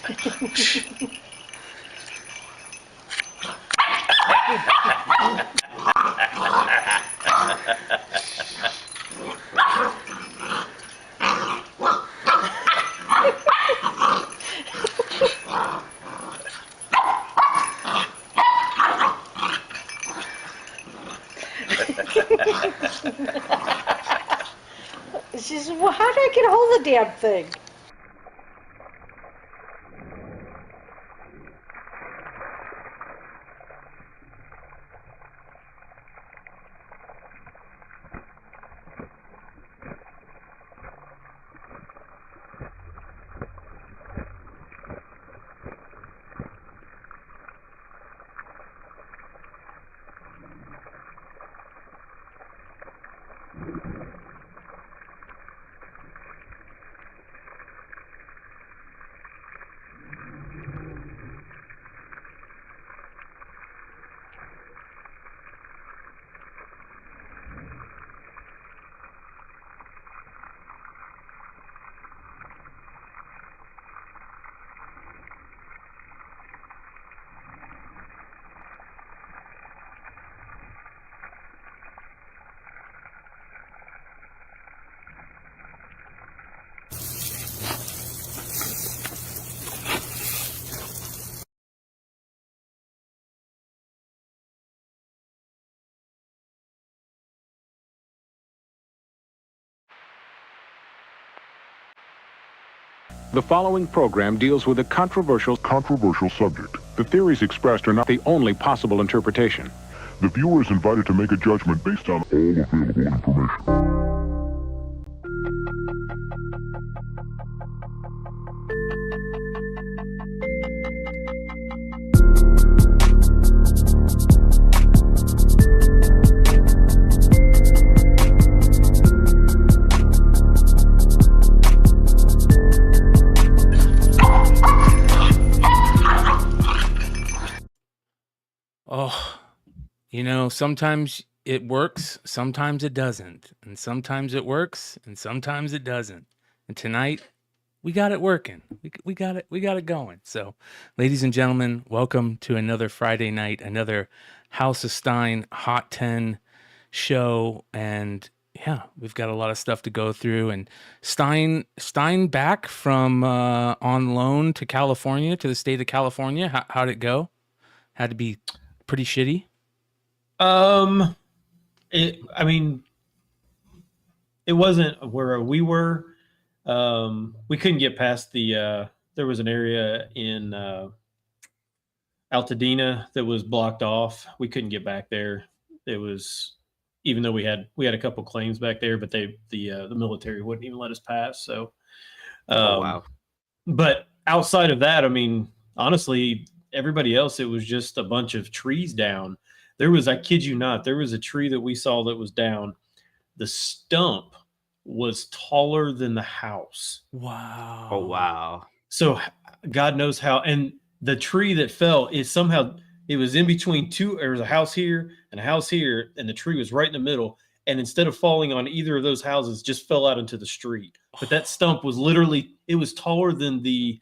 She said, well, how do I get a hold of the damn thing? The following program deals with a controversial subject. The theories expressed are not the only possible interpretation. The viewer is invited to make a judgment based on all available information. Oh, sometimes it works, sometimes it doesn't. And sometimes it works, and sometimes it doesn't. And tonight, we got it working. We got it going. So, ladies and gentlemen, welcome to another Friday night, another House of Stein Hot 10 show. And yeah, we've got a lot of stuff to go through. And Stein back from on loan to California, to the state of California. How'd it go? Had to be pretty shitty. It wasn't where we were. We couldn't get past there was an area in Altadena that was blocked off. We couldn't get back there. It was, even though we had a couple claims back there, but the military wouldn't even let us pass. So, wow. But outside of that, honestly, everybody else, it was just a bunch of trees down. There was, I kid you not, there was a tree that we saw that was down. The stump was taller than the house. Wow. Oh, wow. So God knows how. And the tree that fell is somehow, it was in between two, there was a house here and a house here, and the tree was right in the middle. And instead of falling on either of those houses, just fell out into the street. But that stump was literally, it was taller than the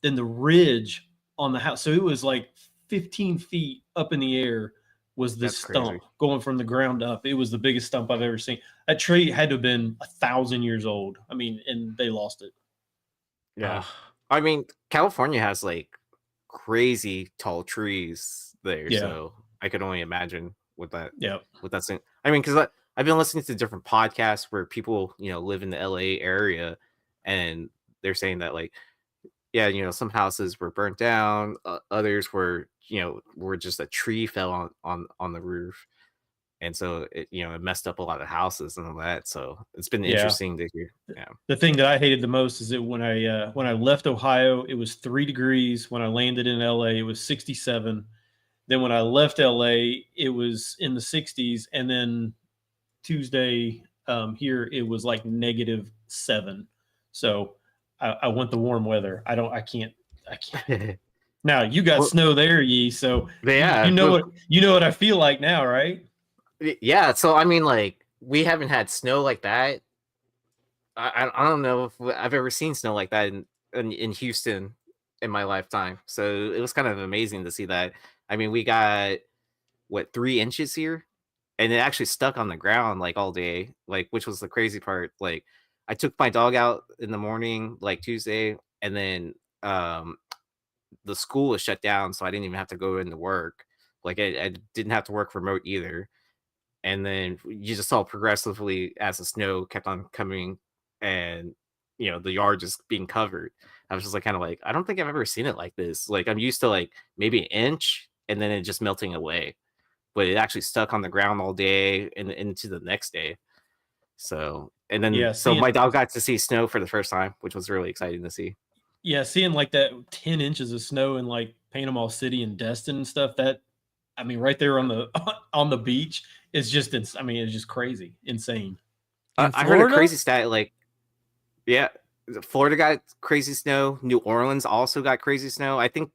ridge on the house. So it was like 15 feet up in the air was this stump going from the ground up. It was the biggest stump I've ever seen. That tree had to have been 1,000 years old. And they lost it. Yeah. California has like crazy tall trees there. Yeah. So I could only imagine what that's in. Because I've been listening to different podcasts where people, live in the LA area, and they're saying that like, yeah, some houses were burnt down. Others were just a tree fell on the roof, and so it messed up a lot of houses and all that. So it's been interesting to hear. Yeah. The thing that I hated the most is that when I left Ohio, it was 3 degrees. When I landed in LA, it was 67. Then when I left LA, it was in the 60s, and then Tuesday here it was like -7. So I want the warm weather. I can't. Now you got snow there, Yee. So yeah, you know what I feel like now, right? Yeah. So we haven't had snow like that. I don't know if I've ever seen snow like that in Houston. in my lifetime. So it was kind of amazing to see that. I mean, we got what 3 inches here, and it actually stuck on the ground like all day, like which was the crazy part. Like I took my dog out in the morning, like Tuesday, and then the school was shut down, so I didn't even have to go into work. Like I didn't have to work remote either. And then you just saw progressively as the snow kept on coming, and the yard just being covered. I was just like kind of like, I don't think I've ever seen it like this. Like I'm used to like maybe an inch and then it just melting away, but it actually stuck on the ground all day and into the next day. So and then so my dog got to see snow for the first time, which was really exciting to see. Yeah, seeing like that 10 inches of snow in like Panama City and Destin and stuff, that I mean right there on the beach is just it's just crazy, insane. I heard a crazy stat, like Florida got crazy snow. New Orleans also got crazy snow. I think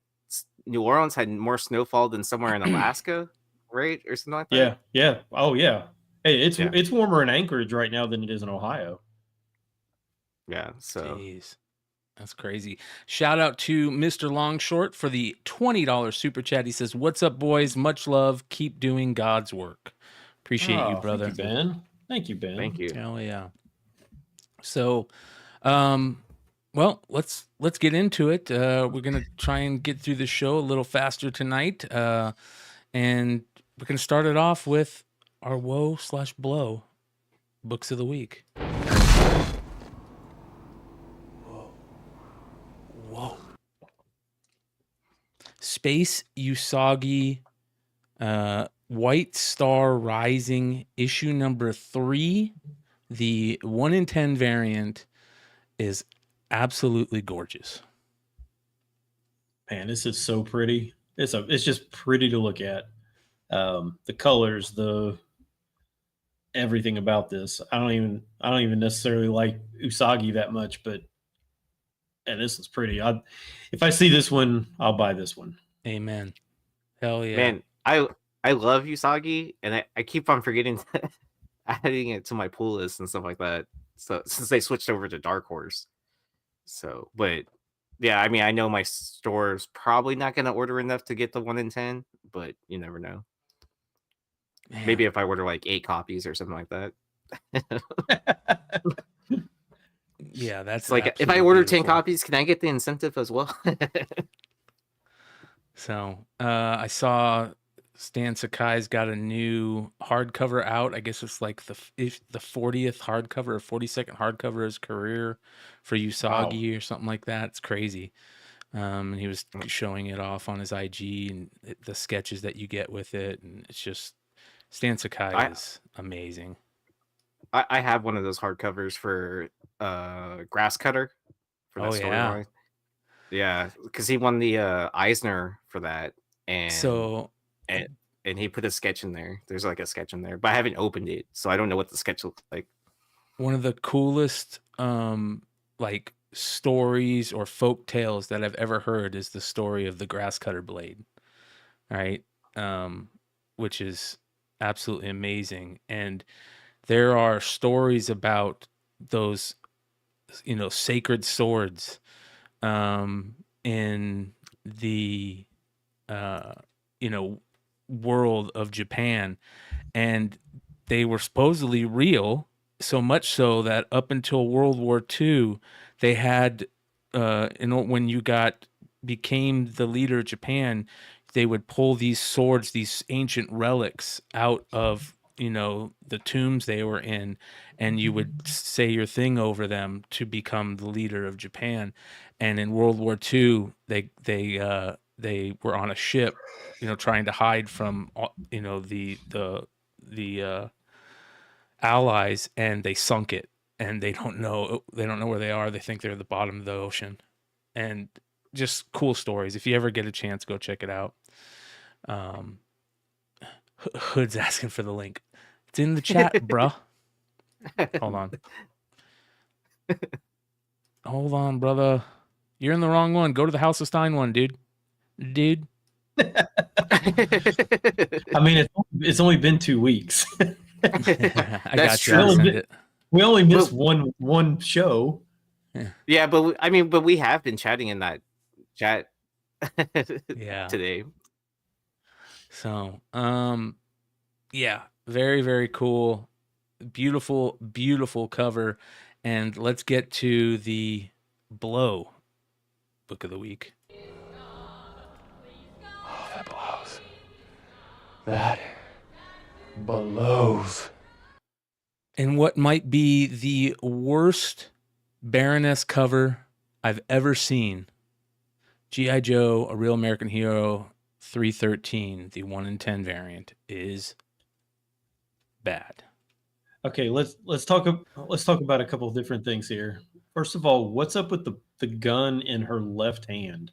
New Orleans had more snowfall than somewhere in Alaska, right? Or something like that. Yeah. Oh yeah. Hey, it's warmer in Anchorage right now than it is in Ohio. Yeah, so jeez. That's crazy. Shout out to Mr. Longshort for the $20 super chat. He says, "What's up, boys? Much love. Keep doing God's work." Appreciate you, brother. Thank you, Ben. Thank you, Ben. Thank you. Hell yeah. So, well, let's get into it. We're gonna try and get through the show a little faster tonight, and we're gonna start it off with our woe/blow books of the week. Whoa. Space Usagi, White Star Rising, issue number 3. The 1 in 10 variant is absolutely gorgeous. Man, this is so pretty. It's just pretty to look at. The colors, the everything about this. I don't even necessarily like Usagi that much, but this is pretty. If I see this one, I'll buy this one. Amen. Hell yeah. Man, I love Usagi, and I keep on forgetting adding it to my pull list and stuff like that. So since they switched over to Dark Horse. So, but yeah, I mean, I know my store's probably not going to order enough to get the 1 in 10, but you never know. Man. Maybe if I order like 8 copies or something like that. Yeah, that's like if I order 10 copies, can I get the incentive as well? So I saw Stan Sakai's got a new hardcover out. I guess it's like the 40th hardcover or 42nd hardcover of his career for Usagi or something like that. It's crazy. And he was showing it off on his IG and the sketches that you get with it. And it's just, Stan Sakai is amazing. I have one of those hardcovers for Grass Cutter. For that storyline. Yeah, because he won the Eisner for that, and and he put a sketch in there. There's like a sketch in there, but I haven't opened it, so I don't know what the sketch looks like. One of the coolest like stories or folk tales that I've ever heard is the story of the Grass Cutter Blade, right? Which is absolutely amazing, and there are stories about those, sacred swords in the world of Japan, and they were supposedly real, so much so that up until World War II they had when you became the leader of Japan, they would pull these swords, these ancient relics out of the tombs they were in, and you would say your thing over them to become the leader of Japan. And in World War II, they were on a ship, trying to hide from the Allies, and they sunk it, and they don't know where they are. They think they're at the bottom of the ocean, and just cool stories. If you ever get a chance, go check it out. Hood's asking for the link. It's in the chat, bruh. Hold on, brother. You're in the wrong one. Go to the House of Stein one, dude. I mean, it's only been 2 weeks. I got you. We only missed one show. Yeah, but we have been chatting in that chat Yeah. today. So, yeah, very, very cool. Beautiful, beautiful cover. And let's get to the Blow book of the week. Oh, that blows. That blows. And what might be the worst Baroness cover I've ever seen. G.I. Joe, A Real American Hero 313, the 1 in 10 variant, is bad. Okay, let's talk about a couple of different things here. First of all, what's up with the gun in her left hand?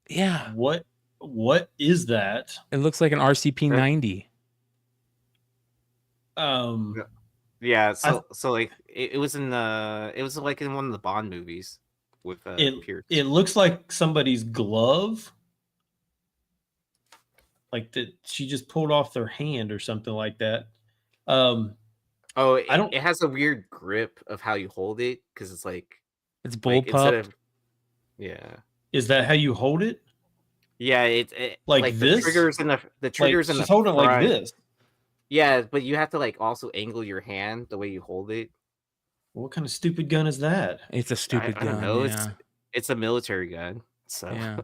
Yeah. What is that? It looks like an RCP 90. Yeah, so like it was in like in one of the Bond movies with Pierce. It looks like somebody's glove, like that she just pulled off their hand or something like that. It has a weird grip of how you hold it because it's like it's bullpup. Yeah. Is that how you hold it? Yeah, it like this. The triggers in the she's holding it like this. Yeah, but you have to like also angle your hand the way you hold it. What kind of stupid gun is that? It's a stupid gun. I don't know. Yeah. It's a military gun. So yeah.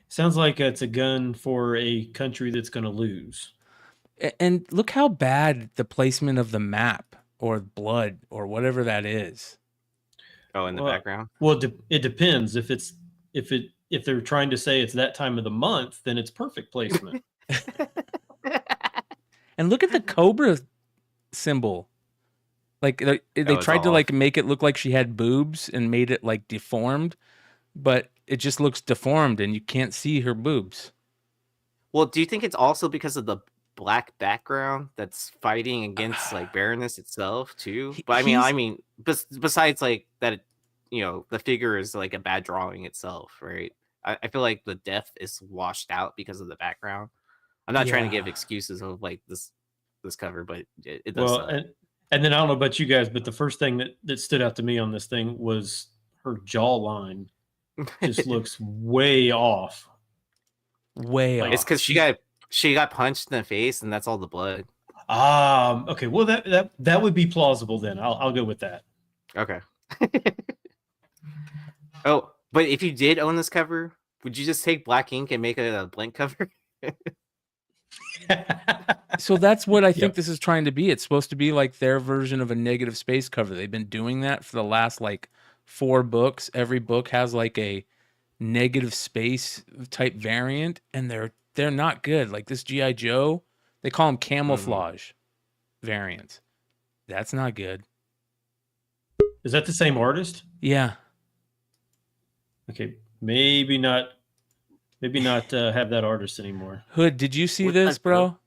Sounds like it's a gun for a country that's going to lose. And look how bad the placement of the map or blood or whatever that is. Oh, in the background. Well, it depends. If they're trying to say it's that time of the month, then it's perfect placement. And look at the Cobra symbol. Like they tried to like make it look like she had boobs and made it like deformed, but it just looks deformed and you can't see her boobs. Well, do you think it's also because of the black background that's fighting against like Baroness itself too? But I mean, besides like that, the figure is like a bad drawing itself, right? I feel like the depth is washed out because of the background. I'm not trying to give excuses of like this cover, but it does. Well, and then I don't know about you guys, but the first thing that stood out to me on this thing was her jawline. Just looks way off. Way off. It's because she got punched in the face, and that's all the blood. Okay. Well, that would be plausible then. I'll go with that. Okay. Oh, but if you did own this cover, would you just take black ink and make it a blank cover? So that's what I think this is trying to be. It's supposed to be like their version of a negative space cover. They've been doing that for the last like 4 books. Every book has like a negative space type variant, and they're not good. Like this G.I. Joe, they call them camouflage variants. That's not good. Is that the same artist? Yeah. Okay, maybe not have that artist anymore. Hood, did you see this, bro?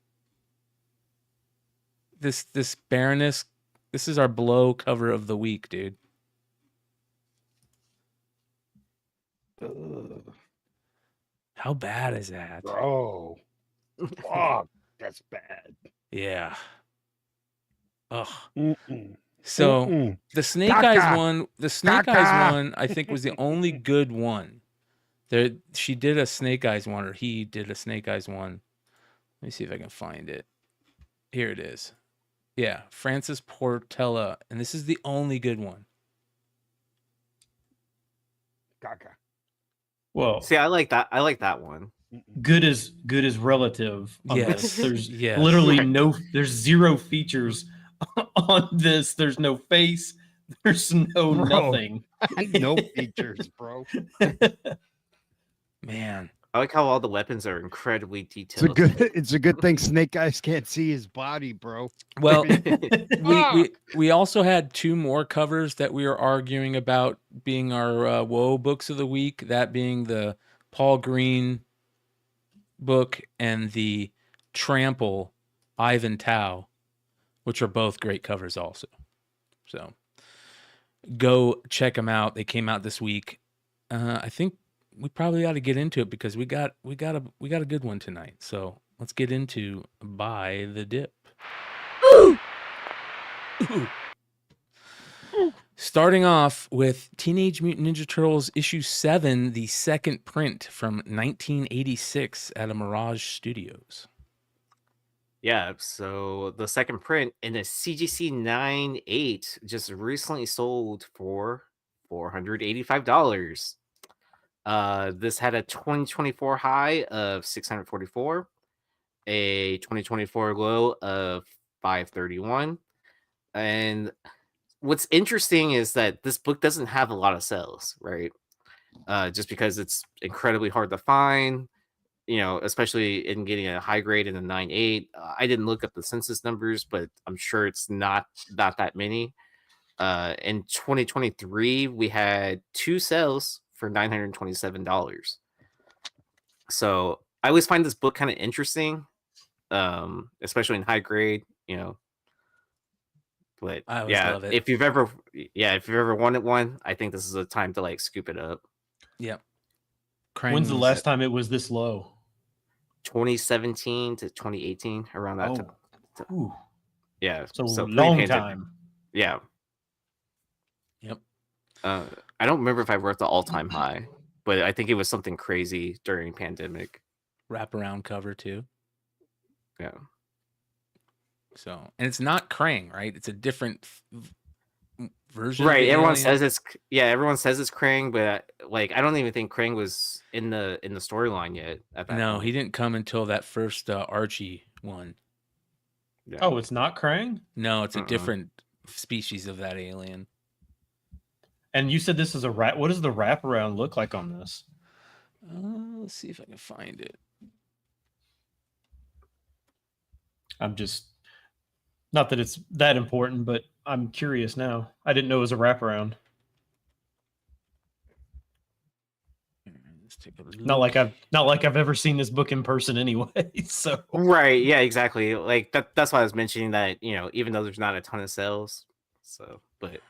This Baroness, this is our Blow cover of the week, dude. How bad is that? Bro. Fuck, that's bad. Yeah. Ugh. So the Snake Eyes one, I think was the only good one. She did a Snake Eyes one, or he did a Snake Eyes one. Let me see if I can find it. Here it is. Yeah, Francis Portela, and this is the only good one. Well, see, I like that. I like that one. Good is relative. Yes. There's literally there's 0 features on this. There's no face. There's no nothing. No features, bro. Man, I like how all the weapons are incredibly detailed. It's a good thing Snake Eyes can't see his body, bro. Well, we also had 2 more covers that we were arguing about being our Woe books of the week. That being the Paul Green book and the Trample Ivan Tao, which are both great covers also. So go check them out. They came out this week. I think we probably ought to get into it because we got a good one tonight. So let's get into Buy the Dip. Starting off with Teenage Mutant Ninja Turtles issue 7, the second print from 1986 at a Mirage Studios. Yeah, so the second print in a CGC 9/8 just recently sold for $485. This had a 2024 high of 644, a 2024 low of 531. And what's interesting is that this book doesn't have a lot of sales, right? Just because it's incredibly hard to find, especially in getting a high grade in a 9/8. I didn't look up the census numbers, but I'm sure it's not that many. In 2023, we had 2 sales for $927. So I always find this book kind of interesting, especially in high grade, But I always love it. if you've ever wanted one, I think this is a time to like scoop it up. Yep. When's the last time it was this low? 2017 to 2018, around that time. Ooh. Yeah. So long pre-pandemic. time. Yeah. Yep. I don't remember if I wrote the all-time high, but I think it was something crazy during pandemic. Wraparound cover too. Yeah. So, and it's not Krang, right? It's a different version. Right. Everyone says it's Krang, but like I don't even think Krang was in the storyline yet. At that No, point. he didn't come until that first Archie one. Yeah. Oh, it's not Krang? No, it's a different species of that alien. And you said this is a wrap. What does the wraparound look like on this? Let's see if I can find it. I'm just, not that it's that important, but I'm curious now. I didn't know it was a wraparound. Let's take a look. Not like I've ever seen this book in person anyway. So right, yeah, exactly. Like that's why I was mentioning that, even though there's not a ton of sales, but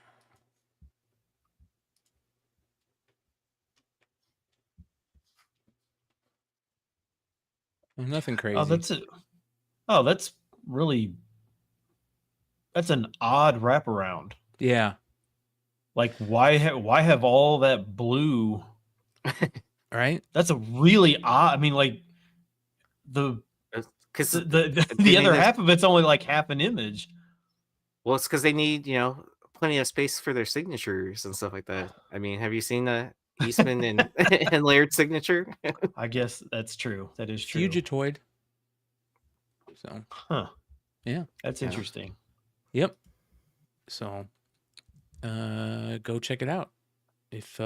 Nothing crazy. That's an odd wraparound. Yeah. Like why have all that blue? Right. That's a really odd. I mean, like because the other half of it's only like half an image. Well, it's because they need plenty of space for their signatures and stuff like that. I mean, have you seen Eastman and Laird's signature? I guess that's true. That is true. Fugitoid. So, yeah, that's interesting. Yep. So, go check it out if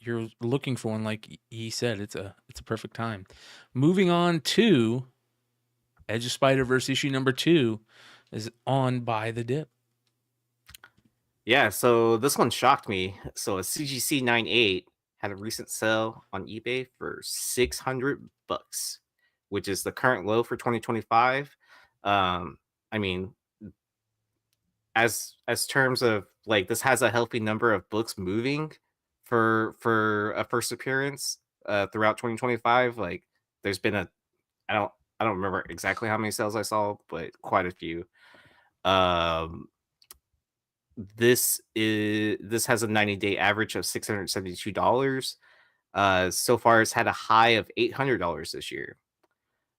you're looking for one. Like he said, it's a perfect time. Moving on to Edge of Spider-Verse issue number 2 is on Buy the Dip. Yeah, so this one shocked me. So a CGC 9/8 had a recent sale on eBay for $600, which is the current low for 2025. I mean, as terms of like, this has a healthy number of books moving for a first appearance throughout 2025. Like, there's been I don't remember exactly how many sales I saw, but quite a few. This has a 90-day average of $672. So far, it's had a high of $800 this year.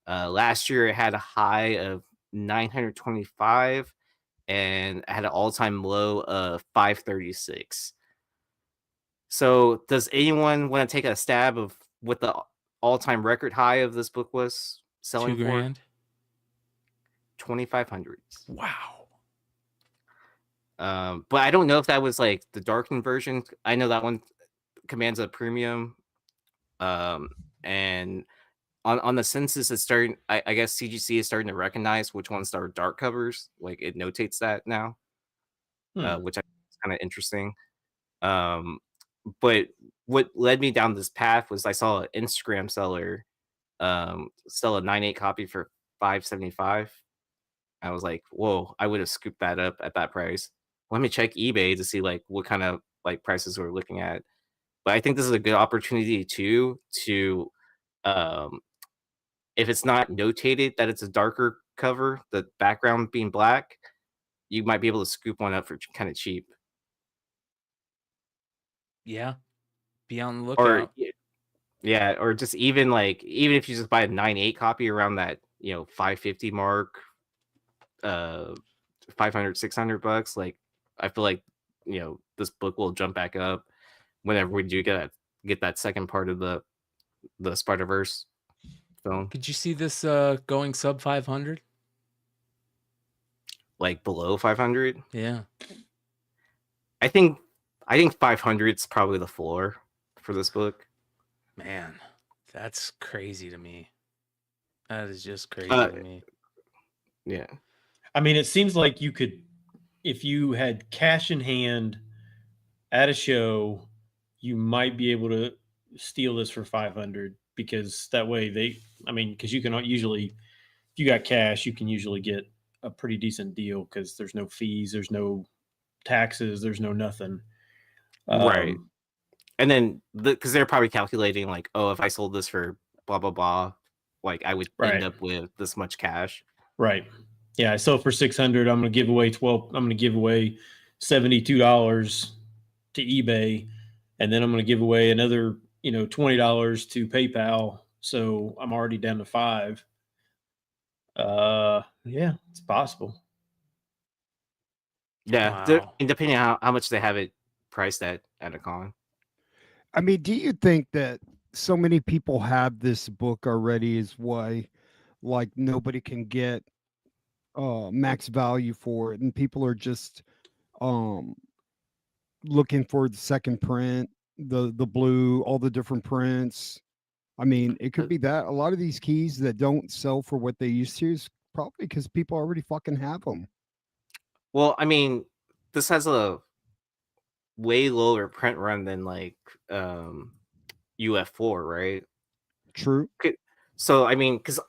Last year, it had a high of $925 and had an all-time low of $536. So, does anyone want to take a stab of what the all-time record high of this book was selling $2,000? for? $2,500. Wow. But I don't know if that was like the darkened version. I know that one commands a premium. And on the census, it's starting. I guess CGC is starting to recognize which ones are dark covers. Like, it notates that now, which I think is kind of interesting. But what led me down this path was I saw an Instagram seller sell a 9/8 copy for $575. I was like, whoa, I would have scooped that up at that price. Let me check eBay to see like what kind of like prices we're looking at. But I think this is a good opportunity too to if it's not notated that it's a darker cover, the background being black, you might be able to scoop one up for kind of cheap. Yeah. Be on the Or lookout. yeah, or just even if you just buy a 9.8 copy around that, 550 mark, 500, $600, like I feel like, this book will jump back up whenever we do get that second part of the Spider-Verse film. Could you see this going sub 500? Like below 500? Yeah. I think 500 is probably the floor for this book. Man, that's crazy to me. That is just crazy to me. Yeah. I mean, it seems like you could, if you had cash in hand at a show, you might be able to steal this for 500, because that way because you can usually, if you got cash, you can usually get a pretty decent deal because there's no fees, there's no taxes, there's no nothing. Right. And then because they're probably calculating like, oh, if I sold this for blah blah blah, like I would end up with this much cash. Right. Yeah, I sold for 600. I'm going to give away $72 to eBay, and then I'm going to give away another, $20 to PayPal. So I'm already down to $5. Yeah, it's possible. Yeah, Wow. depending on how much they have it priced at a con. I mean, do you think that so many people have this book already is why, like, nobody can get max value for it, and people are just looking for the second print, the blue, all the different prints? I mean, it could be that a lot of these keys that don't sell for what they used to is probably because people already fucking have them. Well, I mean, this has a way lower print run than like UF4, right? True. So I mean, because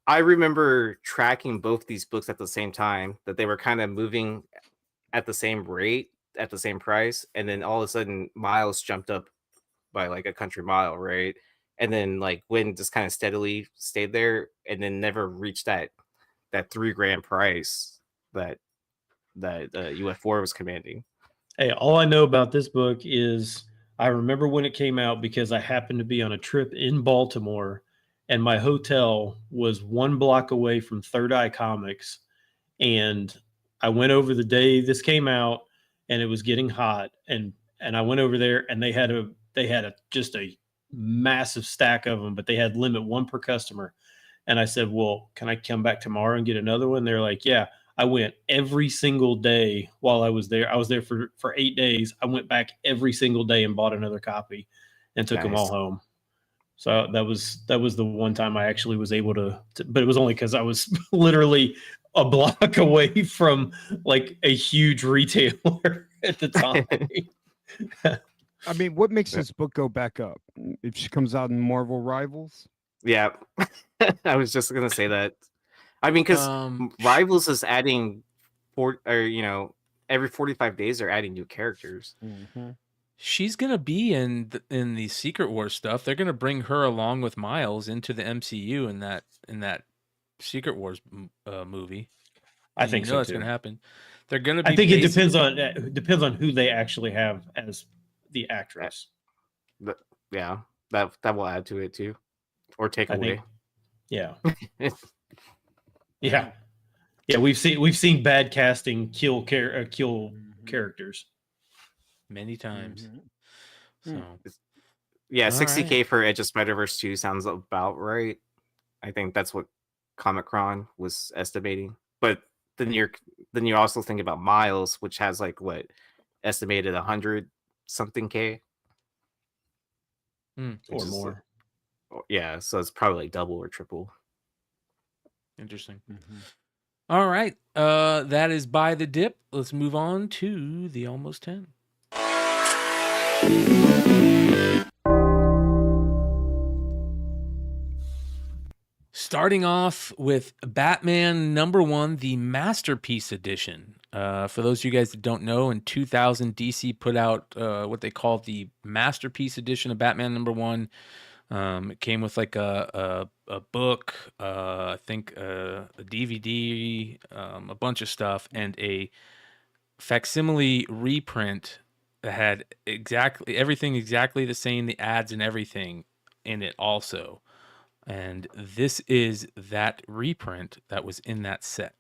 I remember tracking both these books at the same time, that they were kind of moving at the same rate, at the same price, and then all of a sudden Miles jumped up by like a country mile, right? And then like Win just kind of steadily stayed there, and then never reached that $3,000 price that UF4 was commanding. Hey, all I know about this book is I remember when it came out because I happened to be on a trip in Baltimore, and my hotel was 1 block away from Third Eye Comics. And I went over the day this came out, and it was getting hot, and I went over there, and they had just a massive stack of them, but they had limit 1 per customer. And I said, well, can I come back tomorrow and get another one? They're like, yeah. I went every single day while I was there. I was there for 8 days. I went back every single day and bought another copy and took them all home. So that was the one time I actually was able to but it was only because I was literally a block away from like a huge retailer at the time. I mean, what makes this book go back up? If she comes out in Marvel Rivals? Yeah, I was just gonna say that. I mean, because Rivals is adding, every 45 days they're adding new characters. Mm-hmm. She's gonna be in the Secret Wars stuff. They're gonna bring her along with Miles into the MCU in that Secret Wars movie. I think so that's too. Gonna happen. They're gonna be. I think it depends on who they actually have as the actress. But yeah, that will add to it too, or take away. Yeah. Yeah. We've seen bad casting kill characters many times. So yeah, $60,000 for Edge of Spider-Verse 2 sounds about right. I think that's what Comic-Con was estimating. But then you also think about Miles, which has like what estimated 100 something K or more. Yeah, so it's probably like double or triple. Interesting. All right. That is By the Dip. Let's move on to the Almost 10. Starting off with Batman #1, the Masterpiece Edition. For those of you guys that don't know, in 2000, DC put out what they call the Masterpiece Edition of Batman #1. It came with like a book, I think a DVD, a bunch of stuff, and a facsimile reprint that had everything exactly the same, the ads and everything in it also. And this is that reprint that was in that set.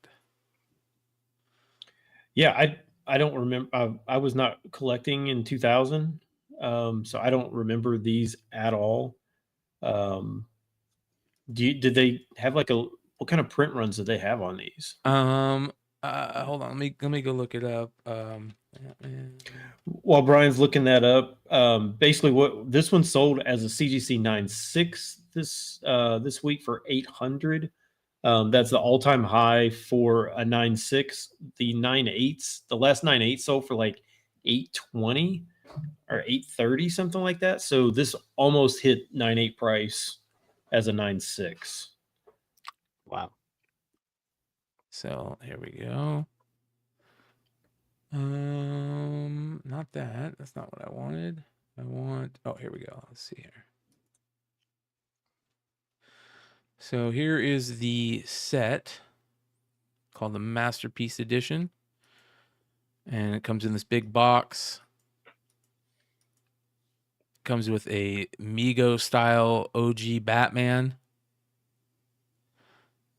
Yeah, I don't remember. I was not collecting in 2000, so I don't remember these at all. Did they have like what kind of print runs did they have on these? Hold on, let me go look it up. While Brian's looking that up, basically what this one sold as a CGC 9.6 this week for 800. That's the all-time high for a 9.6. The 9.8s, the last 9.8 sold for like 820 or 830, something like that. So this almost hit 9.8 price as a 9.6. Wow. So here we go. Not that. That's not what I wanted. Oh, here we go. Let's see here. So here is the set called the Masterpiece Edition. And it comes in this big box. Comes with a Mego style OG Batman.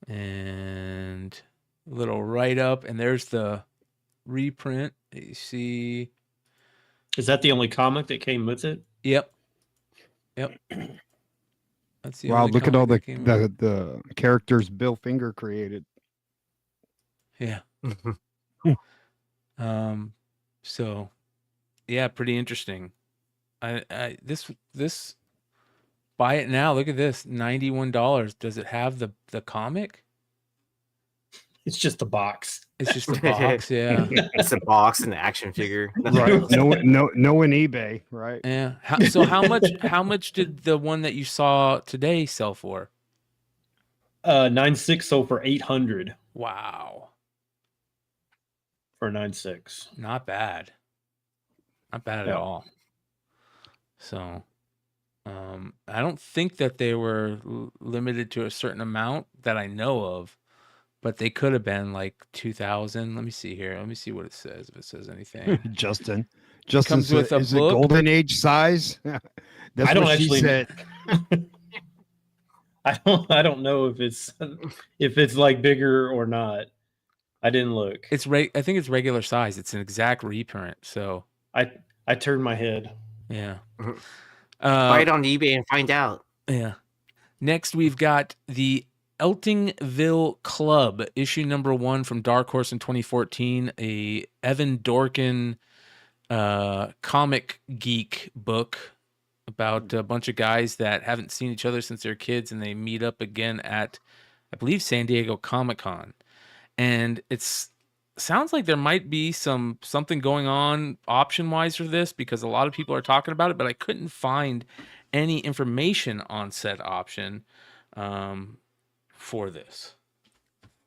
And a little write up. And there's the reprint. You see. Is that the only comic that came with it? Yep. That's the Wow, only look at all comic that came with the characters Bill Finger created. it. Yeah. So yeah, pretty interesting. This buy it now. Look at this. $91. Does it have the comic? It's just a box. It's just a box, yeah. It's a box and the action figure. Right. No in eBay, right? Yeah. So how much did the one that you saw today sell for? 9.6 sold for 800. Wow. For 9.6. Not bad. Not bad at all. So I don't think that they were limited to a certain amount that I know of, but they could have been like 2,000. Let me see here. Let me see what it says, if it says anything. Justin comes with a is it book? golden age size? That's I don't what she actually said. I don't know if it's like bigger or not. I didn't look. I think it's regular size. It's an exact reprint. So I turned my head. yeah. Buy it on eBay and find out. Yeah. Next, we've got the Eltingville Club, issue number 1 from Dark Horse in 2014, a Evan Dorkin comic geek book about a bunch of guys that haven't seen each other since they're kids, and they meet up again at, I believe, San Diego Comic-Con. And sounds like there might be something going on option-wise for this, because a lot of people are talking about it, but I couldn't find any information on said option for this.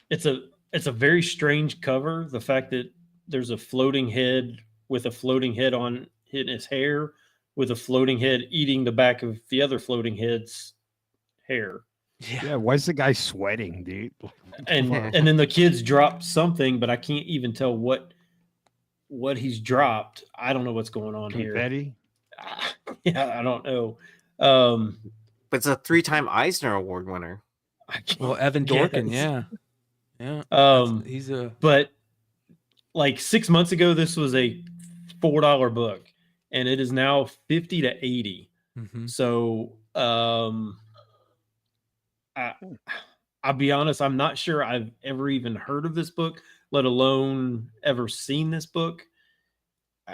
It's a very strange cover. The fact that there's a floating head with a floating head on in his hair, with a floating head eating the back of the other floating head's hair. Yeah, why is the guy sweating, dude? And then the kids drop something, but I can't even tell what he's dropped. I don't know what's going on Confetti? here. Yeah, I don't know. But it's a 3-time Eisner Award winner. Well, Evan Dorkin, yes. yeah. He's a. But like 6 months ago, this was a $4 book, and it is now 50 to 80. Mm-hmm. So I'll be honest, I'm not sure I've ever even heard of this book, let alone ever seen this book.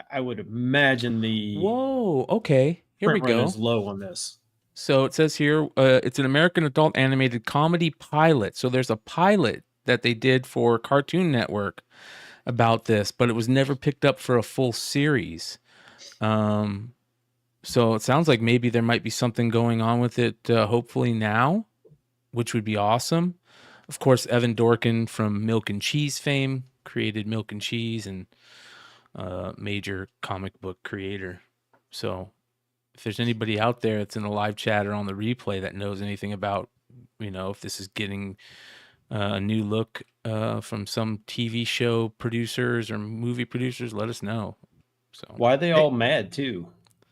I would imagine the Whoa, okay. Here we print run go. is low on this. So it says here, it's an American adult animated comedy pilot. So there's a pilot that they did for Cartoon Network about this, but it was never picked up for a full series. So it sounds like maybe there might be something going on with it, hopefully now, which would be awesome. Of course, Evan Dorkin from Milk and Cheese fame created Milk and Cheese, and major comic book creator. So if there's anybody out there that's in the live chat or on the replay that knows anything about, if this is getting a new look from some TV show producers or movie producers, let us know. So why are they all mad too?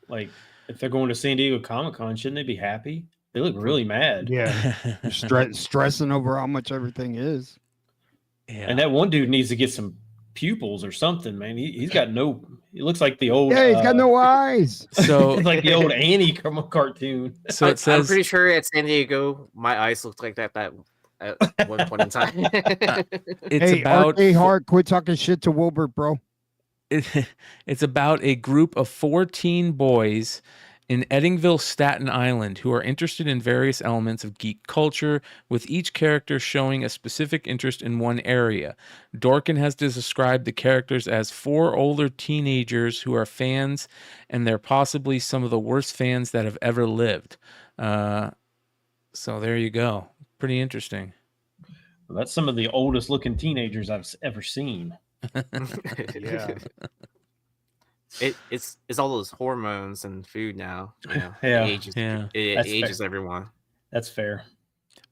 Like, if they're going to San Diego Comic-Con, shouldn't they be happy? They look really mad. Yeah, stressing over how much everything is. Yeah. And that one dude needs to get some pupils or something, man. He's got no. He looks like the old. Yeah, he's got no eyes. So it's like the old Annie cartoon. So it says, I'm pretty sure at San Diego, my eyes looked like that at one point in time. it's hey, about RK Hart, quit talking shit to Wilbert, bro. It's about a group of 14 boys in Eddingville, Staten Island, who are interested in various elements of geek culture, with each character showing a specific interest in one area. Dorkin has described the characters as 4 older teenagers who are fans, and they're possibly some of the worst fans that have ever lived. So there you go. Pretty interesting. Well, that's some of the oldest looking teenagers I've ever seen. Yeah. It's all those hormones and food now. You know, Yeah. It ages everyone. That's fair.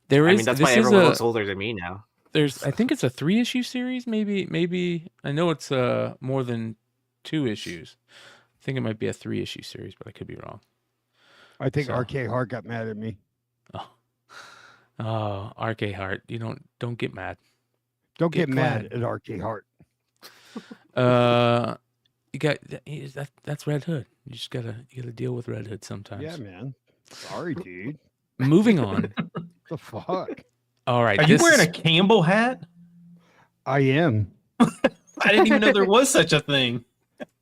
There is. I mean, that's why everyone looks older than me now. I think it's a 3-issue series. Maybe I know it's more than 2 issues. I think it might be a 3-issue series, but I could be wrong. I think RK Hart got mad at me. Oh, RK Hart, you don't get mad. Don't get mad at RK Hart. You got that's Red Hood. You just gotta deal with Red Hood sometimes. Yeah, man. Sorry, dude. Moving on. The fuck? All right. Are you wearing a Campbell hat? I am. I didn't even know there was such a thing.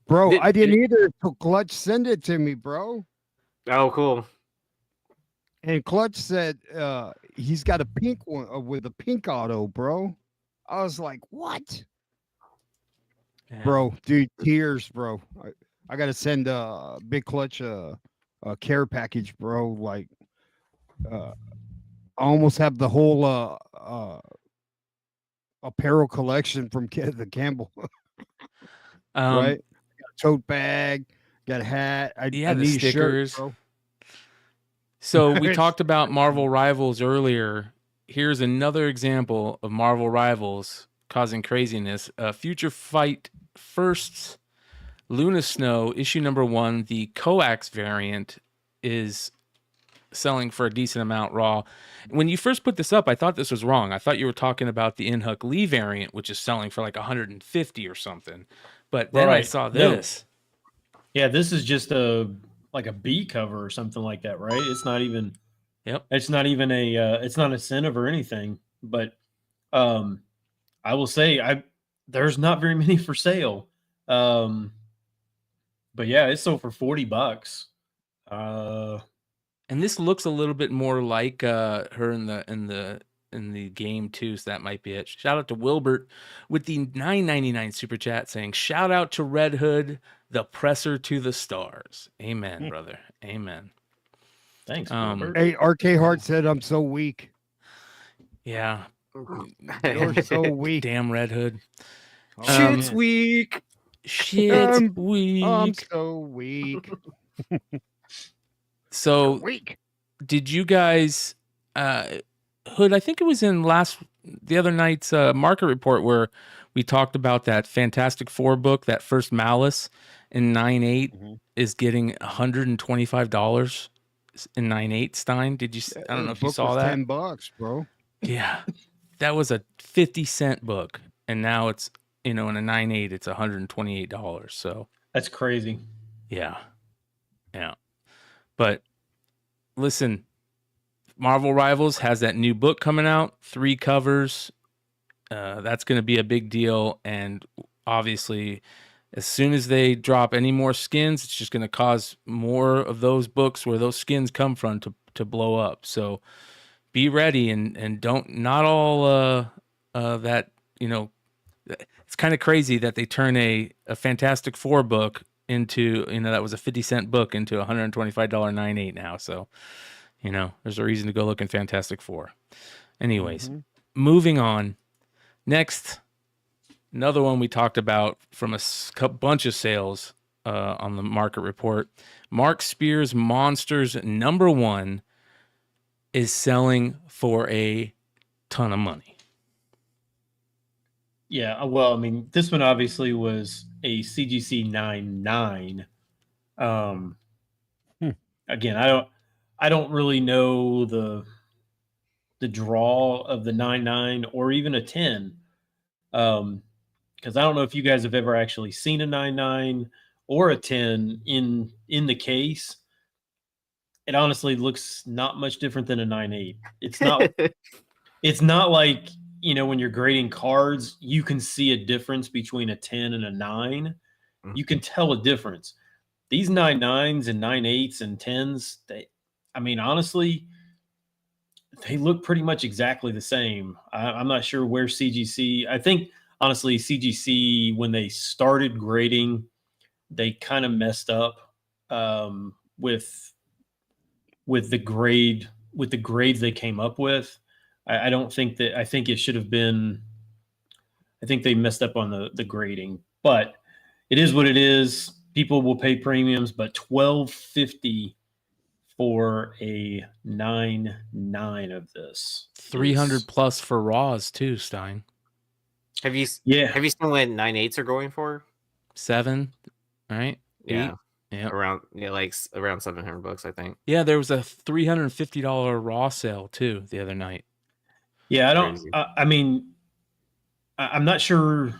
Bro, I didn't either until Clutch sent it to me, bro. Oh, cool. And Clutch said he's got a pink one with a pink auto, bro. I was like, what? Yeah. Bro, dude, tears, bro. I got to send Big Clutch a care package, bro. Like, I almost have the whole apparel collection from the Campbell. Right? Got a tote bag, got a hat. I the need stickers. A shirt, bro. So we talked about Marvel Rivals earlier. Here's another example of Marvel Rivals causing craziness. Future Fight Firsts Luna Snow issue number 1, the coax variant, is selling for a decent amount raw. When you first put this up, I thought this was wrong. I thought you were talking about the Inhuck Lee variant, which is selling for like 150 or something. But then I saw this. No. Yeah, this is just like a B cover or something like that, right? It's not even. Yep. It's not even it's not incentive or anything. But I will say there's not very many for sale. But yeah, it's sold for $40. And this looks a little bit more like her in the game too, so that might be it. Shout out to Wilbert with the $9.99 super chat saying, "Shout out to Red Hood, the presser to the stars." Amen, brother. Amen. Thanks, Wilbert. Hey, RK Hart said I'm so weak. Yeah. You're so weak. Damn Red Hood. Shit's weak. Shit's weak. I'm so weak. So weak. Did you guys Hood, I think it was in the other night's market report where we talked about that Fantastic Four book, that first Malice in 9.8 is getting $125 in 9.8 Stein. Did you? I don't know if you saw that. $10, bro. Yeah, that was a 50-cent book, and now it's in a 9.8 it's $128. So that's crazy. Yeah. But listen, Marvel Rivals has that new book coming out, 3 covers. That's going to be a big deal, and obviously, as soon as they drop any more skins, it's just going to cause more of those books where those skins come from to blow up. So be ready and not all that, it's kind of crazy that they turn a Fantastic Four book into, that was a 50-cent book into a $125 9.8 now. So, there's a reason to go look in Fantastic Four. Anyways, moving on. Next, another one we talked about from a bunch of sales on the market report. Mark Spears' Monsters #1 is selling for a ton of money. Yeah, well, I mean, this one obviously was a CGC 99. Again, I don't really know the draw of the 99 or even a 10. Because I don't know if you guys have ever actually seen a 99 or a 10 in the case. It honestly looks not much different than a 9.8. It's not like, when you're grading cards, you can see a difference between a 10 and a 9. You can tell a difference. These 9.9s and 9.8s and 10s, honestly, they look pretty much exactly the same. I'm not sure where CGC, I think, honestly, CGC, when they started grading, they kind of messed up with the grades they came up with. I don't think that, I think it should have been, I think they messed up on the grading, but it is what it is. People will pay premiums, but $12.50 for a 9.9 of this. 300 plus for Raws too, Stein. Have you seen what 9.8s are going for? 7, right? Yeah. 8? Yeah. Around around $700, I think. Yeah, there was a $350 Raw sale too the other night. Yeah, I'm not sure.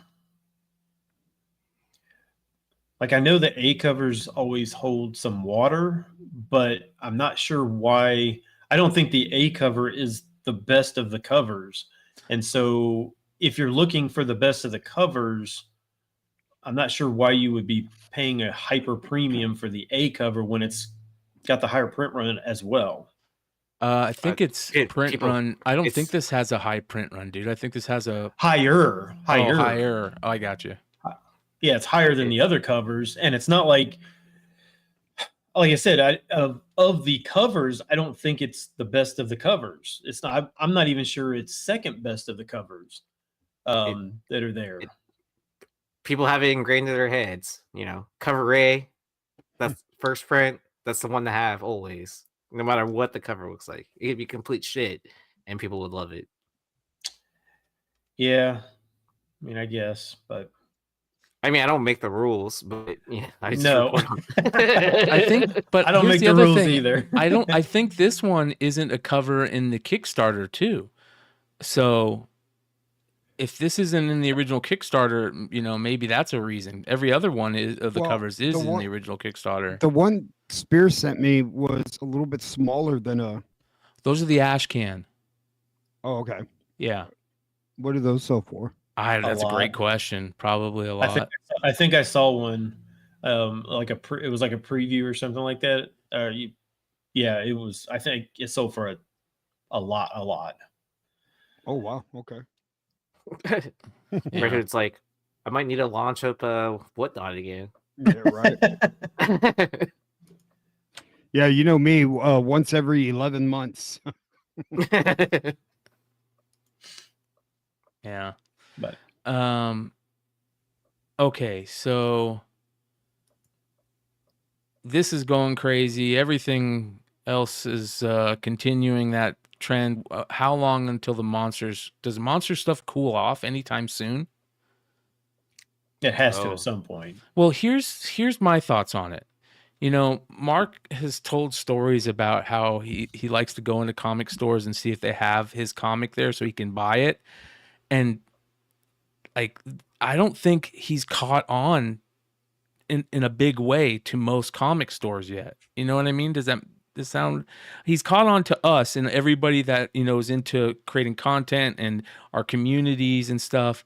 Like, I know the A covers always hold some water, but I'm not sure why. I don't think the A cover is the best of the covers. And so if you're looking for the best of the covers, I'm not sure why you would be paying a hyper premium for the A cover when it's got the higher print run as well. I think it's print run. I don't think this has a high print run, dude. I think this has a higher. Oh, I got you. Yeah, it's higher than the other covers, and it's not like I said, of the covers, I don't think it's the best of the covers. It's not. I'm not even sure it's second best of the covers that are there. People have it ingrained in their heads. Cover A, that's first print. That's the one to have always, no matter what the cover looks like. It could be complete shit, and people would love it. Yeah, I guess, but. I don't make the rules, but yeah, I think, but I don't make the rules either. I think this one isn't a cover in the Kickstarter too. So if this isn't in the original Kickstarter, maybe that's a reason. Every other one of the covers is in the original Kickstarter. The one Spear sent me was a little bit smaller than a. Those are the ash can. Oh, okay. Yeah. What are those sell for? That's a great question. Probably a lot. I think I saw one, it was like a preview or something like that. Yeah, it was. I think it sold for a lot. Oh wow! Okay. Redhood's like, I might need to launch up whatnot again. Yeah, right. Yeah, you know me. Once every 11 months. Yeah. But okay, so this is going crazy. Everything else is continuing that trend. How long until does the monster stuff cool off anytime soon? It has to at some point. Well, here's my thoughts on it. Mark has told stories about how he likes to go into comic stores and see if they have his comic there so he can buy it. And I don't think he's caught on in a big way to most comic stores yet. You know what I mean? Does that sound? He's caught on to us and everybody that is into creating content and our communities and stuff.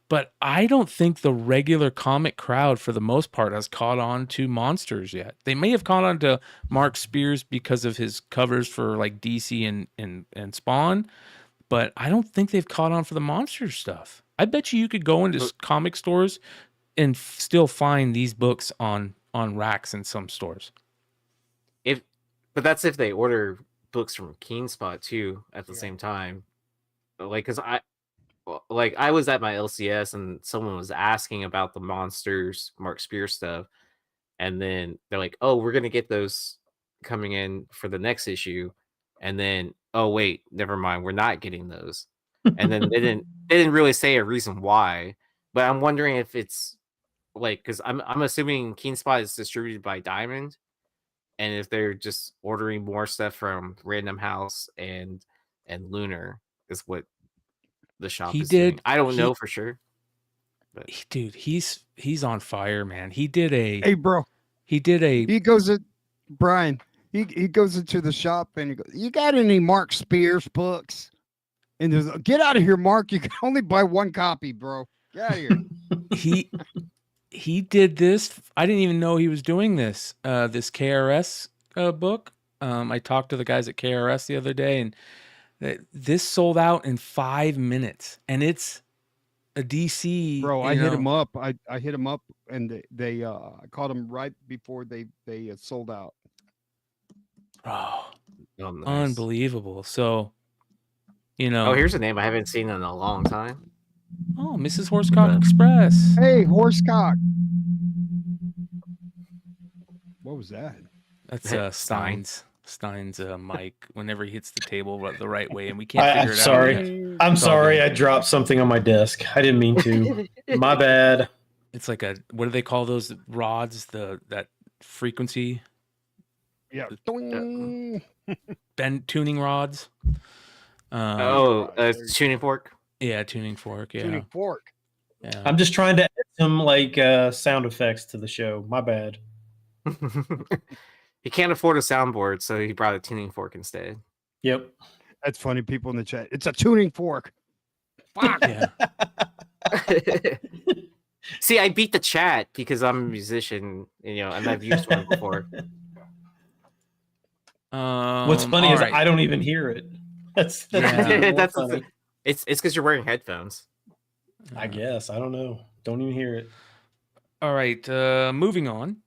But I don't think the regular comic crowd, for the most part, has caught on to monsters yet. They may have caught on to Mark Spears because of his covers for like DC and Spawn, but I don't think they've caught on for the monster stuff. I bet you could go into comic stores and still find these books on racks in some stores. But that's if they order books from KeenSpot too at the same time. Because I was at my LCS and someone was asking about the monsters Mark Spears stuff, and then they're like, "Oh, we're gonna get those coming in for the next issue," and then, "Oh wait, never mind, we're not getting those," and then they didn't really say a reason why, but I'm wondering if it's like, because I'm assuming Keenspot is distributed by Diamond, and if they're just ordering more stuff from Random House and Lunar is what the shop is doing. I don't know for sure. But dude, he's on fire, man. He did a Hey, bro. He did a. He goes at Brian. He goes into the shop and he goes, "You got any Mark Spears books?" And there's, "Get out of here, Mark. You can only buy one copy, bro. Get out of here." He did this. I didn't even know he was doing this. This KRS book. I talked to the guys at KRS the other day, and this sold out in 5 minutes, and it's a DC. Bro, I hit him up. I hit him up, and they I called him right before they sold out. Oh, nice. Unbelievable. So, Oh, here's a name I haven't seen in a long time. Oh, Mrs. Horsecock Express. Hey, Horsecock. What was that? That's Stein's mic. Whenever he hits the table the right way, and we can't figure it out. I'm sorry. I dropped something on my desk. I didn't mean to. My bad. It's like what do they call those rods? That frequency. Yeah. Bend tuning rods. Tuning fork. Yeah, tuning fork. Yeah, tuning fork. Yeah. I'm just trying to add some sound effects to the show. My bad. He can't afford a soundboard, so he brought a tuning fork instead. Yep. That's funny. People in the chat. It's a tuning fork. Fuck. Yeah. See, I beat the chat because I'm a musician, and I've used one before. What's funny is I don't even hear it. That's funny. It's because you're wearing headphones. I guess. I don't know. Don't even hear it. All right. Moving on.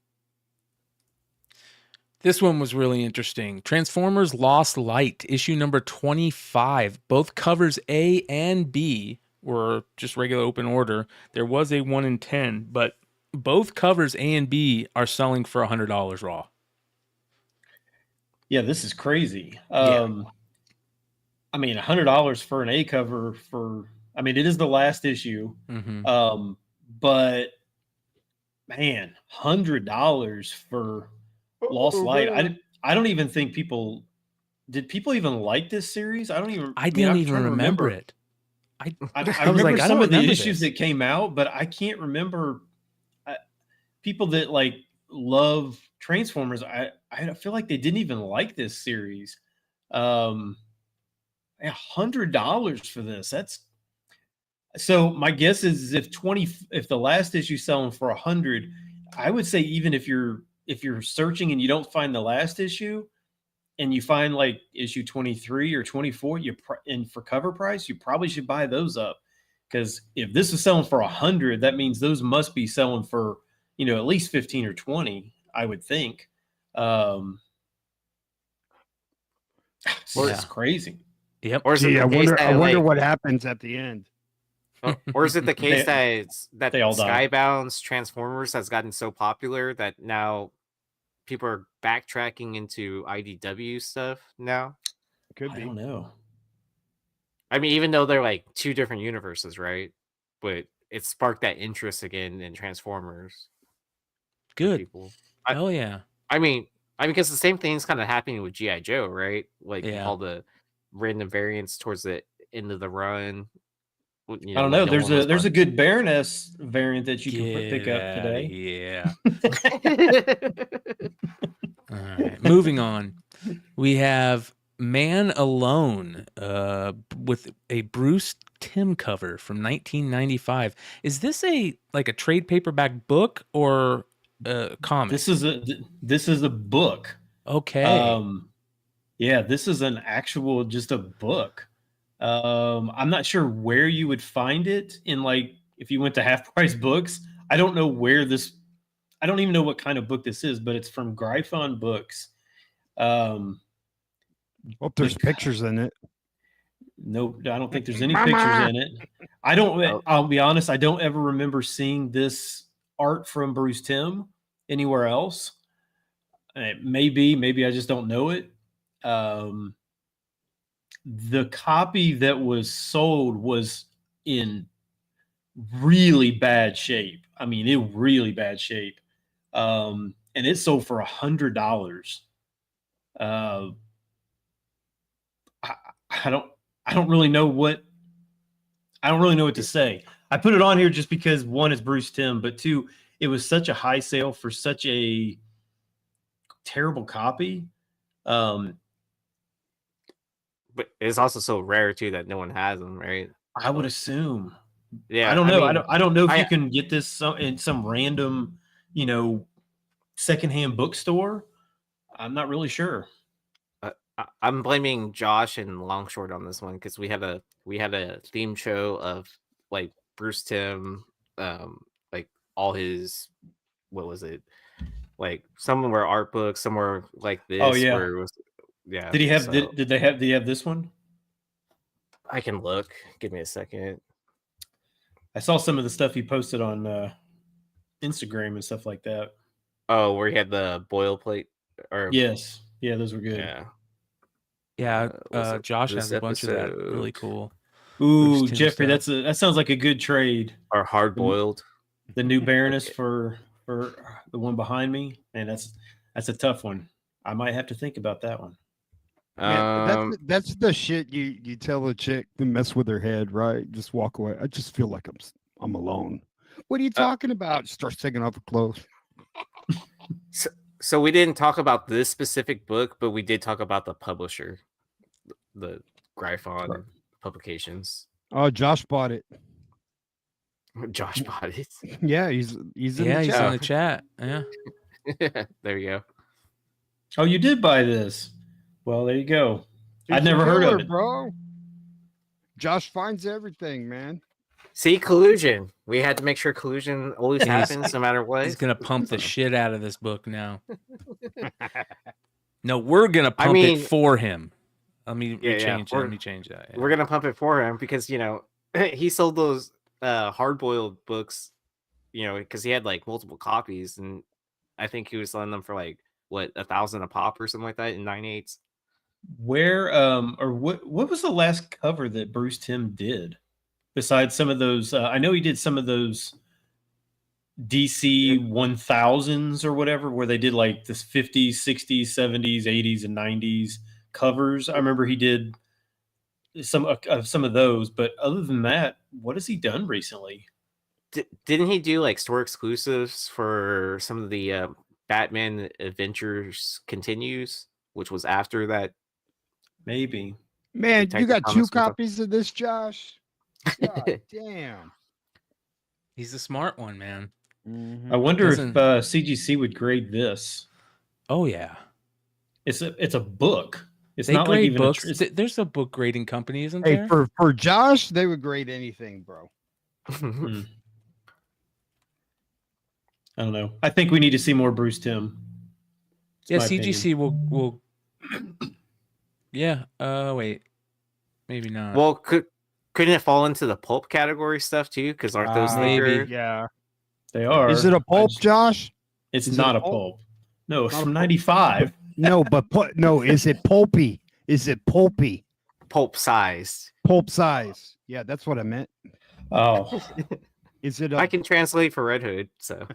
This one was really interesting. Transformers Lost Light, issue number 25. Both covers A and B were just regular open order. There was a 1 in 10, but both covers A and B are selling for $100 raw. Yeah, this is crazy. I mean, $100 for an A cover it is the last issue. Mm-hmm. But man, $100 for Lost Light. I don't even think did people even like this series? I didn't even remember it. I remember some of the issues that came out, but I can't remember people that love Transformers. I feel like they didn't even like this series. $100 for this. So my guess is if the last issue selling for 100, I would say even if you're searching and you don't find the last issue, and you find issue 23 or 24, and for cover price, you probably should buy those up, because if this is selling for 100, that means those must be selling for at least 15 or 20, I would think. It's crazy. Yep. Or is it I wonder what happens at the end. Or is it the case that Skybound's Transformers has gotten so popular that now people are backtracking into IDW stuff now? Could be. I don't know. I mean, even though they're two different universes, right? But it sparked that interest again in Transformers. Good. People. Hell yeah. I mean, because the same thing's kind of happening with G.I. Joe, right? All the random variants towards the end of the run. I don't know. There's a good Baroness variant that you can pick up today. Yeah. All right. Moving on. We have Man Alone with a Bruce Timm cover from 1995. Is this a trade paperback book or a comic? This is a book. Okay. Yeah, this is an actual just a book. I'm not sure where you would find it in if you went to Half Price Books. I don't know where I don't even know what kind of book this is, but it's from Gryphon Books. There's pictures in it. No, I don't think there's any pictures in it. I'll be honest, I don't ever remember seeing this art from Bruce Timm anywhere else. Maybe I just don't know it. The copy that was sold was in really bad shape. I mean, in really bad shape. And it sold for $100. I don't really know what to say. I put it on here just because one is Bruce Timm, but two, it was such a high sale for such a terrible copy. But it's also so rare too that no one has them, right? I would assume. Yeah, I don't know. mean, I don't know if you can get this in some random, secondhand bookstore. I'm not really sure. I'm blaming Josh and Longshort on this one because we had a theme show of like Bruce Timm, like all his, what was it? Like some were art books, some were like this. Oh yeah, where it was, yeah. Did he have? Did they have this one? I can look. Give me a second. I saw some of the stuff he posted on Instagram and stuff like that. Oh, where he had the boil plate? Or yes, yeah, those were good. Yeah. Yeah, Josh has a bunch of that. Really cool. Ooh, Jeffrey, that sounds like a good trade. Or hard boiled. The new Baroness for the one behind me, and that's a tough one. I might have to think about that one. That's the shit you tell a chick to mess with her head, right? Just walk away. I just feel like I'm alone. What are you talking about? Starts taking off her clothes. So we didn't talk about this specific book, but we did talk about the publisher, the Gryphon Publications. Oh, Josh bought it. Josh bought it. Yeah, he's in the chat. He's in the chat. Yeah. There you go. Oh, you did buy this. Well, there you go. I'd never heard of it, bro. Josh finds everything, man. See, collusion. We had to make sure collusion always happens, no matter what. He's gonna pump the shit out of this book now. No, we're gonna pump it for him. Let me change that. Yeah. We're gonna pump it for him because he sold those hard-boiled books, because he had like multiple copies, and I think he was selling them for like what, $1,000 a pop or something like that in 9/8. Where or what was the last cover that Bruce Timm did? Besides some of those, I know he did some of those DC 1000s or whatever, where they did like this 50s, 60s, 70s, 80s, and 90s covers. I remember he did some of those, but other than that, what has he done recently? Didn't he do like store exclusives for some of the Batman Adventures Continues, which was after that? Maybe. Man, you got 2 copies of this, Josh? God damn. He's a smart one, man. I wonder if CGC would grade this. Oh yeah. It's a book. It's they not grade like even books. There's a book grading company, isn't there? For Josh, they would grade anything, bro. I don't know. I think we need to see more Bruce Timm. Yeah, CGC will. Yeah. Wait. Maybe not. Well, couldn't it fall into the pulp category stuff too? Because aren't those maybe? Yeah, they are. Is it a pulp, Josh? It's not a pulp. No, it's from 95. No, but is it pulpy? Is it pulpy? Pulp size. Pulp size. Yeah, that's what I meant. Oh. Is it? I can translate for Red Hood, so.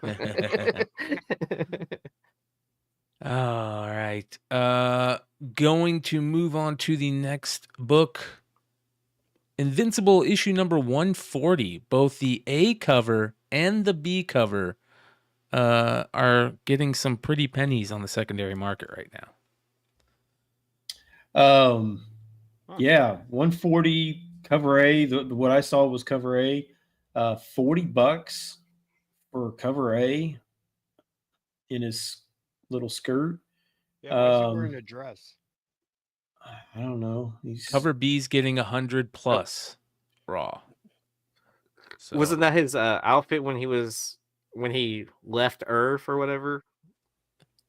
All right. Going to move on to the next book. Invincible issue number 140. Both the A cover and the B cover are getting some pretty pennies on the secondary market right now. Yeah, 140 cover A. What I saw was cover A. $40 for cover A in his little skirt. Yeah, he's wearing a dress. I don't know. Cover B's getting 100 plus raw. So. Wasn't that his outfit when he left Earth or whatever?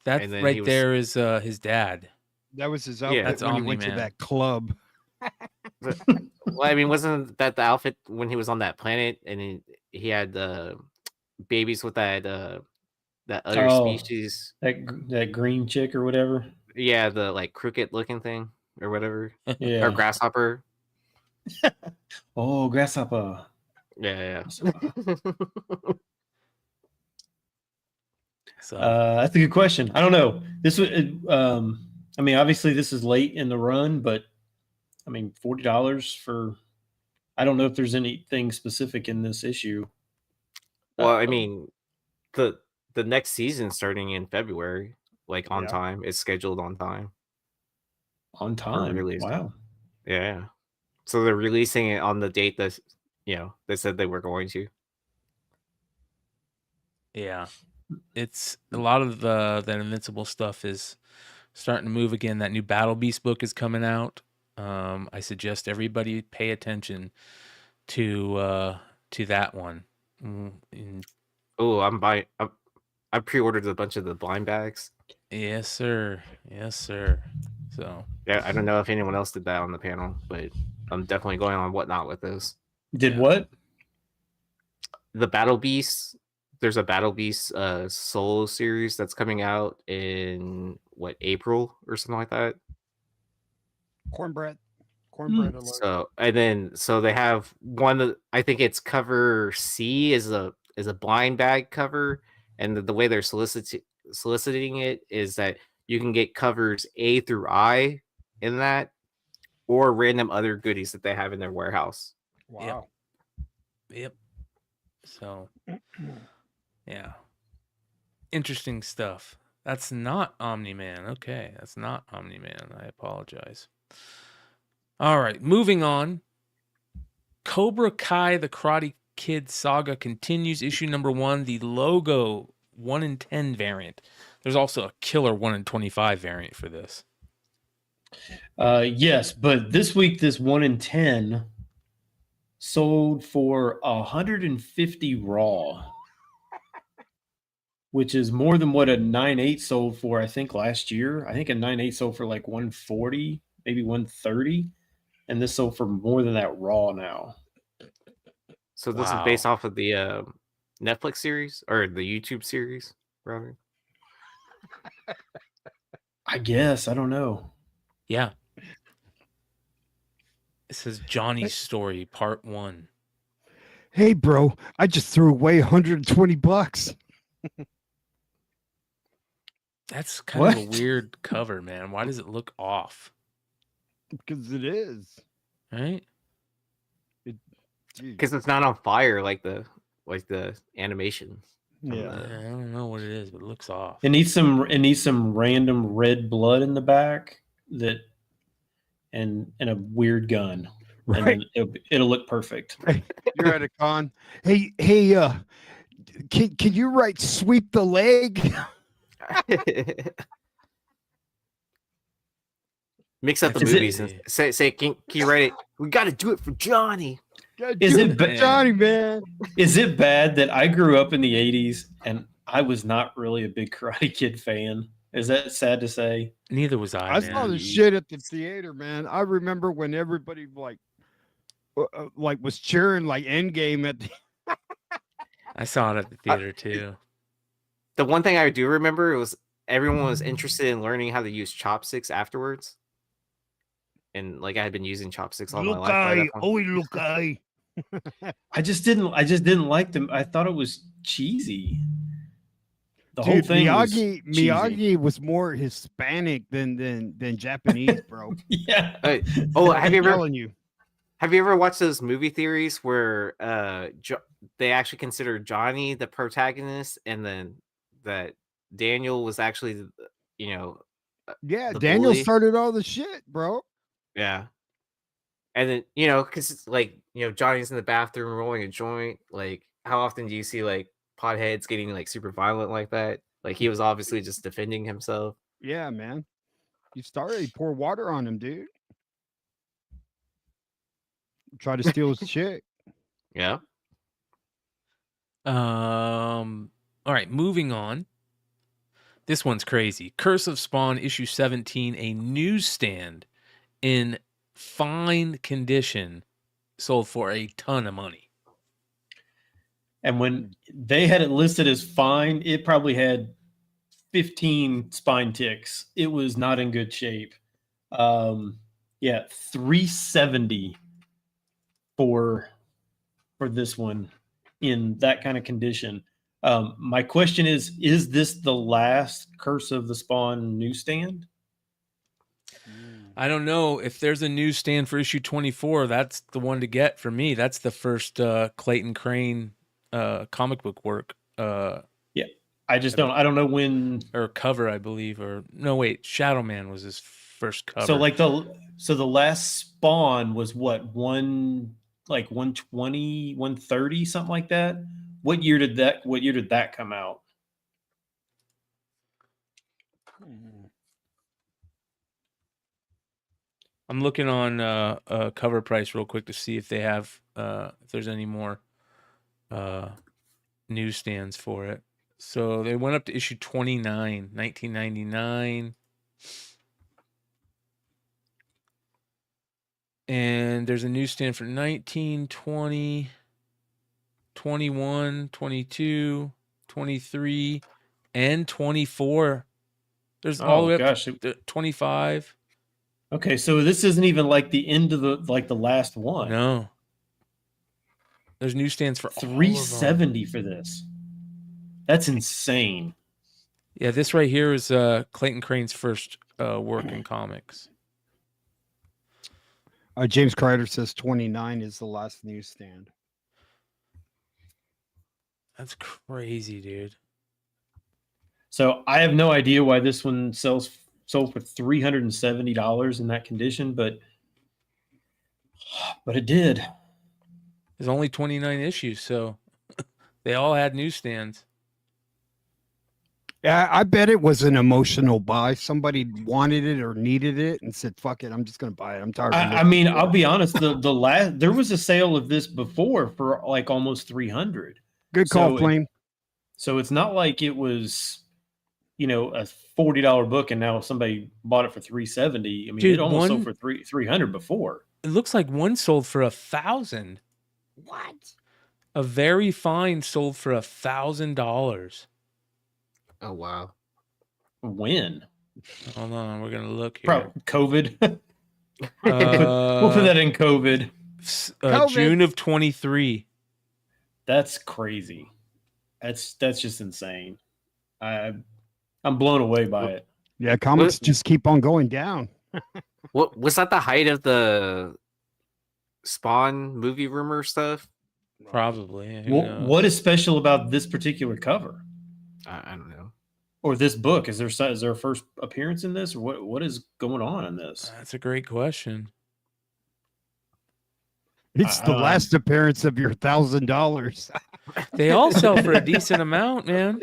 That right there is his dad. That was his outfit when he went to that club. Well, I mean, wasn't that the outfit when he was on that planet and he had babies with that other species, that green chick or whatever? Yeah, the like crooked looking thing or whatever. Yeah, or grasshopper. Oh, grasshopper. Yeah. So that's a good question. I don't know. This was, I mean, obviously this is late in the run, but I mean, $40 for. I don't know if there's anything specific in this issue. Well, I mean, the next season starting in February, like on time, is scheduled on time. On time. Wow. Yeah. So they're releasing it on the date that they said they were going to. Yeah. It's a lot of that Invincible stuff is starting to move again. That new Battle Beast book is coming out. I suggest everybody pay attention to that one. Oh, I pre-ordered a bunch of the blind bags. Yes, sir. So yeah, I don't know if anyone else did that on the panel, but I'm definitely going on Whatnot with this. Did what? The Battle Beast. There's a Battle Beast solo series that's coming out in April or something like that. Cornbread alert. So they have one. I think it's cover C is a blind bag cover, and the way they're soliciting it is that you can get covers A through I in that, or random other goodies that they have in their warehouse. Wow. Yep. So, yeah. Interesting stuff. That's not Omni-Man. Okay, that's not Omni-Man. I apologize. All right, moving on. Cobra Kai, the Karate Kid saga continues. Issue number 1, the logo 1 in 10 variant. There's also a killer 1 in 25 variant for this. Yes, but this week, this 1 in 10 sold for 150 raw, which is more than what a 9.8 sold for, I think, last year. I think a 9.8 sold for like 140, maybe 130, and this sold for more than that raw now. So this is based off of the Netflix series or the YouTube series, rather? I guess. I don't know. Yeah. It says Johnny's Story, Part 1. Hey, bro, I just threw away $120. That's kind of a weird cover, man. Why does it look off? Because it is. Right? Because it's not on fire like the animation. Yeah, I don't know what it is, but it looks off. It needs some random red blood in the back and a weird gun. Right. And it'll look perfect. You're at a con. Hey, can you write sweep the leg? Mix up the movies and say can you write it? We got to do it for Johnny. Johnny, man? Is it bad that I grew up in the 80s and I was not really a big Karate Kid fan? Is that sad to say? Neither was I. I saw the shit at the theater, man. I remember when everybody was cheering like Endgame at the I saw it at the theater too. The one thing I do remember was everyone was interested in learning how to use chopsticks afterwards. And I had been using chopsticks all my life. Look, I just didn't like them. I thought it was cheesy. The whole thing Miyagi was more Hispanic than Japanese, bro. Yeah. Have you ever watched those movie theories where they actually consider Johnny the protagonist, and then that Daniel was actually, Daniel bully? started all the shit, bro. Yeah. And then, because it's Johnny's in the bathroom rolling a joint. How often do you see potheads getting super violent like that? He was obviously just defending himself. Yeah, man. He poured water on him, dude. Try to steal his chick. Yeah. All right, moving on. This one's crazy. Curse of Spawn, issue 17, a newsstand in fine condition, sold for a ton of money. And when they had it listed as fine, it probably had 15 spine ticks. It was not in good shape. $370 for for this one in that kind of condition. My question is this the last Curse of the Spawn newsstand? I don't know. If there's a newsstand for issue 24, that's the one to get for me. That's the first Clayton Crane comic book work. Yeah. I don't know when, or cover, I believe, or no, wait, Shadow Man was his first cover. So like the last Spawn was what, 120, 130, something like that. What year did that come out? I'm looking on Cover Price real quick to see if they have if there's any more newsstands for it. So they went up to issue 29, 1999. And there's a newsstand for 19, 20, 21, 22, 23, and 24. There's all the way up to 25. Okay, so this isn't even like the end of the last one. No. There's newsstands for 370 for this. That's insane. Yeah, this right here is Clayton Crane's first work in comics. James Kreider says 29 is the last newsstand. That's crazy, dude. So I have no idea why this one sold for $370 in that condition, but it did. There's only 29 issues, so they all had newsstands. Yeah, I bet it was an emotional buy. Somebody wanted it or needed it and said, "Fuck it, I'm just gonna buy it. I'm tired." I mean, I'll be honest. The last there was a sale of this before for like almost 300. Good call, Flame. So it's not like it was, a $40 book and now somebody bought it for 370. I mean, it almost sold for 300 before. It looks like one sold for 1,000. What? A very fine sold for $1,000. Oh wow! When? Hold on, we're gonna look here. Probably COVID. We'll put that in COVID. June of 23. That's crazy. That's just insane. I'm blown away by it. Yeah, comics just keep on going down. What was that? The height of the Spawn movie rumor stuff? Probably. What is special about this particular cover? I don't know. Or this book? Is there a first appearance in this, or what is going on in this? That's a great question. It's the last appearance of your $1,000. They all sell for a decent amount, man.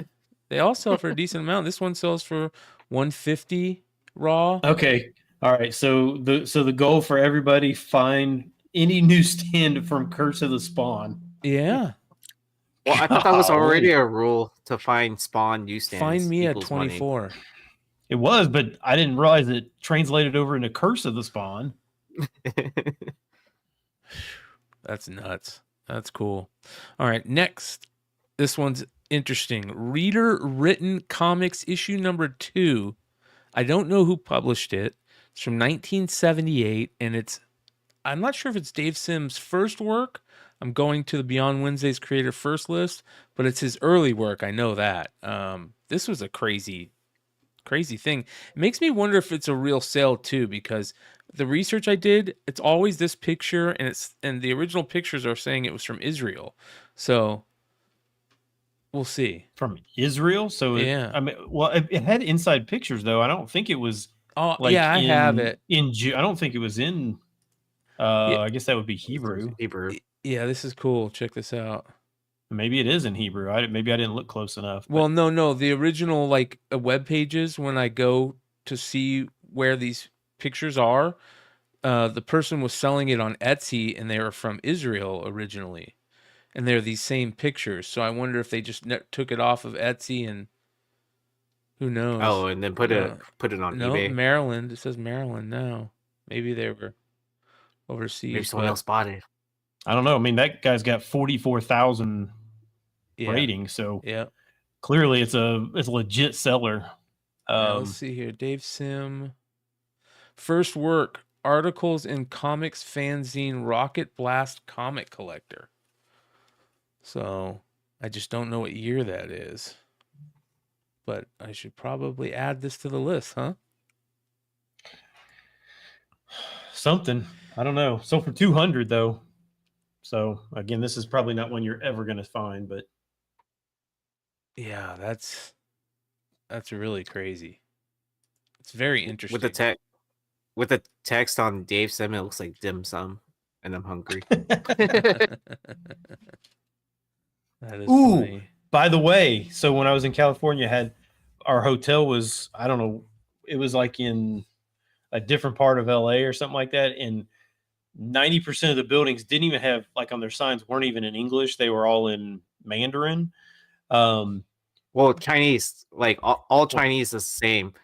They all sell for a decent amount. This one sells for $150 raw. Okay. All right. So the goal for everybody, find any newsstand from Curse of the Spawn. Yeah. Well, I thought that was already a rule to find Spawn newsstands. Find me at 24. Money. It was, but I didn't realize it translated over into Curse of the Spawn. That's nuts. That's cool. All right, next. This one's interesting. Reader Written Comics issue number 2. I don't know who published it. It's from 1978, and I'm not sure if it's Dave Sims' first work. I'm going to the Beyond Wednesday's creator first list, but it's his early work. I know that. This was a crazy thing. It makes me wonder if it's a real sale too, because the research I did, it's always this picture, and the original pictures are saying it was from Israel. So we'll see. From Israel? So yeah. It had inside pictures though. I don't think it was. Oh yeah, I have it. I don't think it was in. I guess that would be Hebrew. Yeah, this is cool. Check this out. Maybe it is in Hebrew. Maybe I didn't look close enough. Well, no. The original web pages, when I go to see where these pictures are, the person was selling it on Etsy, and they were from Israel originally, and they're these same pictures. So I wonder if they just took it off of Etsy, and who knows? Oh, and then put it on eBay. No, Maryland. It says Maryland now. Maybe they were overseas. Maybe someone else bought it. I don't know. I mean, that guy's got 44,000 ratings, so clearly it's a legit seller. Let's see here. Dave Sim. First work, articles in comics fanzine Rocket Blast Comic Collector. So I just don't know what year that is. But I should probably add this to the list, huh? Something. I don't know. So for 200 though. So again, this is probably not one you're ever going to find, but yeah, that's really crazy. It's very interesting. With the text on Dave Sim, it looks like dim sum, and I'm hungry. That is Ooh, funny. by the way, so when I was in California, our hotel was, I don't know, it was like in a different part of LA or something like that, and 90% of the buildings didn't even have, like, on their signs weren't even in English. They were all in Mandarin. Well, Chinese, like all Chinese is the same.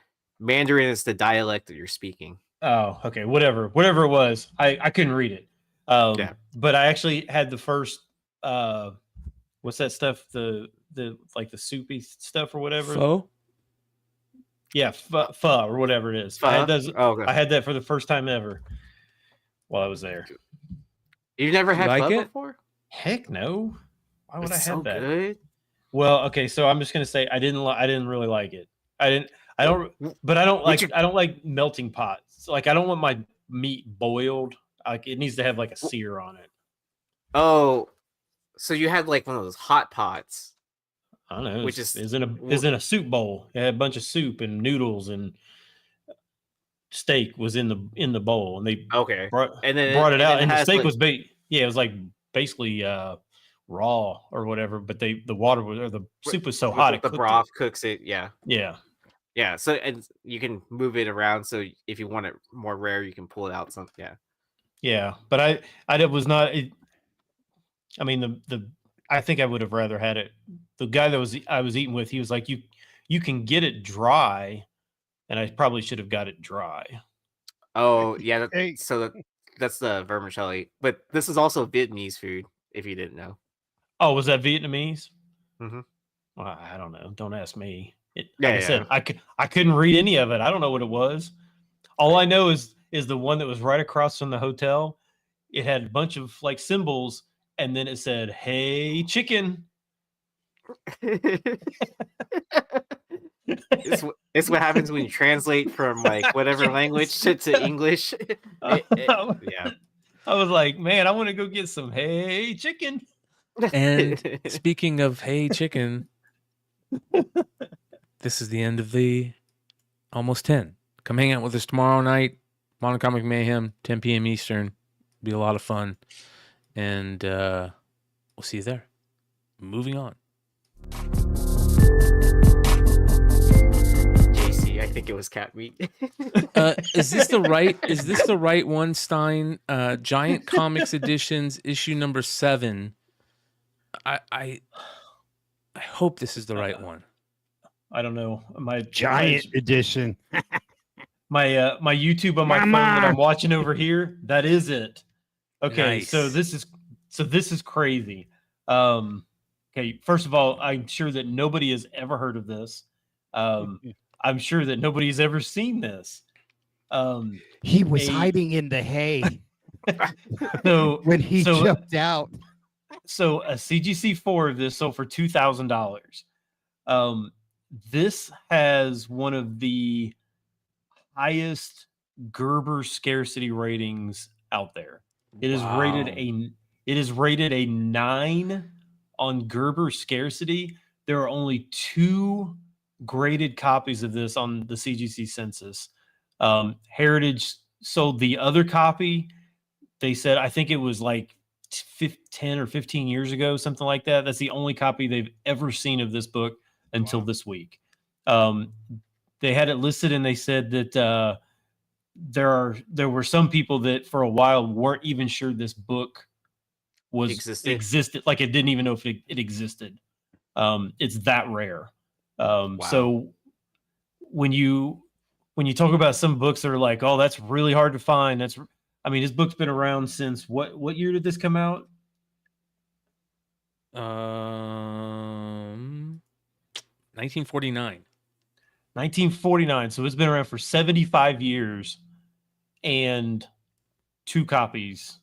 Mandarin is the dialect that you're speaking. Oh, okay. Whatever it was, I couldn't read it. Yeah. But I actually had the first, what's that stuff? The like the soupy stuff or whatever. Pho? Yeah, pho or whatever it is. Pho? I had those. Oh, okay. I had that for the first time ever while I was there. You've never had like pho it? before? Heck no. Why would It's I have so that? good. Well, okay, so I'm just gonna say I didn't really like it. I don't like melting pots. Like, I don't want my meat boiled. Like, it needs to have like a sear on it. Oh, so you had like one of those hot pots. I don't know. Which is in a soup bowl. It had a bunch of soup and noodles, and steak was in the bowl, and they brought it out, and the steak was it was like basically raw or whatever, but the water was, or the soup was so hot, the broth cooks it. Yeah. So, and you can move it around, so if you want it more rare, you can pull it out. But I was not. I mean, I think I would have rather had it. The guy that I was eating with, he was like, you can get it dry, and I probably should have got it dry. Oh yeah, that's the vermicelli, but this is also Vietnamese food. If you didn't know. Oh, was that Vietnamese? Mm-hmm. Well, I don't know. Don't ask me. I said, I couldn't read any of it. I don't know what it was. All I know is the one that was right across from the hotel. It had a bunch of like symbols, and then it said, "Hey, chicken." It's what happens when you translate from like whatever language to English. Yeah. I was like, man, I want to go get some hey chicken. And speaking of hey chicken, this is the end of the Almost 10. Come hang out with us tomorrow night, Modern Comic Mayhem, 10 p.m. Eastern. Be a lot of fun. And we'll see you there. Moving on. JC, I think it was cat meat. Is this the right one, Stein? Giant Comics Editions, issue number 7. I hope this is the right one. I don't know. My Giant edition. my YouTube on my phone that I'm watching over here, that is it. Okay, nice. so this is crazy. Okay, first of all, I'm sure that nobody has ever heard of this. I'm sure that nobody's ever seen this. He was hiding in the hay. So when he jumped out. So a CGC 4 of this sold for $2,000. This has one of the highest Gerber scarcity ratings out there. It is rated a 9 on Gerber scarcity. There are only 2 graded copies of this on the CGC census. Heritage sold the other copy. They said, I think it was like 10 or 15 years ago, something like that. That's the only copy they've ever seen of this book until this week. They had it listed, and they said that there were some people that for a while weren't even sure this book was existed. Like, it didn't even know if it existed. It's that rare. Wow. So when you talk about some books that are like, oh, that's really hard to find. This book's been around since what year did this come out? 1949. 1949. So it's been around for 75 years, and 2 copies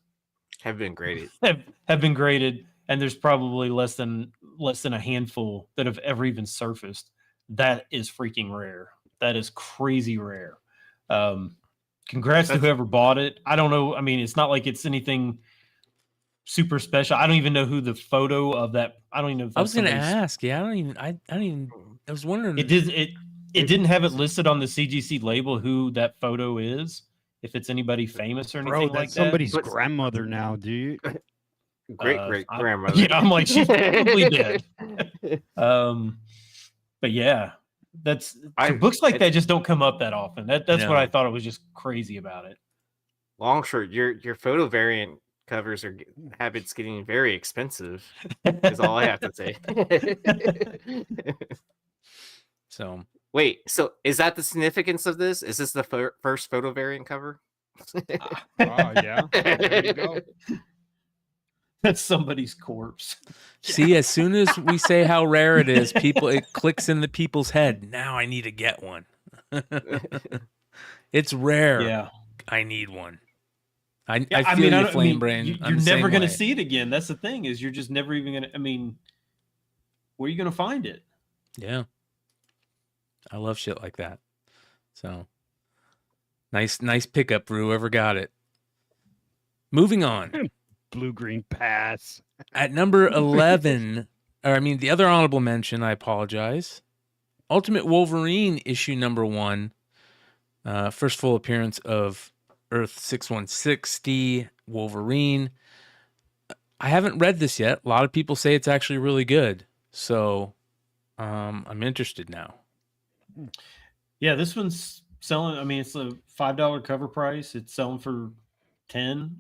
have been graded. Have been graded. and there's probably less than a handful that have ever even surfaced. That is freaking rare. That is crazy rare. Congrats to whoever bought it. I don't know. I mean, it's not like it's anything super special. I don't even know who the photo of that. I don't even know if that's I was going to ask. Yeah, I was wondering. It didn't have it listed on the CGC label who that photo is. If it's anybody famous or anything like that. Somebody's grandmother now, dude. Great grandmother. Yeah, I'm like, she's probably dead. But yeah, books like that just don't come up that often. That's what I thought it was just crazy about it. Long short, your photo variant covers are habits getting very expensive. Is all I have to say. So wait, so is that the significance of this? Is this the first photo variant cover? Yeah. There you go. That's somebody's corpse. See, as soon as we say how rare it is, it clicks in the people's head. Now I need to get one. It's rare. Yeah. I need one. I feel your flame brain. You're never going to see it again. That's the thing, is you're just never even going to, where are you going to find it? Yeah. I love shit like that. So nice pickup for whoever got it. Moving on. Blue-green pass. At number 11, the other honorable mention, I apologize. Ultimate Wolverine issue number 1. First full appearance of Earth 6160 Wolverine. I haven't read this yet. A lot of people say it's actually really good. So I'm interested now. Yeah, this one's selling. It's a $5 cover price. It's selling for $10.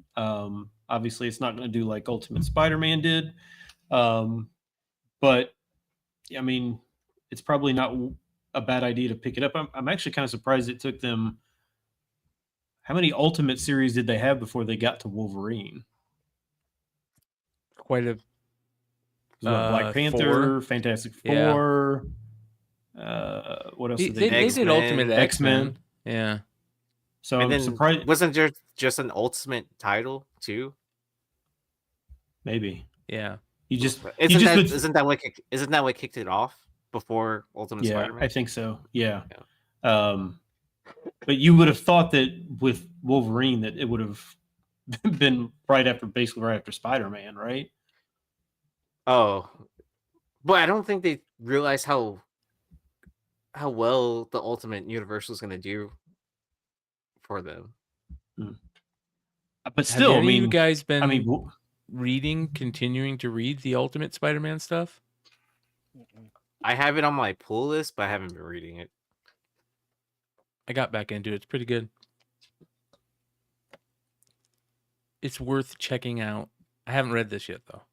Obviously, it's not going to do like Ultimate Spider-Man did. But, it's probably not a bad idea to pick it up. I'm actually kind of surprised it took them. How many Ultimate series did they have before they got to Wolverine? Quite a Black Panther, 4. Fantastic Four. Yeah. What else did they did Ultimate X-Men. Yeah. So and I'm surprised. Wasn't there just an Ultimate title too? Maybe. Yeah. Isn't that what kicked it off before Ultimate Spider-Man? I think so. Yeah. But you would have thought that with Wolverine that it would have been basically right after Spider-Man, right? Oh, but I don't think they realized how well the Ultimate Universe was going to do for them. But still, have you guys been continuing to read the Ultimate Spider-Man stuff? I have it on my pull list, but I haven't been reading it. I got back into it. It's pretty good. It's worth checking out. I haven't read this yet, though.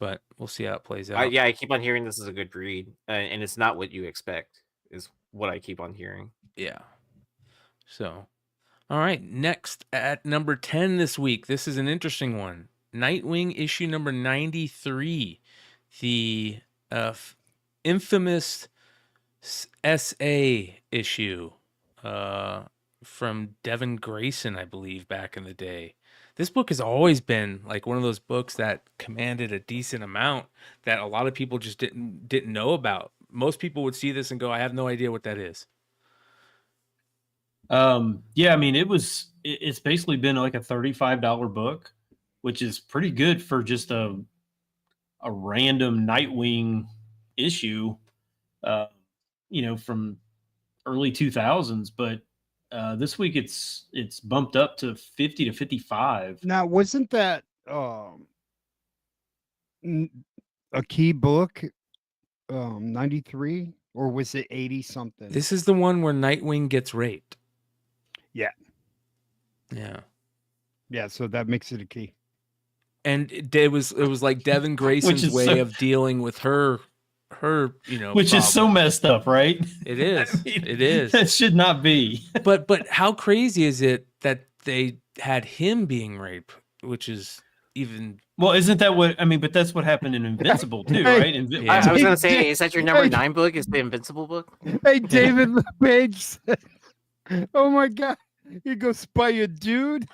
But we'll see how it plays out. I keep on hearing this is a good read, and it's not what you expect, is what I keep on hearing. Yeah. So, all right. Next, at number 10 this week, this is an interesting one. Nightwing issue number 93. The infamous SA issue from Devin Grayson, I believe, back in the day. This book has always been like one of those books that commanded a decent amount that a lot of people just didn't know about. Most people would see this and go, I have no idea what that is. It's basically been like a $35 book, which is pretty good for just a random Nightwing issue, from early 2000s, but this week it's bumped up to 50 to 55. Now, wasn't that a key book, 93, or was it 80 something? This is the one where Nightwing gets raped. Yeah. So that makes it a key. And it was like Devin Grayson's way of dealing with her which is so messed up, right? It is. It is. That should not be. But how crazy is it that they had him being raped, which is even. Well, isn't that what but that's what happened in Invincible too, right? I was gonna say, is that your number 9 book? Is the Invincible book? Hey, David LePage said, oh my god, he goes by a dude.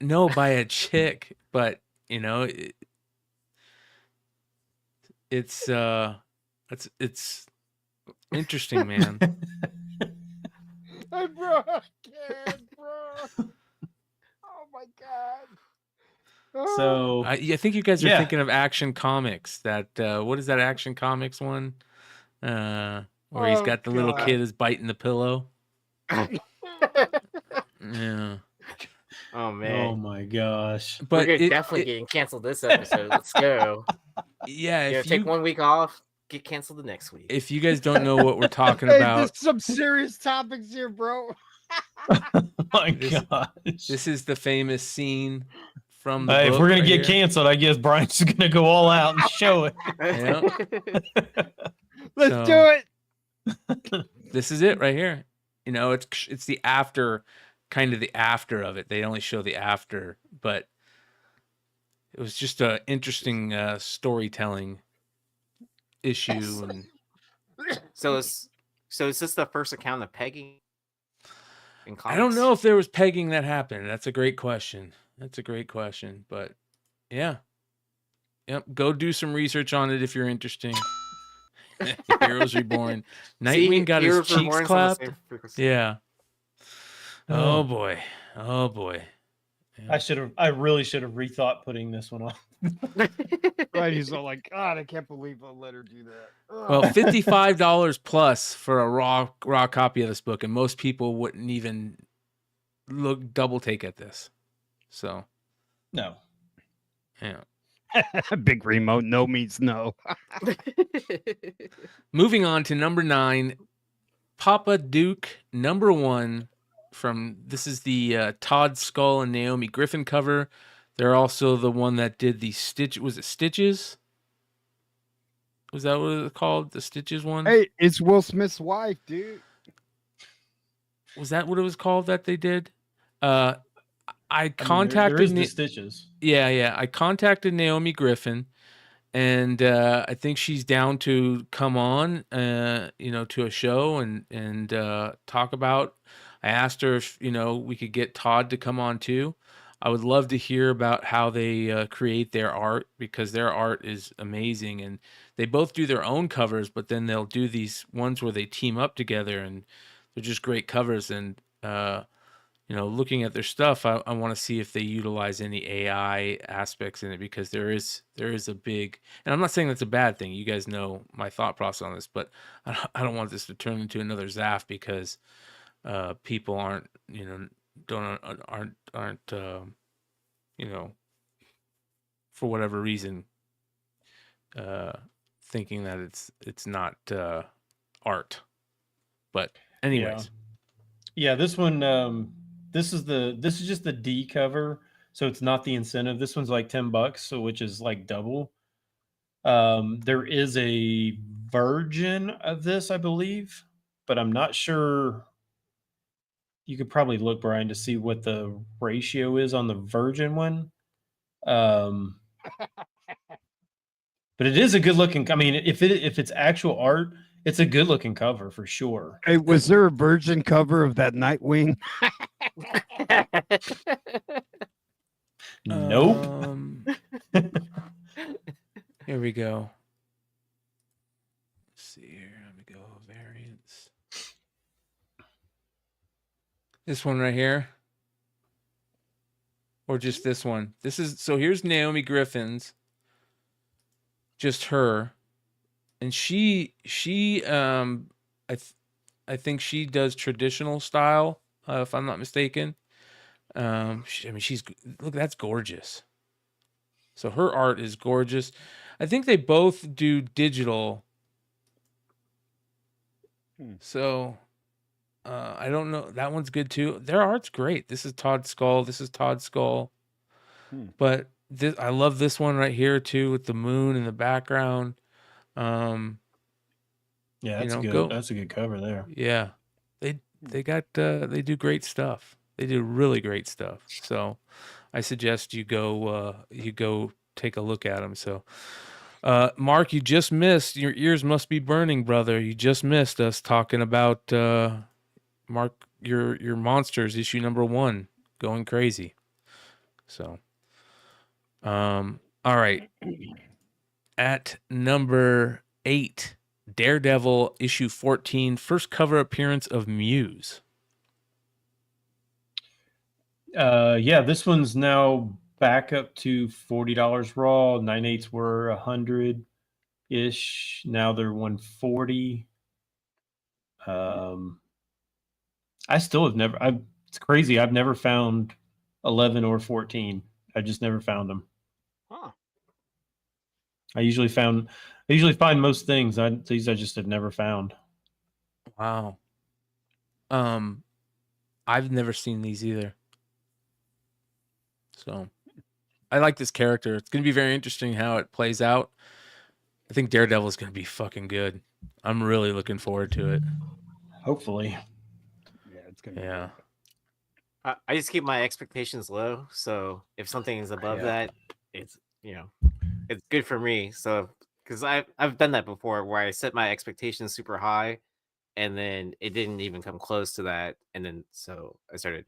No, by a chick, but it's interesting, man. Hey, bro, I can't, bro. Oh my god. So I think you guys are Yeah. thinking of Action Comics. That what is that Action Comics one? Where he's Oh, got the little God. kid is biting the pillow. Yeah. Oh oh man, my gosh. But we're definitely getting canceled this episode. Let's go. yeah, You know, if take you 1 week off, get canceled the next week. if you guys don't know what we're talking Hey, about, there's some serious topics here, bro. Oh my This- gosh. this is the famous scene from the Hey, if book we're gonna right get here. canceled, I guess Brian's gonna go all out and show it. Yeah. Let's So- do it. This is it right here. You know, it's the after, kind of the after of it. They only show the after, but it was just a interesting storytelling issue. And So is this the first account of pegging? In I don't comics? know if there was pegging that happened. That's a great question. But yeah. Yep. Go do some research on it if you're interested. Heroes Reborn. See, Nightwing got Heroes his cheeks Reborn's on the clapped. same frequency. Yeah. Oh. Oh boy. Oh boy. I really should have rethought putting this one on. Right, he's all like, God, I can't believe I let her do that. Well, $55 plus for a raw copy of this book, and most people wouldn't even double take at this. So No. yeah. Big remote, no means no. Moving on to number 9, Papa Duke #1 from this is the Todd Skull and Naomi Griffin cover. They're also the one that did the Stitches? Was that what it was called? The Stitches one? Hey, it's Will Smith's wife, dude. Was that what it was called that they did? I I mean, contacted there is the stitches. Yeah. I contacted Naomi Griffin, and I think she's down to come on, to a show and talk about. I asked her if we could get Todd to come on too. I would love to hear about how they create their art, because their art is amazing, and they both do their own covers, but then they'll do these ones where they team up together, and they're just great covers. And looking at their stuff, I want to see if they utilize any AI aspects in it, because there is a big, and I'm not saying that's a bad thing. You guys know my thought process on this, but I don't want this to turn into another ZAF because people aren't for whatever reason thinking that it's not art. But anyways, yeah, this one this is just the D cover, so it's not the incentive. This one's like $10, so which is like double. There is a version of this, I believe, but I'm not sure. You could probably look, Brian, to see what the ratio is on the Virgin one. But it is a good looking. I mean, if it's actual art, it's a good looking cover for sure. Hey, was there a Virgin cover of that Nightwing? Nope. Here we go. Let's see here. Let me go variants. This one right here, or just this one. Here's Naomi Griffin's, just her, and she I think she does traditional style, if I'm not mistaken. She's look, that's gorgeous. So her art is gorgeous. I think they both do digital. So I don't know. That one's good too. Their art's great. This is Todd Skull. But I love this one right here too, with the moon in the background. Yeah, that's good. That's a good cover there. Yeah, they do great stuff. They do really great stuff. So I suggest you go take a look at them. So Mark, you just missed. Your ears must be burning, brother. You just missed us talking about Mark, your Monsters issue #1 going crazy. So all right. At number 8, Daredevil issue 14, first cover appearance of Muse. Yeah, this one's now back up to $40 raw. 9/8 were 100 ish. Now they're 140. I still have never. It's crazy. I've never found 11 or 14. I just never found them. Huh. I usually find most things. These I just have never found. Wow. I've never seen these either. So I like this character. It's going to be very interesting how it plays out. I think Daredevil is going to be fucking good. I'm really looking forward to it. Hopefully. Yeah, it's going to be Yeah. I just keep my expectations low. So if something is above that, it's, it's good for me. So, because I've done that before where I set my expectations super high and then it didn't even come close to that. And then, so I started,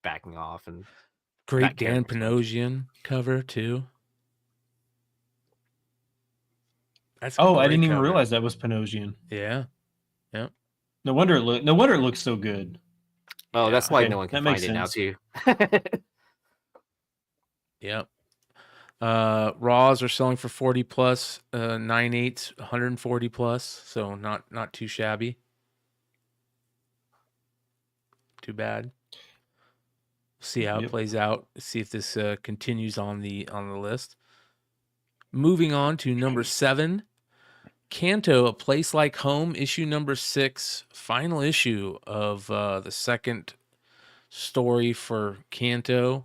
backing off and great Dan Panosian cover too. I didn't even realize that was Panosian. Yeah. Yep. No wonder it looks so good. Oh, that's why no one can find it now too. Yep. Raws are selling for 40 plus, 9/8, 140 plus, so not too shabby. Too bad. See how it plays out. See if this continues on the list. Moving on to number 7, Kanto, A Place Like Home, issue number 6, final issue of the second story for Kanto.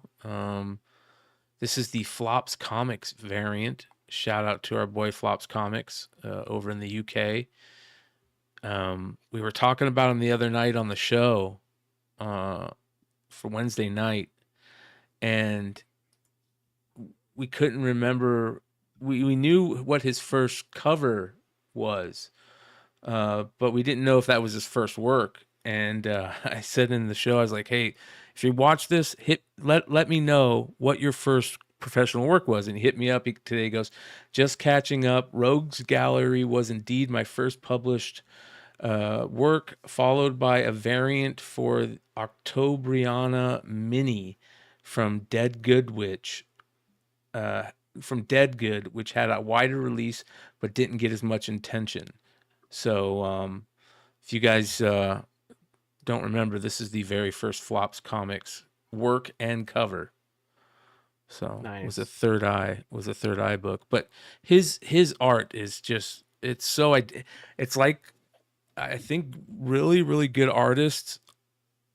This is the Flops Comics variant. Shout out to our boy Flops Comics over in the UK. We were talking about him the other night on the show for Wednesday night, and we couldn't remember. We knew what his first cover was, but we didn't know if that was his first work. And I said in the show, I was like, "Hey, if you watch this, let me know what your first professional work was." And he hit me up today. He goes, "Just catching up. Rogues Gallery was indeed my first published work, followed by a variant for Octobriana Mini from Dead Good, which had a wider release but didn't get as much attention." So if you guys don't remember, this is the very first Flops Comics work and cover. So nice. It was a third eye book, but his art is just, it's like, I think really, really good artists,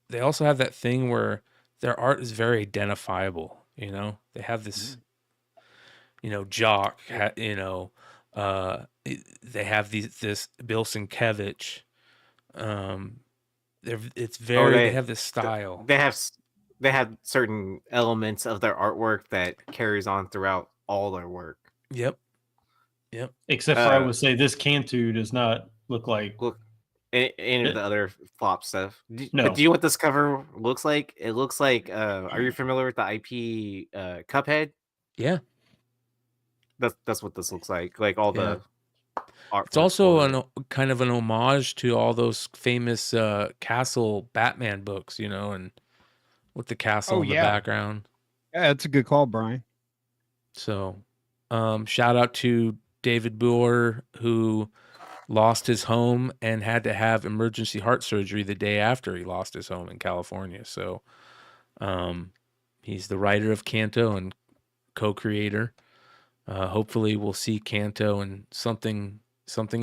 they also have that thing where their art is very identifiable. They have this, jock, they have this Bill Sienkiewicz. They have this style. They have certain elements of their artwork that carries on throughout all their work. Yep. Except for I would say this Cantu does not look like any of the other Flop stuff. No. Do you know what this cover looks like? It looks like are you familiar with the IP Cuphead? Yeah. That's what this looks like. Like all the art. It's also kind of an homage to all those famous Castle Batman books, and with the castle in the background. Yeah, that's a good call, Brian. So, shout out to David Boer, who lost his home and had to have emergency heart surgery the day after he lost his home in California. So, he's the writer of Kanto and co-creator. Hopefully we'll see Kanto and something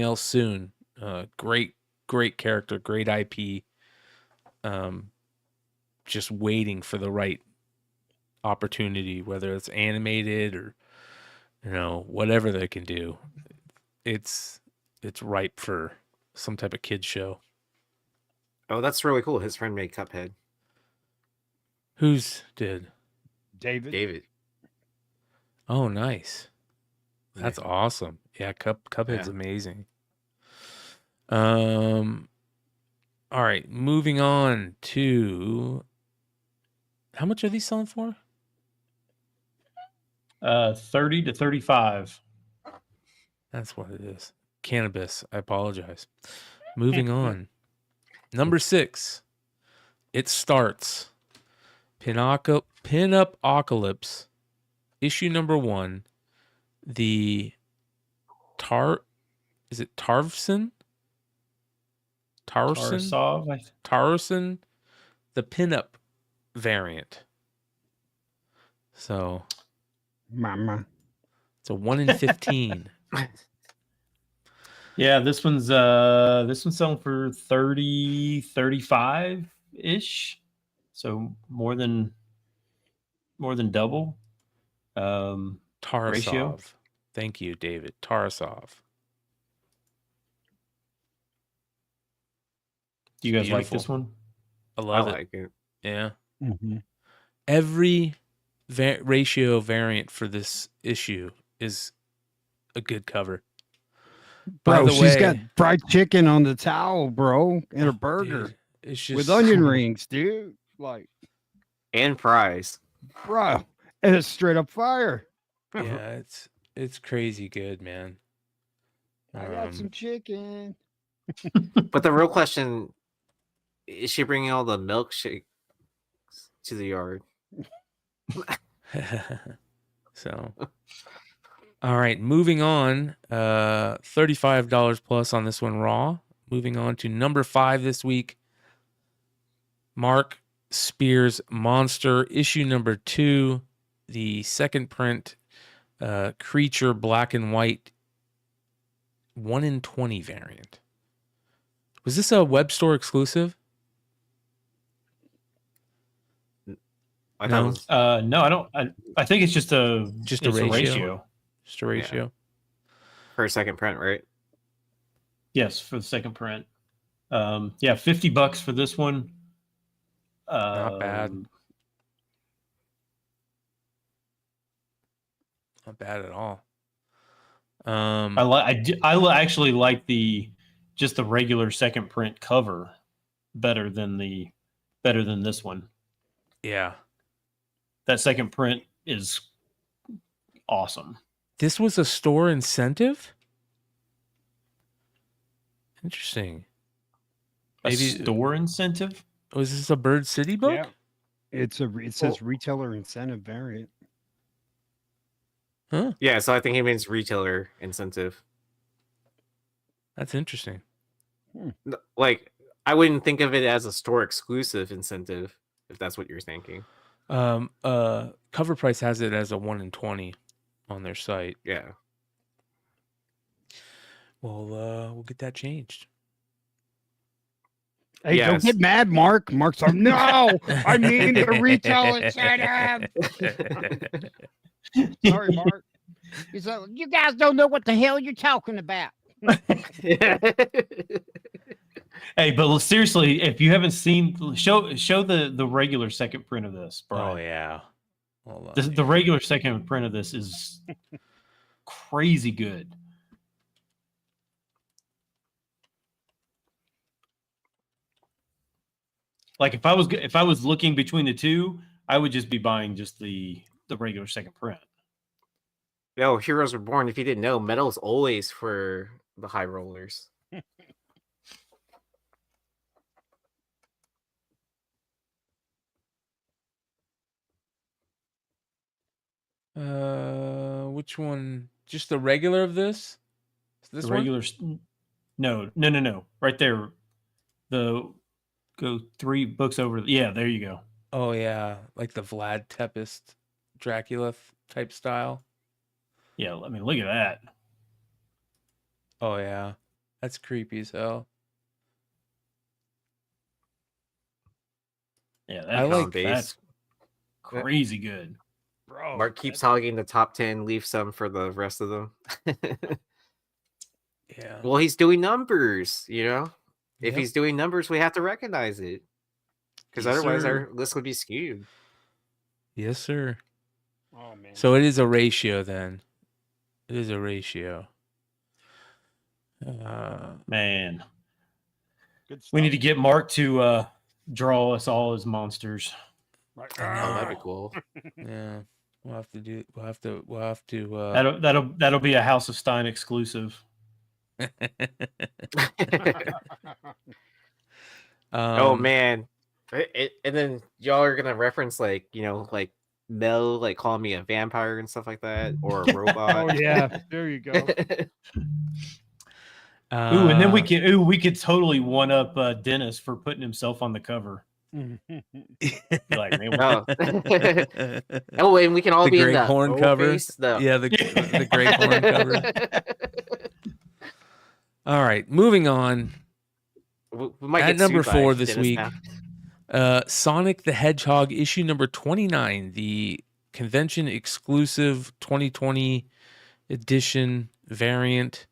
else soon. Great character, great IP. Just waiting for the right opportunity, whether it's animated or whatever they can do. It's ripe for some type of kids show. Oh, that's really cool. His friend made Cuphead. Who's did? David. Oh, nice. That's awesome. Yeah, Cuphead's amazing. All right, moving on to, how much are these selling for? 30 to 35. That's what it is. Cannabis. I apologize. Moving on. Number 6. It starts. Pinup Apocalypse. Issue number 1. The Is it Tarvson? Tarson. The pinup variant. So, Mama. it's a 1 in 15. Yeah, this one's selling for 30, 35 ish. So more than double. Tarasov. Ratio. Thank you, David. Tarasov. Do you guys like Beautiful. this one? I love I it. like it. Yeah. Mm-hmm. Every ratio variant for this issue is a good cover. By Bro, the she's way, got fried chicken on the towel, bro, and a burger dude, it's just with onion rings, dude. Like, And fries. bro, and it's straight up fire. Yeah, it's crazy good, man. I got some chicken. But the real question is, she bringing all the milkshakes to the yard? So, all right, moving on. $35 plus on this one raw. Moving on to number 5 this week. Mark Spears Monster, issue number 2, the second print, creature black and white, 1 in 20 variant. Was this a web store exclusive? I No. thought it was, No, I don't. I think it's just a ratio. Just a ratio. for a second print, right? Yes, for the second print. Yeah, $50 for this one. Not bad. Not bad at all. I actually like the regular second print cover better than this one. Yeah. That second print is awesome. This was a store incentive? Interesting. Maybe store incentive? Was this a Bird City book? Yeah. It says retailer incentive variant. Huh. Yeah, so I think he means retailer incentive. That's interesting. Like, I wouldn't think of it as a store exclusive incentive, if that's what you're thinking. Cover Price has it as a 1 in 20 on their site. Yeah. Well, we'll get that changed. Hey, don't get mad, Mark. Mark's like, no, I mean the retail incentive. Sorry, Mark. He's like, you guys don't know what the hell you're talking about. Hey, but seriously, if you haven't seen, show the regular second print of this, Brian. Oh yeah. Hold on, The regular second print of this is crazy good. Like if I was looking between the two, I would just be buying just the regular second print. Yo, Heroes Reborn, if you didn't know, metal's always for the high rollers. Which one? Just the regular of this? This the regular one? No. Right there. Go 3 books over. Yeah, there you go. Oh yeah, like the Vlad Tepes Dracula type style. Yeah, I mean, look at that. Oh yeah, that's creepy as hell. Yeah, that's crazy good. Bro, Mark keeps hogging the top 10, leave some for the rest of them. Yeah. Well, he's doing numbers, you know? If Yep. he's doing numbers, we have to recognize it. Because Yes, otherwise sir. our list would be skewed. Yes, sir. Oh man. So it is a ratio then. It is a ratio. Man. Good stuff. We need to get Mark to draw us all as monsters. Oh, that'd be cool. Yeah. We'll have to do. We'll have to. That'll be a House of Stein exclusive. Oh man, and then y'all are gonna reference like like Mel like calling me a vampire and stuff like that, or a robot. Oh yeah, there you go. Ooh, and then we could totally one up Dennis for putting himself on the cover. Like, man, oh. Oh, and we can all the be in Great the Horn cover. Yeah, the Great Horn cover. All right, moving on. We might At get number sued by 4 this Dennis week, now. Sonic the Hedgehog issue number 29, the convention exclusive 2020 edition variant,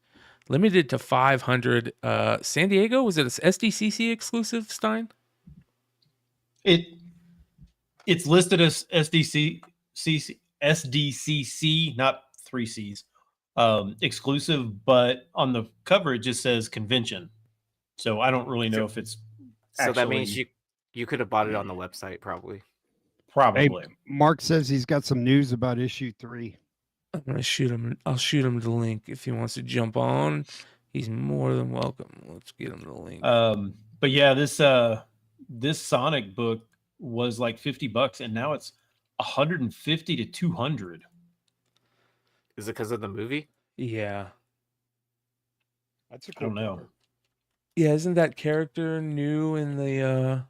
limited to 500. San Diego, was it an SDCC exclusive, Stein? It's listed as SDCC, not 3 C's, exclusive, but on the cover it just says convention. So I don't really know if it's. So that means you could have bought it on the website, probably. Probably. Hey, Mark says he's got some news about issue 3. I'm gonna shoot him. I'll shoot him the link if he wants to jump on. He's more than welcome. Let's get him the link. But yeah, this Sonic book was like $50, and now it's 150 to 200. Is it because of the movie? Yeah, That's a I don't know. yeah. Isn't that character new in the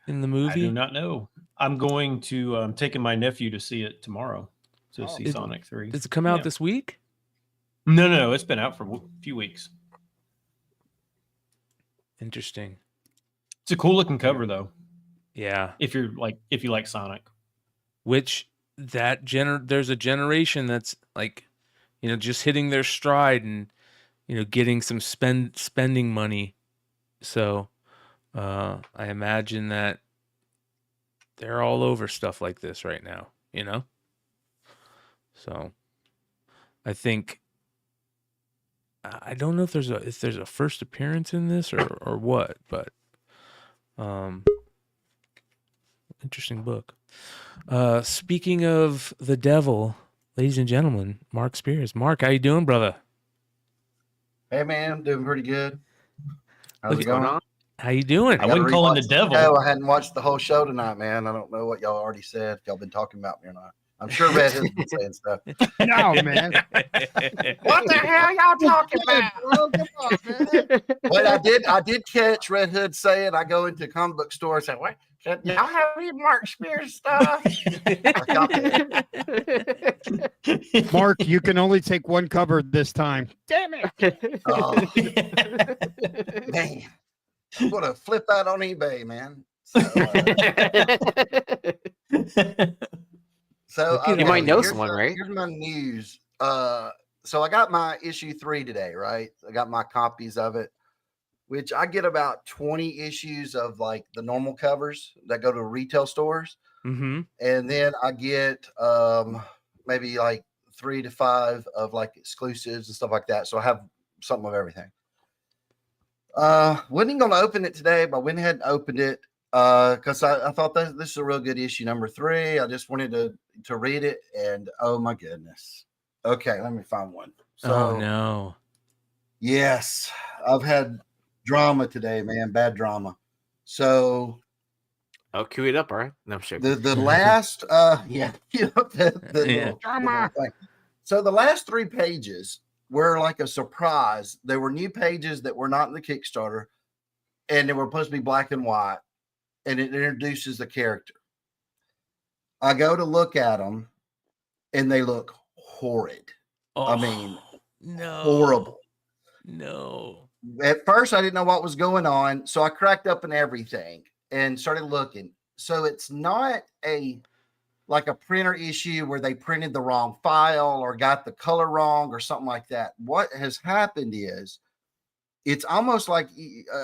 movie? I do not know. I'm going to. I'm taking my nephew to see it tomorrow. To see Sonic 3. Does it come out this week? No. It's been out for a few weeks. Interesting. It's a cool looking cover, though. Yeah. If you like Sonic. Which there's a generation that's like, just hitting their stride and getting some spending money. So I imagine that they're all over stuff like this right now, So I think I don't know if there's a first appearance in this or what, but interesting book. Speaking of the devil, ladies and gentlemen, Mark Spears. Mark, how you doing, brother? Hey man, I'm doing pretty good. How's What's it going on? How you doing? I wouldn't call him the devil. No, I hadn't watched the whole show tonight, man. I don't know what y'all already said. If y'all been talking about me or not. I'm sure Redhood's been saying stuff. No, man. What the hell y'all talking about? Oh, come on, man. But I did catch Red Hood saying, I go into a comic book store and say, "What? Y'all have any Mark Spears stuff?" I got that. Mark, you can only take one cover this time. Damn it. Oh, man. I'm gonna flip that on eBay, man. So you might know someone, right? Here's my news. So I got my issue 3 today, right? I got my copies of it, which I get about 20 issues of like the normal covers that go to retail stores. Mm-hmm. And then I get maybe like 3 to 5 of like exclusives and stuff like that. So I have something of everything. Wasn't going to open it today, but I went ahead and opened it because I thought that this is a real good issue, number 3. I just wanted to read it, and oh my goodness. Okay, let me find one. So, oh no. Yes, I've had drama today, man. Bad drama. So I'll cue it up, all right? No, I'm sure. the last drama. So the last 3 pages were like a surprise. They were new pages that were not in the Kickstarter, and they were supposed to be black and white, and it introduces the character. I go to look at them, and they look horrid. Oh, I mean, no, horrible. No. At first, I didn't know what was going on, so I cracked up and everything and started looking. So it's not like a printer issue where they printed the wrong file or got the color wrong or something like that. What has happened is it's almost like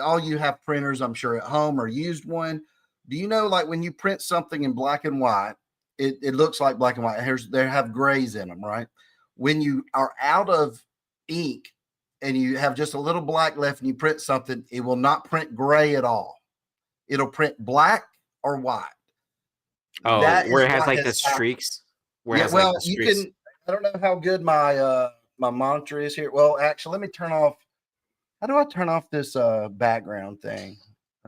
all you have printers, I'm sure, at home or used one. Do you know, like when you print something in black and white, it looks like black and white. They have grays in them, right? When you are out of ink and you have just a little black left and you print something, it will not print gray at all. It'll print black or white. Oh, where it has like the streaks. Whereas, well, like, the you streets, can. I don't know how good my my monitor is here. Well, actually, let me turn off. How do I turn off this background thing?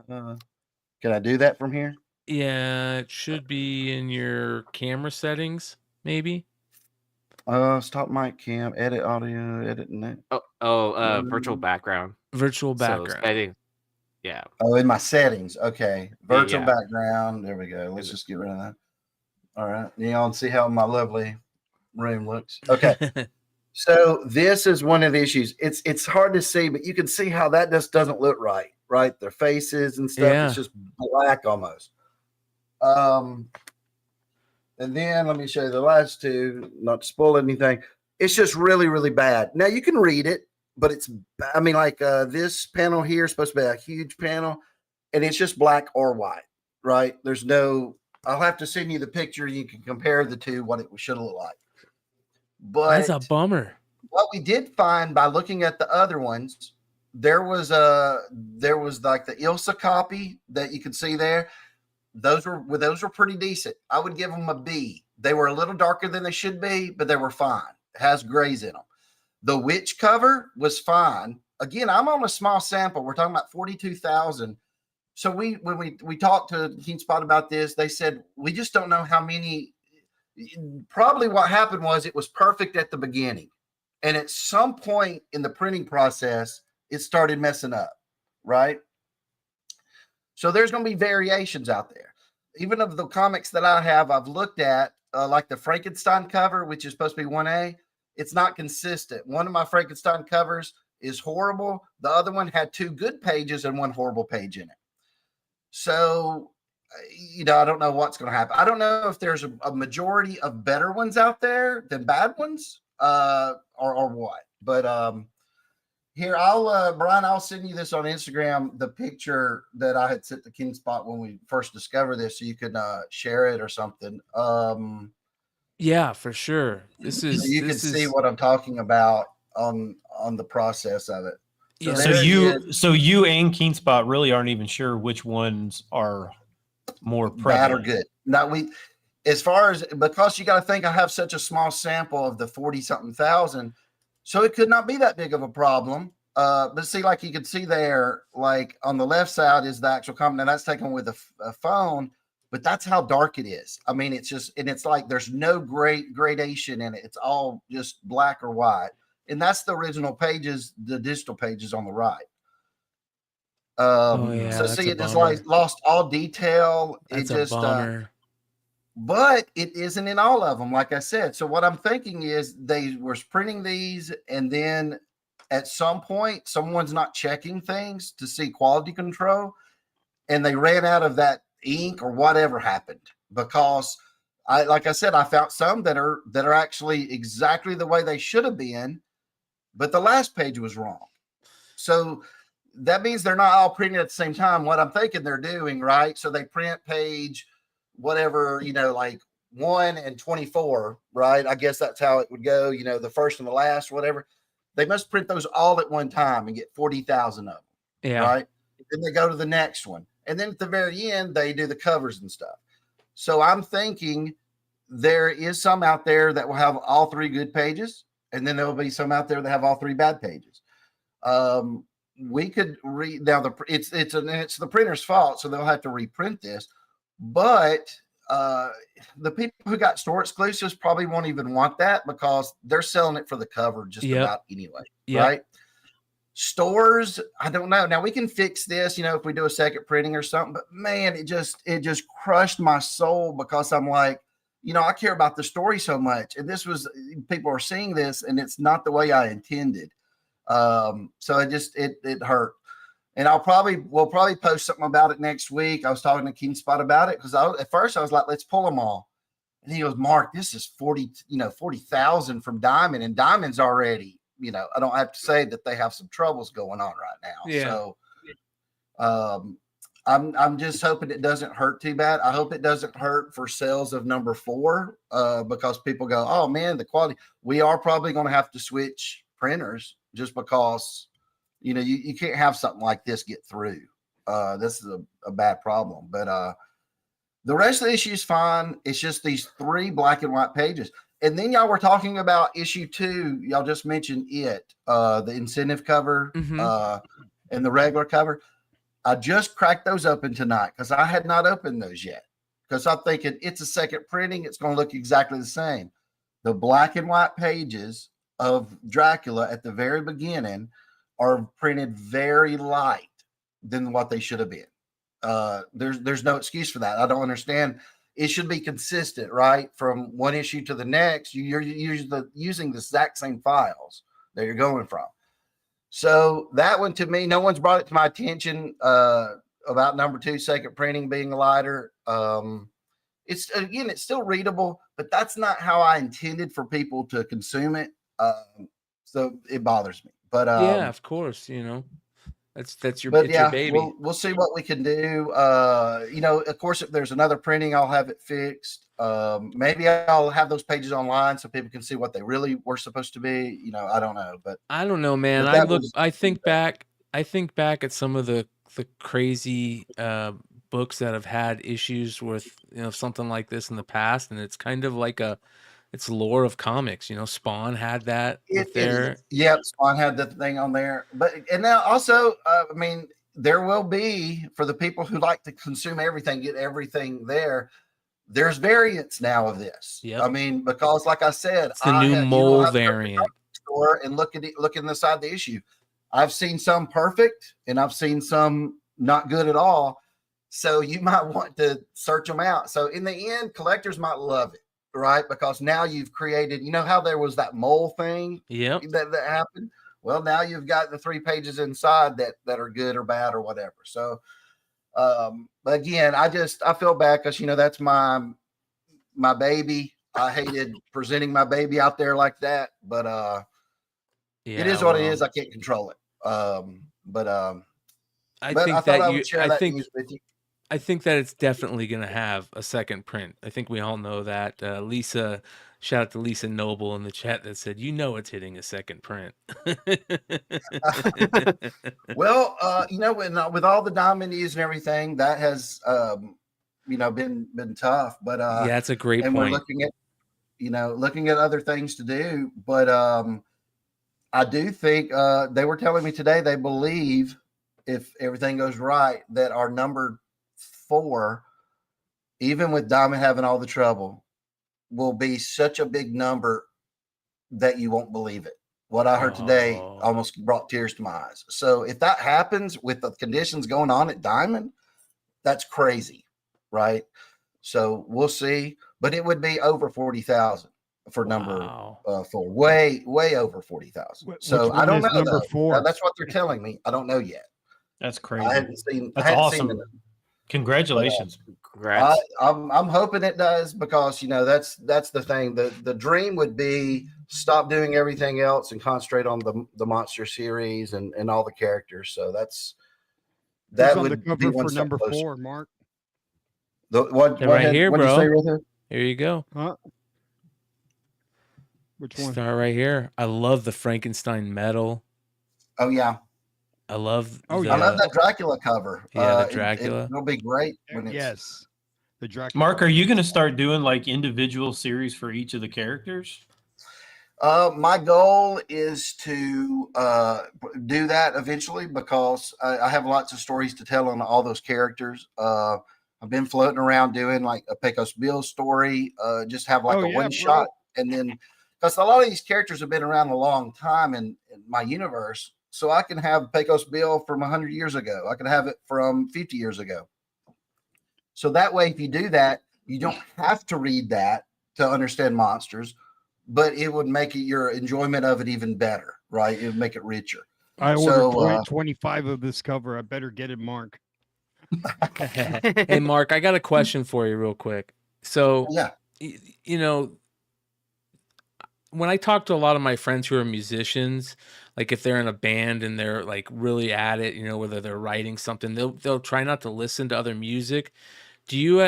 Can I do that from here? Yeah, it should be in your camera settings, maybe. Stop mic cam, edit audio, edit net. virtual background. Virtual So background. setting, yeah, Oh, in my settings. Okay. Virtual yeah. background. There we go. Let's just get rid of that. All right. You all see how my lovely room looks. Okay. So this is one of the issues. It's hard to see, but you can see how that just doesn't look right. Right. Their faces and stuff. Yeah. It's just black almost. And then let me show you the last two, not to spoil anything. It's just really, really bad. Now you can read it, but it's, I mean, like this panel here is supposed to be a huge panel, and it's just black or white, right? There's no, I'll have to send you the picture. You can compare the two, what it should look like. But that's a bummer. What we did find by looking at the other ones, there was like the Ilsa copy that you can see there. Those were pretty decent. I would give them a B. They were a little darker than they should be, but they were fine. It has grays in them. The witch cover was fine. Again, I'm on a small sample. We're talking about 42,000. So when we talked to Keen Spot about this, they said we just don't know how many. Probably what happened was it was perfect at the beginning, and at some point in the printing process, it started messing up, right? So there's going to be variations out there. Even of the comics that I have, I've looked at, like the Frankenstein cover, which is supposed to be 1A. It's not consistent. One of my Frankenstein covers is horrible. The other one had 2 good pages and 1 horrible page in it. So, I don't know what's going to happen. I don't know if there's a majority of better ones out there than bad ones, or what. But here, Brian, I'll send you this on Instagram, the picture that I had sent to King Spot when we first discovered this, so you could share it or something. Yeah, for sure. This is you can see what I'm talking about on the process of it. Yeah. So you and Keen Spot really aren't even sure which ones are more bad or prevalent. good. Now as far as, because you got to think I have such a small sample of the 40-something thousand. So it could not be that big of a problem. But see, like you can see there, like on the left side is the actual comment, and that's taken with a phone, but that's how dark it is. I mean, it's just, and it's like there's no gradation in it. It's all just black or white. And that's the original pages, the digital pages on the right. So see, it just like lost all detail. That's it just a bummer. But it isn't in all of them, like I said. So what I'm thinking is they were printing these, and then at some point, someone's not checking things to see quality control, and they ran out of that ink or whatever happened. Because like I said, I found some that are actually exactly the way they should have been, but the last page was wrong. So that means they're not all printing at the same time. What I'm thinking they're doing, right? So they print page whatever, like 1 and 24, right? I guess that's how it would go, the first and the last, whatever. They must print those all at one time and get 40,000 of them. Yeah. Right. Then they go to the next one. And then at the very end, they do the covers and stuff. So I'm thinking there is some out there that will have all 3 good pages. And then there'll be some out there that have all 3 bad pages. We could read now it's the printer's fault. So they'll have to reprint this. But the people who got store exclusives probably won't even want that because they're selling it for the cover just about anyway, right? Stores, I don't know. Now we can fix this, if we do a second printing or something. But man, it just crushed my soul because I'm like, I care about the story so much, and people are seeing this, and it's not the way I intended. So it hurt. And we'll probably post something about it next week. I was talking to King Spot about it because at first I was like, let's pull them all. And he goes, Mark, this is 40,000 from Diamond, and Diamond's already, I don't have to say that they have some troubles going on right now. Yeah. So I'm just hoping it doesn't hurt too bad. I hope it doesn't hurt for sales of number 4 because people go, oh man, the quality. We are probably going to have to switch printers just because you can't have something like this get through. This is a bad problem. But The rest of the issue is fine. It's just these 3 black and white pages. And then y'all were talking about issue 2. Y'all just mentioned it, the incentive cover and the regular cover. I just cracked those open tonight because I had not opened those yet. Because I'm thinking it's a second printing. It's going to look exactly the same. The black and white pages of Dracula at the very beginning are printed very light than what they should have been. There's no excuse for that. I don't understand. It should be consistent, right? From one issue to the next, you're using the exact same files that you're going from. So that one, to me, no one's brought it to my attention about number 2, second printing being lighter. It's still readable, but that's not how I intended for people to consume it. So it bothers me. But yeah, of course, that's your baby. We'll see what we can do. Of course, if there's another printing, I'll have it fixed. Maybe I'll have those pages online so people can see what they really were supposed to be. I don't know, but I don't know, man. I think back at some of the crazy books that have had issues with something like this in the past, and it's kind of like it's lore of comics. Spawn had that there. Yeah, Spawn had the thing on there. And now also, there will be, for the people who like to consume everything, get everything there. There's variants now of this. Yeah. Because like I said, it's the new mole variant. Store and look in the side of the issue. I've seen some perfect, and I've seen some not good at all. So you might want to search them out. So in the end, collectors might love it. Right, because now you've created, how there was that mole thing that happened. Well, now you've got the 3 pages inside that are good or bad or whatever. So again, I feel bad because that's my baby. I hated presenting my baby out there like that, but it is what it is. I can't control it. I think that it's definitely going to have a second print. I think we all know that. Lisa, shout out to Lisa Noble in the chat that said, it's hitting a second print. Well, with all the nominees and everything, that has, been tough. But yeah, that's a great point. We're looking at other things to do. But I do think they were telling me today they believe, if everything goes right, that our number 4, even with Diamond having all the trouble, will be such a big number that you won't believe it. What I heard today almost brought tears to my eyes. So if that happens with the conditions going on at Diamond, that's crazy, right? So we'll see, but it would be over 40,000 for number 4, way over 40,000. So I don't know. Number 4. That's what they're telling me. I don't know yet. That's crazy. I hadn't seen. That's awesome. Congratulations. Congrats. I'm hoping it does, because that's the thing. The dream would be stop doing everything else and concentrate on the monster series and all the characters. So that would be one for number closer. 4, Mark. Right here, bro. Here you go. Huh? Which one? Start right here. I love the Frankenstein medal. Oh yeah. I love that Dracula cover. Yeah, the Dracula. It'll be great when it's... Yes. The Dracula. Mark, are you going to start doing like individual series for each of the characters? My goal is to do that eventually, because I have lots of stories to tell on all those characters. I've been floating around doing like a Pecos Bill story, just have like a one shot. And then, because a lot of these characters have been around a long time in my universe. So I can have Pecos Bill from 100 years ago. I can have it from 50 years ago. So that way, if you do that, you don't have to read that to understand monsters, but it would make your enjoyment of it even better, right? It would make it richer. I ordered 25 of this cover. I better get it, Mark. Hey, Mark, I got a question for you real quick. So, yeah, when I talk to a lot of my friends who are musicians, like if they're in a band and they're like really at it, whether they're writing something, they'll try not to listen to other music. Do you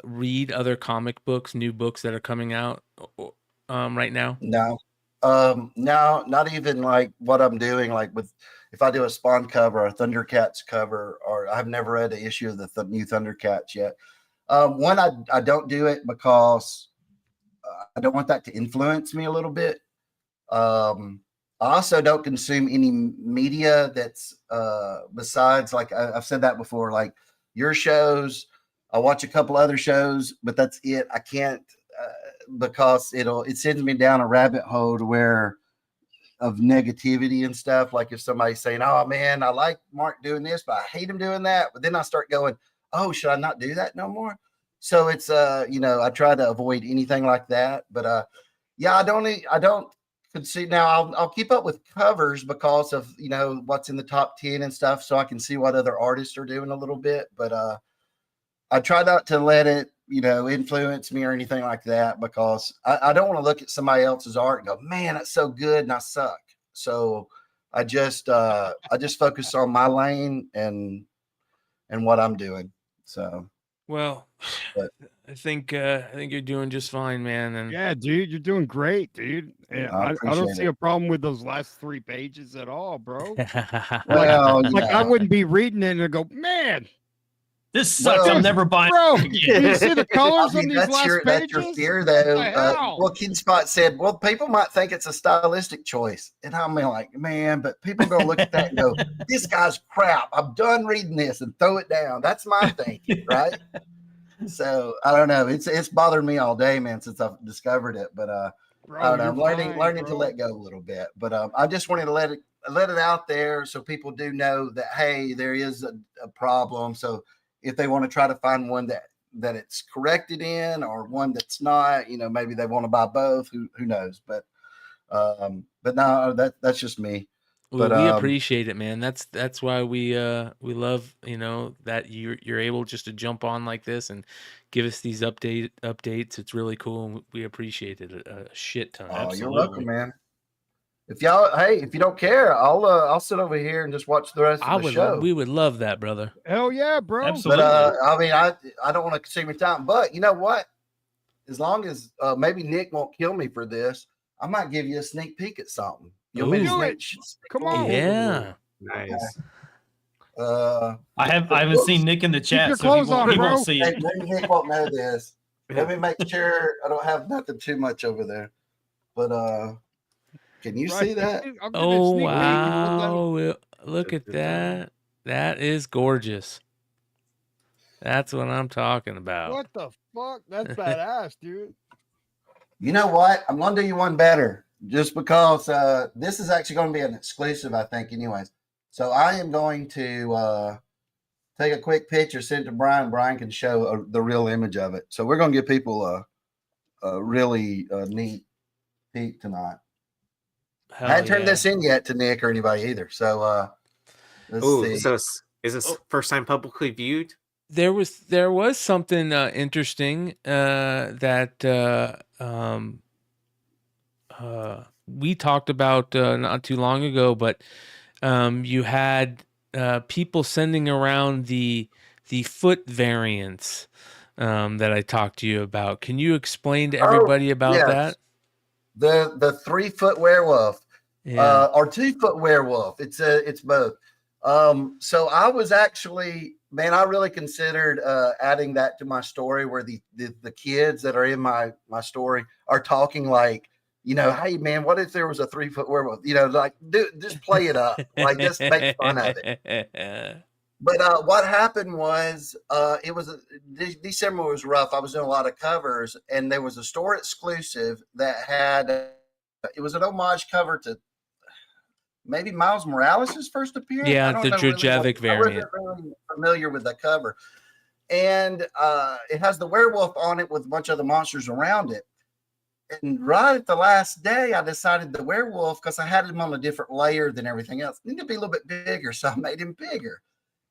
read other comic books, new books that are coming out right now? No, not even like what I'm doing. Like if I do a Spawn cover or a Thundercats cover, or I've never read an issue of the new Thundercats yet. One, I don't do it because I don't want that to influence me a little bit. I also don't consume any media that's besides, like I've said that before, like your shows. I watch a couple other shows, but that's it. I can't because it sends me down a rabbit hole to where of negativity and stuff. Like if somebody's saying, "Oh man, I like Mark doing this, but I hate him doing that," but then I start going, "Oh, should I not do that no more?" So it's I try to avoid anything like that. But yeah, I don't consider now. I'll keep up with covers because of what's in the top 10 and stuff, so I can see what other artists are doing a little bit. But I try not to let it influence me or anything like that, because I don't want to look at somebody else's art and go, "Man, that's so good," and I suck. So I just focus on my lane and what I'm doing. So well, but, I think you're doing just fine, man. And yeah, dude, you're doing great, dude. I don't see a problem with those last 3 pages at all, bro. well, like I wouldn't be reading it and go, "Man, this sucks. I'm never buying bro." it Do you see the colors on these last pages? That's your fear, though. Well, King Spot said, "Well, people might think it's a stylistic choice," and I'm like, "Man, but people gonna look at that and go, this guy's crap. I'm done reading this," and throw it down. That's my thinking, right? So I don't know. It's bothered me all day, man, since I've discovered it. But Bro, I don't know. I'm fine, learning bro. to let go a little bit. But I just wanted to let it out there so people do know that, hey, there is a problem. So if they want to try to find one that it's corrected in, or one that's not, maybe they want to buy both. Who knows? But no, that's just me. Well, But we appreciate it, man. That's why we love that you're able just to jump on like this and give us these updates. It's really cool, and we appreciate it a shit ton. Oh, you're welcome, man. If you don't care, I'll sit over here and just watch the rest of the show. We would love that, brother. Hell yeah, bro. Absolutely. But I mean, I don't want to consume your time. But you know what? As long as maybe Nick won't kill me for this, I might give you a sneak peek at something. You'll be Do it. Come on. Yeah. Nice. I haven't seen Nick in the chat, your so he clothes on, won't bro. see Hey, it. maybe Nick won't know this. Let me make sure I don't have nothing too much over there. But can you see that? Oh wow! Look at that. That is gorgeous. That's what I'm talking about. What the fuck? That's badass, dude. You know what? I'm gonna do you one better, just because this is actually going to be an exclusive, I think. Anyways, so I am going to take a quick picture, send it to Bryan. Bryan can show the real image of it. So we're going to give people a really neat peek tonight. I hadn't turned this in yet to Nick or anybody either. So let's see. So is this first time publicly viewed? There was something interesting that we talked about not too long ago, but you had people sending around the foot variants that I talked to you about. Can you explain to everybody about that? The 3-foot werewolf, Yeah. or 2-foot werewolf. It's both. So I was actually, man, I really considered adding that to my story, where the kids that are in my story are talking like, hey man, what if there was a 3-foot werewolf? Like just play it up, like just make fun of it. But what happened was, December was rough. I was doing a lot of covers, and there was a store exclusive that had it was an homage cover to maybe Miles Morales' first appearance. Yeah, the Drajevic variant. I wasn't really familiar with the cover, and it has the werewolf on it with a bunch of the monsters around it. And right at the last day, I decided the werewolf, because I had him on a different layer than everything else, needed to be a little bit bigger, so I made him bigger.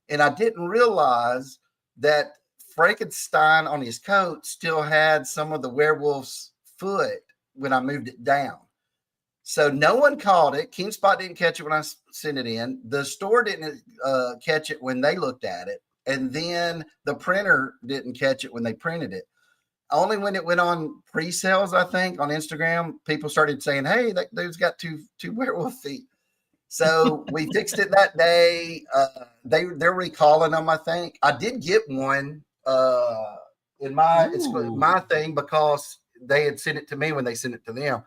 And I didn't realize that Frankenstein on his coat still had some of the werewolf's foot when I moved it down. So no one caught it. King Spot didn't catch it when I sent it in. The store didn't catch it when they looked at it. And then the printer didn't catch it when they printed it. Only when it went on pre-sales, I think, on Instagram, people started saying, hey, that dude's got two werewolf feet. So we fixed it that day. They're recalling them, I think. I did get one in my it's my thing because they had sent it to me when they sent it to them.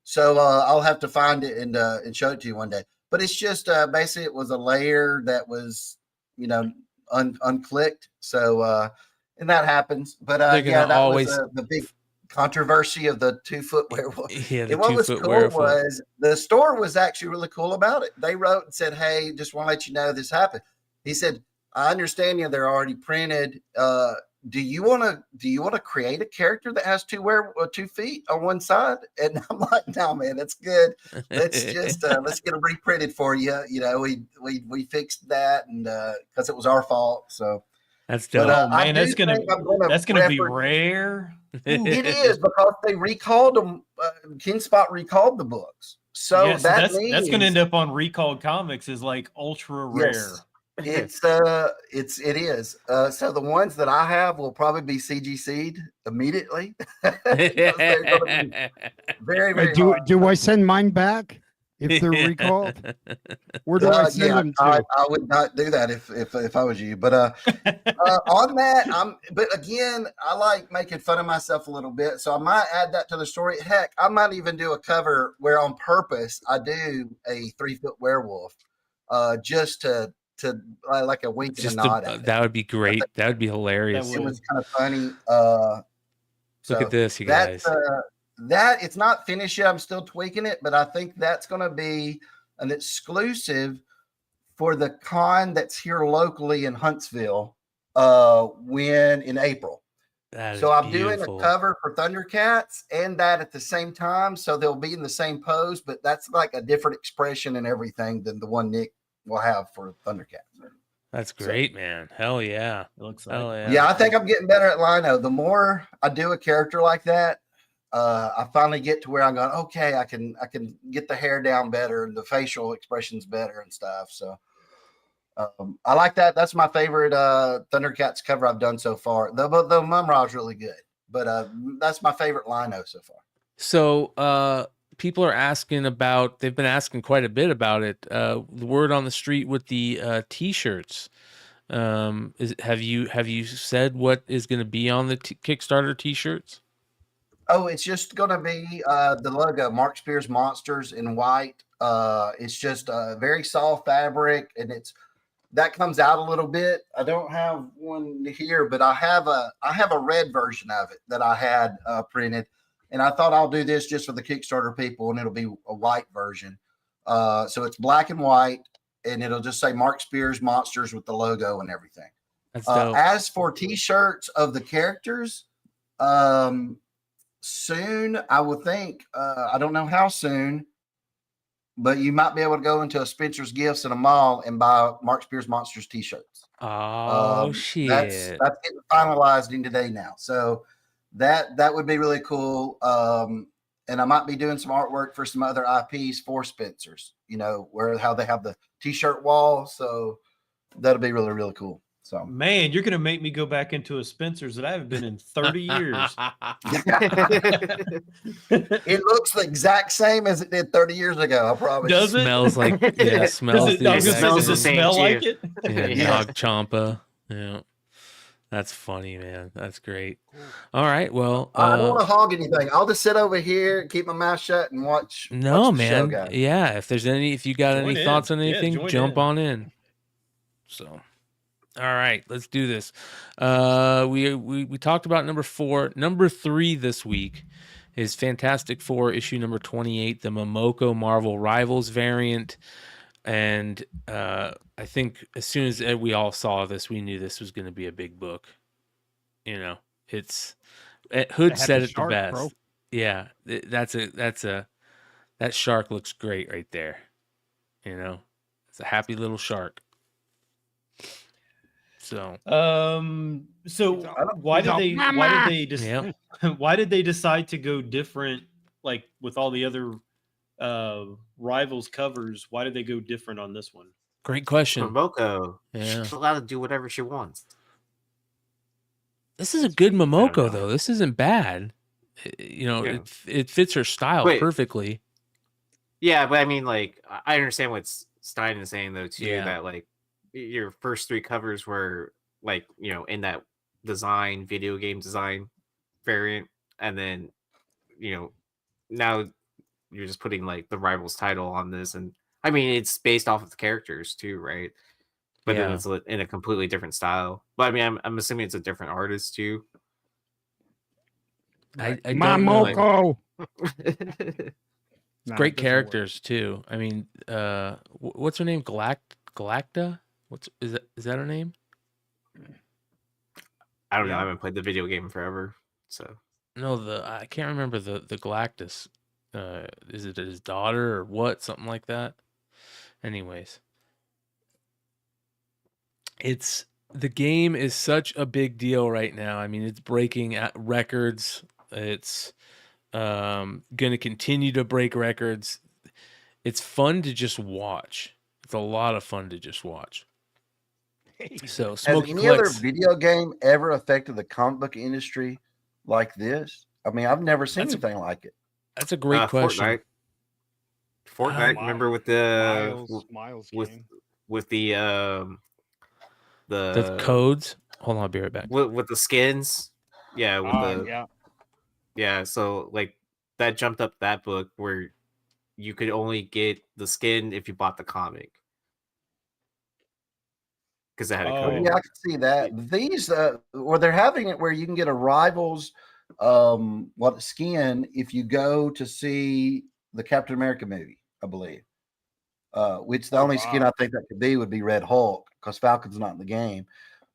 So I'll have to find it and show it to you one day. But it's just basically it was a layer that was, you know, unclicked. So and that happens. But yeah, that was the big controversy of the 2 foot werewolf. Yeah, and what was cool was the store was actually really cool about it. They wrote and said, "Hey, just want to let you know this happened." He said, "I understand you. They're already printed. Do you want to create a character that has 2 feet on one side?" And I'm like, "No, man, that's good. Let's just let's get them reprinted for you." You know, we fixed that, and because it was our fault. So that's dope. But, man, that's gonna be rare. It is because they recalled them. KeenSpot recalled the books, so yes, that's going to end up on Recalled Comics is like ultra rare. Yes, it is. So the ones that I have will probably be CGC'd immediately. Very, very. Do I send mine back if they're recalled? Where do I send them to? I would not do that if I was you. But on that, but again, I like making fun of myself a little bit, so I might add that to the story. Heck, I might even do a cover where on purpose I do a 3 foot werewolf, just to like a wink and a nod. That would be great. That would be hilarious. It was kind of funny. Look at this, you guys. That it's not finished yet. I'm still tweaking it, but I think that's going to be an exclusive for the con that's here locally in Huntsville in April. So I'm doing a cover for Thundercats and that at the same time. So they'll be in the same pose, but that's like a different expression and everything than the one Nick will have for Thundercats. That's great, man. Hell yeah. It looks like. Hell yeah. Yeah, I think I'm getting better at lino. The more I do a character like that, I finally get to where I'm going, okay, I can get the hair down better and the facial expressions better and stuff. So I like that. That's my favorite Thundercats cover I've done so far. The Mumra is really good, but that's my favorite lino so far. So people are asking about, they've been asking quite a bit about it. The word on the street with the t-shirts. Have you said what is going to be on the Kickstarter t-shirts? Oh, it's just going to be the logo, Mark Spears Monsters in white. It's just a very soft fabric, and that comes out a little bit. I don't have one here, but I have a red version of it that I had printed, and I thought I'll do this just for the Kickstarter people, and it'll be a white version. So it's black and white, and it'll just say Mark Spears Monsters with the logo and everything. That's dope. As for T-shirts of the characters, soon, I would think. I don't know how soon, but you might be able to go into a Spencer's Gifts in a mall and buy Mark Spears Monsters t-shirts. Oh shit! That's getting finalized in today now. So that would be really cool. And I might be doing some artwork for some other IPs for Spencer's. You know how they have the t-shirt wall. So that'll be really, really cool. So, man, you're going to make me go back into a Spencer's that I haven't been in 30 years. It looks the exact same as it did 30 years ago, I promise. Does it? Smells like, yeah, smells does it smell like it? Yeah, dog champa. Yeah. That's funny, man. That's great. All right. Well, I don't want to hog anything. I'll just sit over here, keep my mouth shut, and watch. No, watch the man. show, yeah. If you got any thoughts on anything, jump on in. So. All right, let's do this. We talked about number 4. Number 3 this week is Fantastic Four issue number 28, the Momoko Marvel Rivals variant. And I think as soon as we all saw this, we knew this was going to be a big book. You know, Hood said it the best. Bro. Yeah, that shark looks great right there. You know, it's a happy little shark. So, why did they decide to go different? Like with all the other Rivals covers, why did they go different on this one? Great question. Momoko, she's allowed to do whatever she wants. This is a good Momoko, though. This isn't bad. You know, it fits her style perfectly. Yeah, but I mean, like, I understand what Stein is saying though too. That like your first 3 covers were like, you know, in that design, video game design variant, and then now you're just putting like the Rivals title on this, and I mean it's based off of the characters too, right? But then it's in a completely different style. But I mean, I'm assuming it's a different artist too. I My don't know. Moko. Great characters too. I mean, what's her name? Galacta? Is that her name? I don't know. I haven't played the video game forever, so no. I can't remember the Galactus. Is it his daughter or what? Something like that. Anyways, the game is such a big deal right now. I mean, it's breaking records. It's going to continue to break records. It's fun to just watch. It's a lot of fun to just watch. So, has Smokey any other video game ever affected the comic book industry like this? I mean, I've never seen anything like it. That's a great question. Fortnite, remember with the Miles with the codes. Hold on, I'll be right back. With the skins, yeah. So like that jumped up that book where you could only get the skin if you bought the comic because it had a code. Yeah, I can see that. These or they're having it where you can get a Rivals skin if you go to see the Captain America movie, I believe. Which the only skin I think that could be would be Red Hulk because Falcon's not in the game.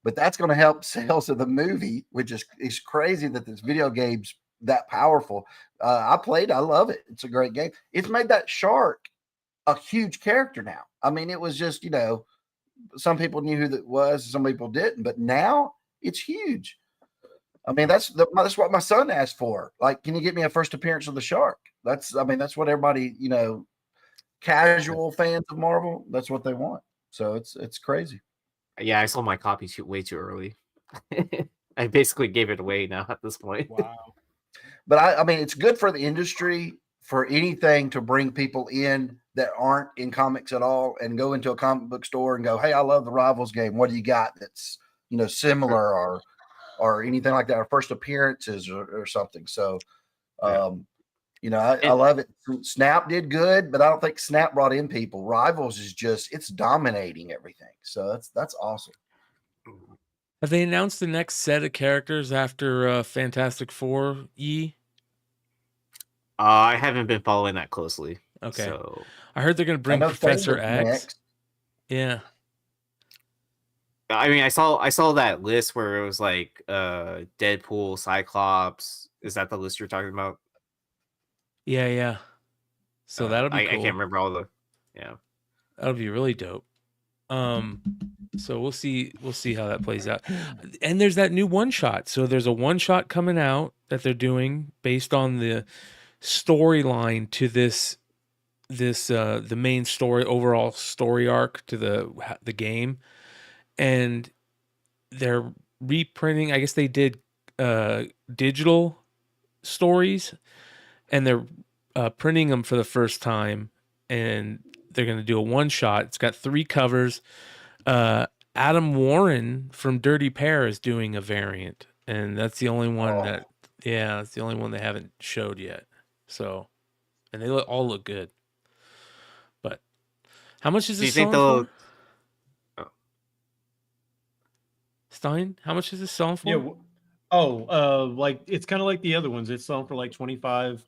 But that's going to help sales of the movie, which is crazy that this video game's that powerful. I played, I love it. It's a great game. It's made that shark a huge character now. I mean, it was just, some people knew who that was, some people didn't, but now it's huge. I mean, that's what my son asked for. Like, can you get me a first appearance of the shark? That's what everybody, casual fans of Marvel, that's what they want. So it's crazy. Yeah, I sold my copy way too early. I basically gave it away now at this point. Wow. But I mean, it's good for the industry for anything to bring people in that aren't in comics at all and go into a comic book store and go, hey, I love the Rivals game. What do you got that's, similar or anything like that, or first appearances or something. So, I love it. Snap did good, but I don't think Snap brought in people. Rivals is it's dominating everything. So that's awesome. Have they announced the next set of characters after Fantastic Four, Yee? I haven't been following that closely. Okay. So I heard they're going to bring Professor X. Next. Yeah. I mean, I saw that list where it was like Deadpool, Cyclops. Is that the list you're talking about? Yeah. So that'll be cool. I can't remember all the. Yeah. That'll be really dope. So we'll see how that plays out. And there's that new one shot. So there's a one shot coming out that they're doing based on the storyline to the main story, overall story arc to the game. And they're reprinting, I guess they did digital stories, and they're printing them for the first time, and they're going to do a one shot. It's got 3 covers. Adam Warren from Dirty Pair is doing a variant, and that's the only one that's the only one they haven't showed yet. So, and they all look good. But how much is this selling for? Stein, how much is this selling for? Yeah. Like it's kind of like the other ones. It's selling for like 25,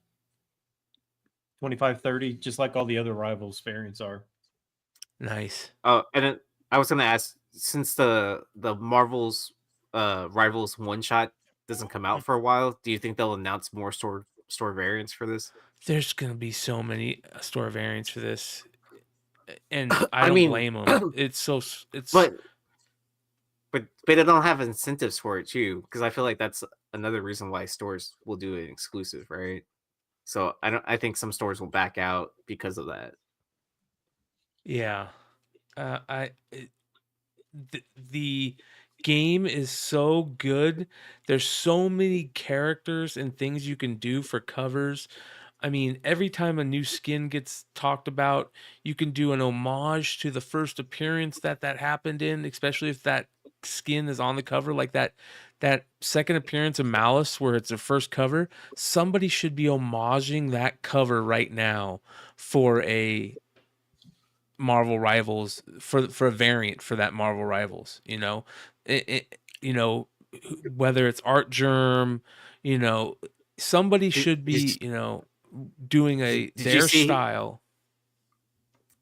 30, just like all the other Rivals variants are. Nice. Oh, and then I was gonna ask, since the Marvel's Rivals one shot doesn't come out for a while, do you think they'll announce more store variants for this? There's gonna be so many store variants for this, and I don't blame them. But they don't have incentives for it too, because I feel like that's another reason why stores will do an exclusive, right? So I think some stores will back out because of that. Yeah, the game is so good. There's so many characters and things you can do for covers. I mean, every time a new skin gets talked about, you can do an homage to the first appearance that happened in, especially if that skin is on the cover, like that second appearance of Malice where it's their first cover. Somebody should be homaging that cover right now for a Marvel Rivals, for a variant for that Marvel Rivals, you know. You know, whether it's Art Germ, you know, somebody should be, you know, doing their style.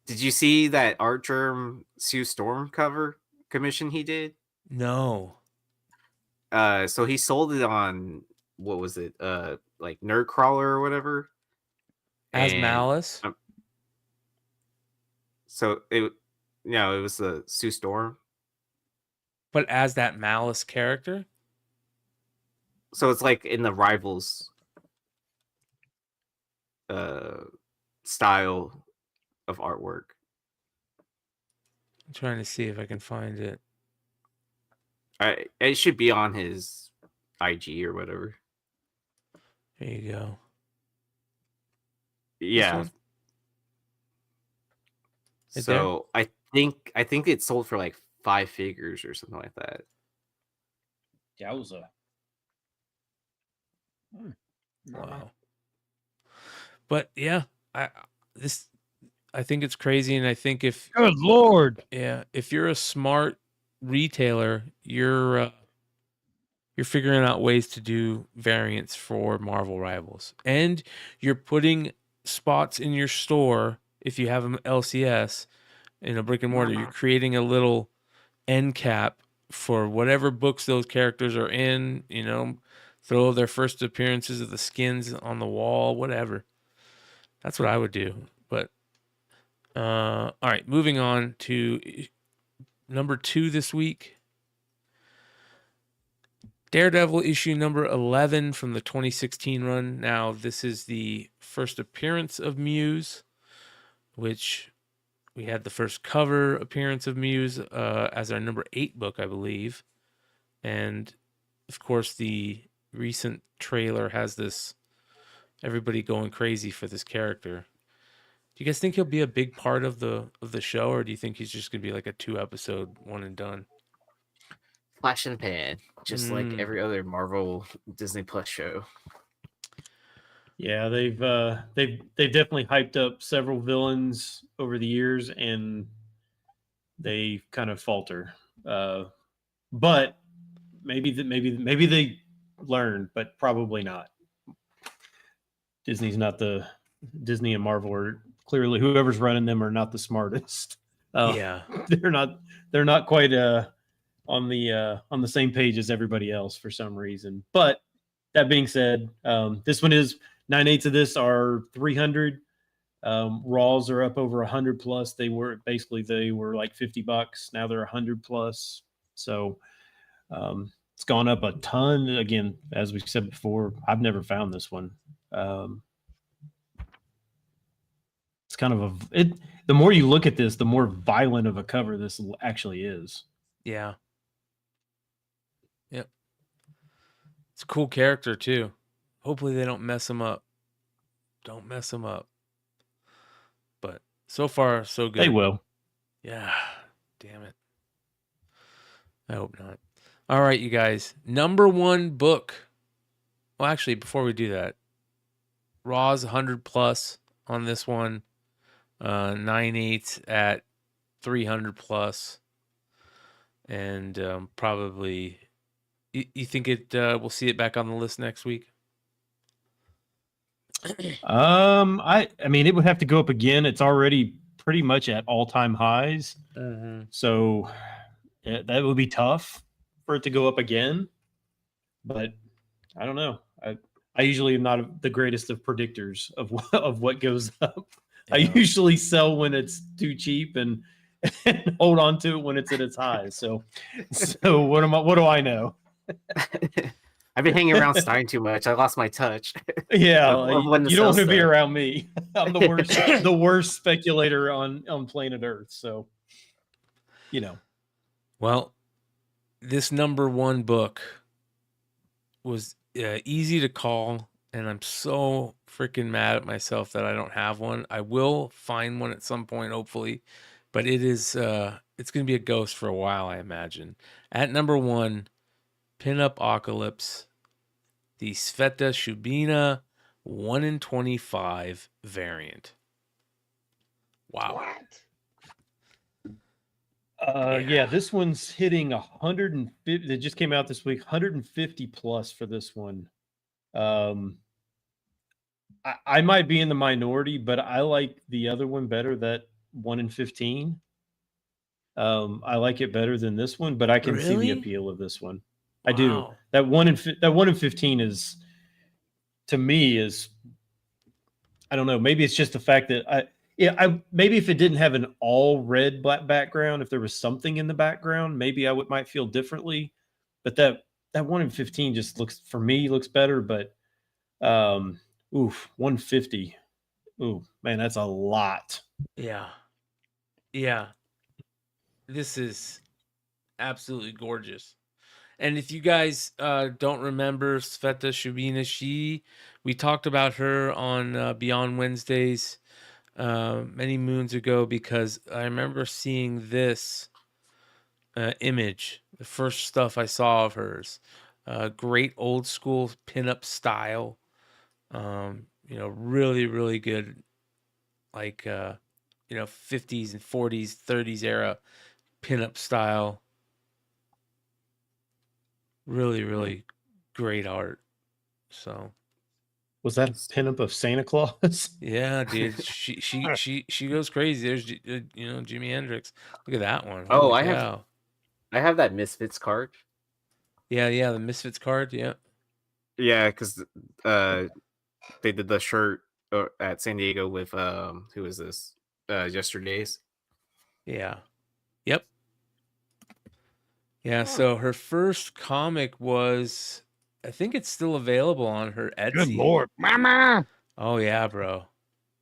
Did you see that Art Germ Sue Storm cover commission he did? No. So he sold it on, what was it? Like Nerdcrawler or whatever. As Malice. So it was the Sue Storm. But as that Malice character? So it's like in the Rivals style of artwork. I'm trying to see if I can find it. It should be on his IG or whatever. There you go. Yeah. So I think it sold for like 5 figures or something like that. Yowza. Wow. But yeah, I think it's crazy, and I think if good Lord, if you're a smart retailer, you're figuring out ways to do variants for Marvel Rivals, and you're putting spots in your store. If you have an LCS in a brick and mortar, you're creating a little end cap for whatever books those characters are in, you know, throw their first appearances of the skins on the wall, whatever. That's what I would do. But all right, moving on to number 2 this week. Daredevil issue number 11 from the 2016 run. Now, this is the first appearance of Muse, which we had the first cover appearance of Muse as our number 8 book, I believe. And, of course, the recent trailer has this everybody going crazy for this character. Do you guys think he'll be a big part of the show, or do you think he's just going to be like a 2-episode one and done? Flash and pan, just like every other Marvel Disney Plus show. Yeah, they've definitely hyped up several villains over the years, and they kind of falter. But maybe they learned, but probably not. Disney and Marvel are clearly, whoever's running them are not the smartest. They're not quite on the same page as everybody else for some reason. But that being said, this one is 9/8 of this are 300. Raws are up over 100 plus. They were like $50. Now they're 100 plus. So it's gone up a ton. Again, as we said before, I've never found this one. It's kind of the more you look at this, the more violent of a cover this actually is. Yeah. Yep. It's a cool character too. Hopefully they don't mess him up. Don't mess him up. But so far, so good. They will. Yeah. Damn it. I hope not. All right, you guys. Number 1 book. Well, actually, before we do that, Raw's 100 plus on this one. 9/8 at 300 plus. And probably, you think we'll see it back on the list next week? I mean, it would have to go up again. It's already pretty much at all-time highs. Mm-hmm. So that would be tough for it to go up again. But I don't know. I usually am not the greatest of predictors of what goes up. Yeah. I usually sell when it's too cheap and hold on to it when it's at its highs. So what do I know? I've been hanging around Stein too much. I lost my touch. Yeah, you don't want to be around me. I'm the worst speculator on planet Earth. So, you know. Well, this number 1 book was easy to call. and I'm so freaking mad at myself that I don't have one. I will find one at some point, hopefully, but it's going to be a ghost for a while, I imagine. At number 1, Pinup Apocalypse, the Sveta Shubina 1 in 25 variant. Wow. Yeah, this one's hitting 150. It just came out this week, 150 plus for this one. I might be in the minority, but I like the other one better. That 1 in 15. I like it better than this one, but I can see the appeal of this one. I do. That 1 in 15 is, to me, is, I don't know. Maybe it's just the fact that maybe if it didn't have an all red black background, if there was something in the background, maybe I might feel differently. But that 1 in 15 just looks better. But 150. Ooh, man, that's a lot. Yeah. This is absolutely gorgeous. And if you guys don't remember Sveta Shubina, we talked about her on Beyond Wednesdays many moons ago, because I remember seeing this image, the first stuff I saw of hers. Great old school pinup style. Really, really good, like 50s and 40s, 30s era pinup style. Really, really great art. So, was that a pinup of Santa Claus? Yeah, dude. She goes crazy. There's Jimi Hendrix. Look at that one. Oh, Holy I cow. have that Misfits card. Yeah, the Misfits card. Yeah. Yeah, because they did the shirt at San Diego with who is this? Yesterday's. Yeah. Yep. Yeah. So her first comic was, I think it's still available on her Etsy. Good Lord, Mama. Oh yeah, bro.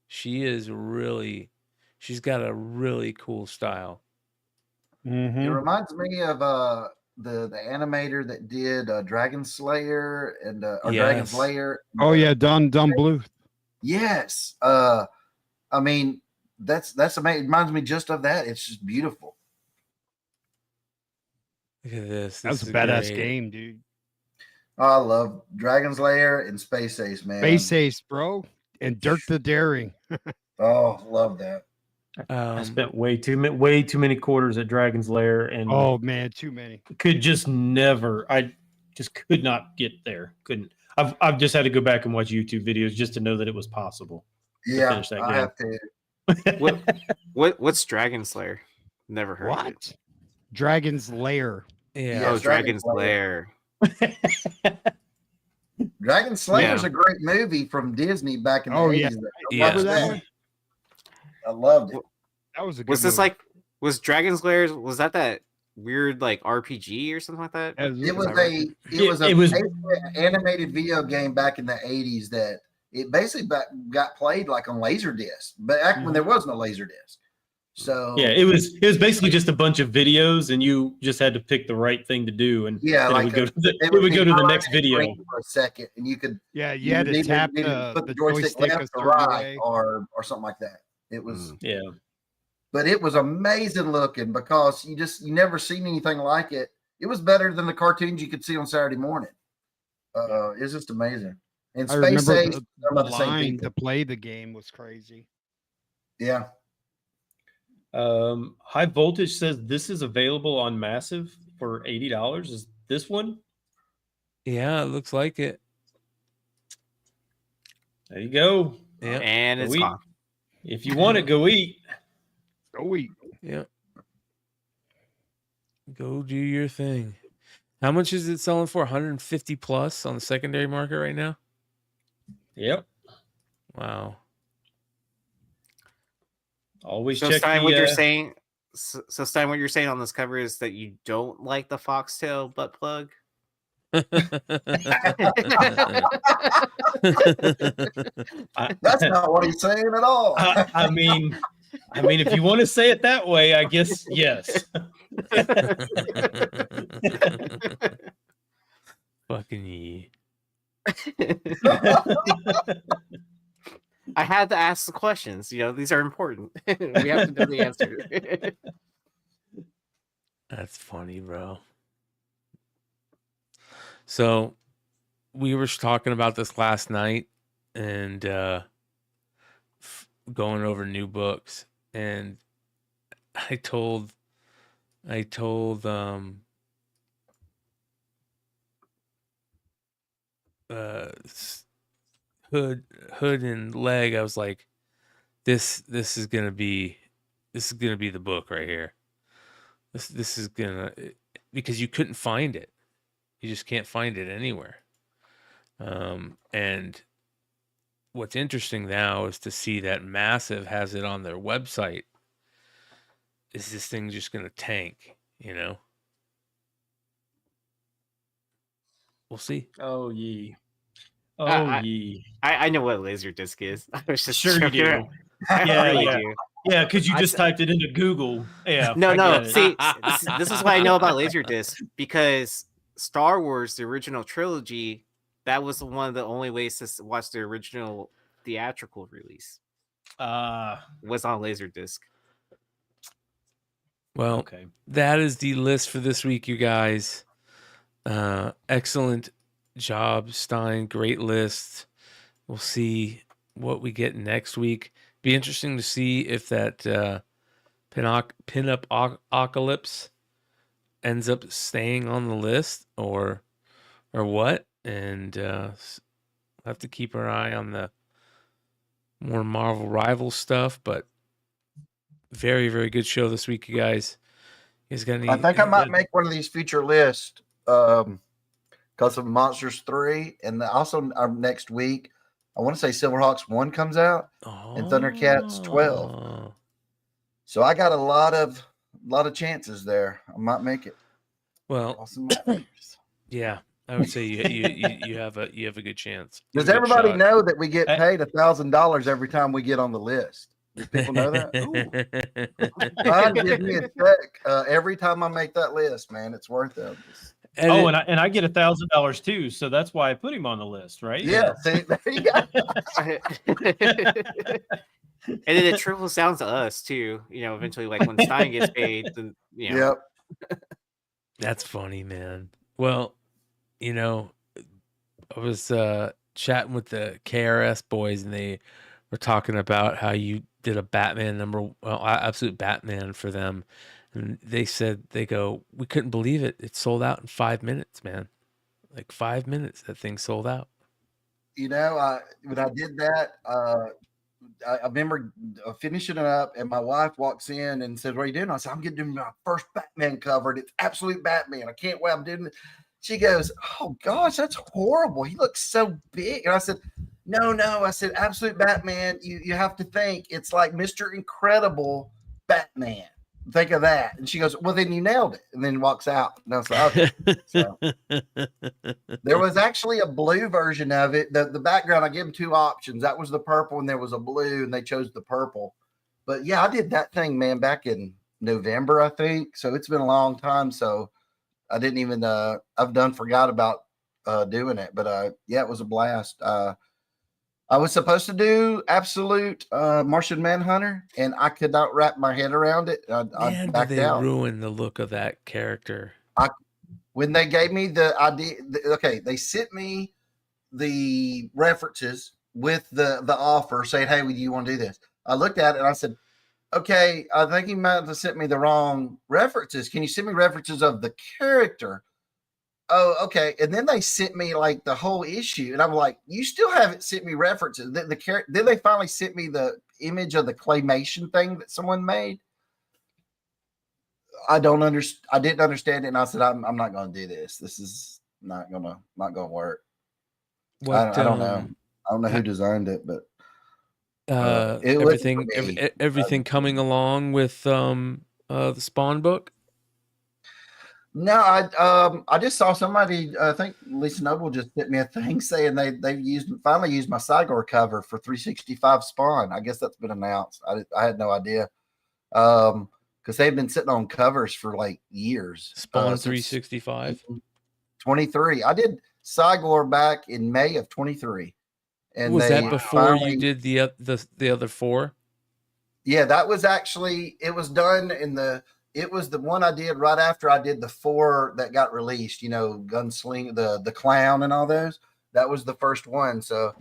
She's got a really cool style. Mm-hmm. It reminds me of the animator that did Dragon Slayer and Dragon Slayer. Oh yeah, Don Bluth. Yes. I mean, that's amazing. It reminds me just of that. It's just beautiful. Look at this. That's a badass game, dude. I love Dragon's Lair and Space Ace, man. Space Ace, bro, and Dirk the Daring. Oh, love that. I spent way too many quarters at Dragon's Lair, and oh man, too many. Could just never. I just could not get there. Couldn't. I've just had to go back and watch YouTube videos just to know that it was possible. Yeah, to finish that game. I have to. What's Dragon Slayer? Never heard of it. Dragon's Lair. Yeah. Dragon's Lair. Dragon Slayer's a great movie from Disney back in the 80s. Yeah. I loved it. That was a good Was this movie. was Dragon's Lair, was that weird like RPG or something like that? It was an animated video game back in the 80s that it basically got played like on Laserdisc, but back when there was no Laserdisc. So yeah, it was basically just a bunch of videos, and you just had to pick the right thing to do, and yeah, like it would go to the next video for a second, and you could you had to tap put the joystick left or right or something like that. It was but it was amazing looking because you never seen anything like it. It was better than the cartoons you could see on Saturday morning. It's just amazing. And Space Ace, the line to play the game was crazy. Yeah. High Voltage says this is available on Massive for $80. Is this one? Yeah, it looks like it. There you go. Yeah, and it's gone. If you want it, go eat. Go eat. Yeah. Go do your thing. How much is it selling for? 150 plus on the secondary market right now? Yep. Wow. Always so check Stein, what you're saying. So Stein, what you're saying on this cover is that you don't like the foxtail butt plug. That's not what he's saying at all. I mean, if you want to say it that way, I guess yes. Fucking Yee. I had to ask the questions. These are important. We have to know the answer. That's funny, bro. So we were talking about this last night and going over new books, and I told Hood and Leg, I was like, this is gonna be the book right here. This is gonna, because you couldn't find it. You just can't find it anywhere. And what's interesting now is to see that Massive has it on their website. Is this thing just gonna tank? We'll see. Oh, Yee. I know what Laserdisc is. I was just sure you do. do. Yeah, because you just typed it into Google. Yeah. No. See, this is what I know about Laserdisc, because Star Wars, the original trilogy, that was one of the only ways to watch the original theatrical release. Was on Laserdisc. Well, okay. That is the list for this week, you guys. Excellent job, Stein. Great list. We'll see what we get next week. Be interesting to see if that pinup apocalypse ends up staying on the list or what. And we'll have to keep our eye on the more Marvel rival stuff. But very, very good show this week, you guys. You guys got any? I think I might make one of these future lists because of Monsters 3, and also our next week, I want to say Silverhawks 1 comes out and Thundercats 12. So I got a lot of chances there. I might make it. Well, awesome. Yeah, I would say you have a good chance. Does everybody know that we get paid $1,000 every time we get on the list? Do people know that? God give me a check every time I make that list, man. It's worth it. And I get $1,000 too, so that's why I put him on the list, right? Yeah, see, there you go. And then it trickles down to us too. Eventually, like when Stein gets paid, then Yep. That's funny, man. Well, I was chatting with the KRS boys, and they were talking about how you did a Batman absolute Batman for them. And they said, we couldn't believe it. It sold out in 5 minutes, man. Like 5 minutes, that thing sold out. When I did that, I remember finishing it up, and my wife walks in and says, "What are you doing?" I said, "I'm getting my first Batman cover, and it's absolute Batman. I can't wait. I'm doing it." She goes, "Oh gosh, that's horrible. He looks so big." And I said, No. I said, absolute Batman. You have to think it's like Mr. Incredible Batman. Think of that. And she goes, "Well, then you nailed it." And then walks out. And I was like, okay. So, there was actually a blue version of it. The background, I gave them two options. That was the purple, and there was a blue, and they chose the purple. But yeah, I did that thing, man, back in November, I think. So it's been a long time. So I didn't even, forgot about doing it. But yeah, it was a blast. I was supposed to do absolute Martian Manhunter, and I could not wrap my head around it. I backed out. Ruin the look of that character. When they gave me the idea, they sent me the references with the offer saying, "Hey, do you want to do this?" I looked at it and I said, "Okay, I think you might have sent me the wrong references. Can you send me references of the character?" Oh, okay. And then they sent me like the whole issue, and I'm like, "You still haven't sent me references." Then they finally sent me the image of the claymation thing that someone made. I didn't understand it, and I said, "I'm not going to do this. This is not going to work." I don't know. I don't know who designed it, but everything coming along with the Spawn book. No, I just saw somebody. I think Lisa Noble just sent me a thing saying they finally used my Cygor cover for 365 Spawn. I guess that's been announced. I had no idea, because they've been sitting on covers for like years. Spawn 365, 23. I did Cygor back in May of 23. And Was they that before you did the other 4? Yeah, that was actually, it was done it was the one I did right after I did the 4 that got released, you know, Gunsling, the Clown and all those. That was the first one. So,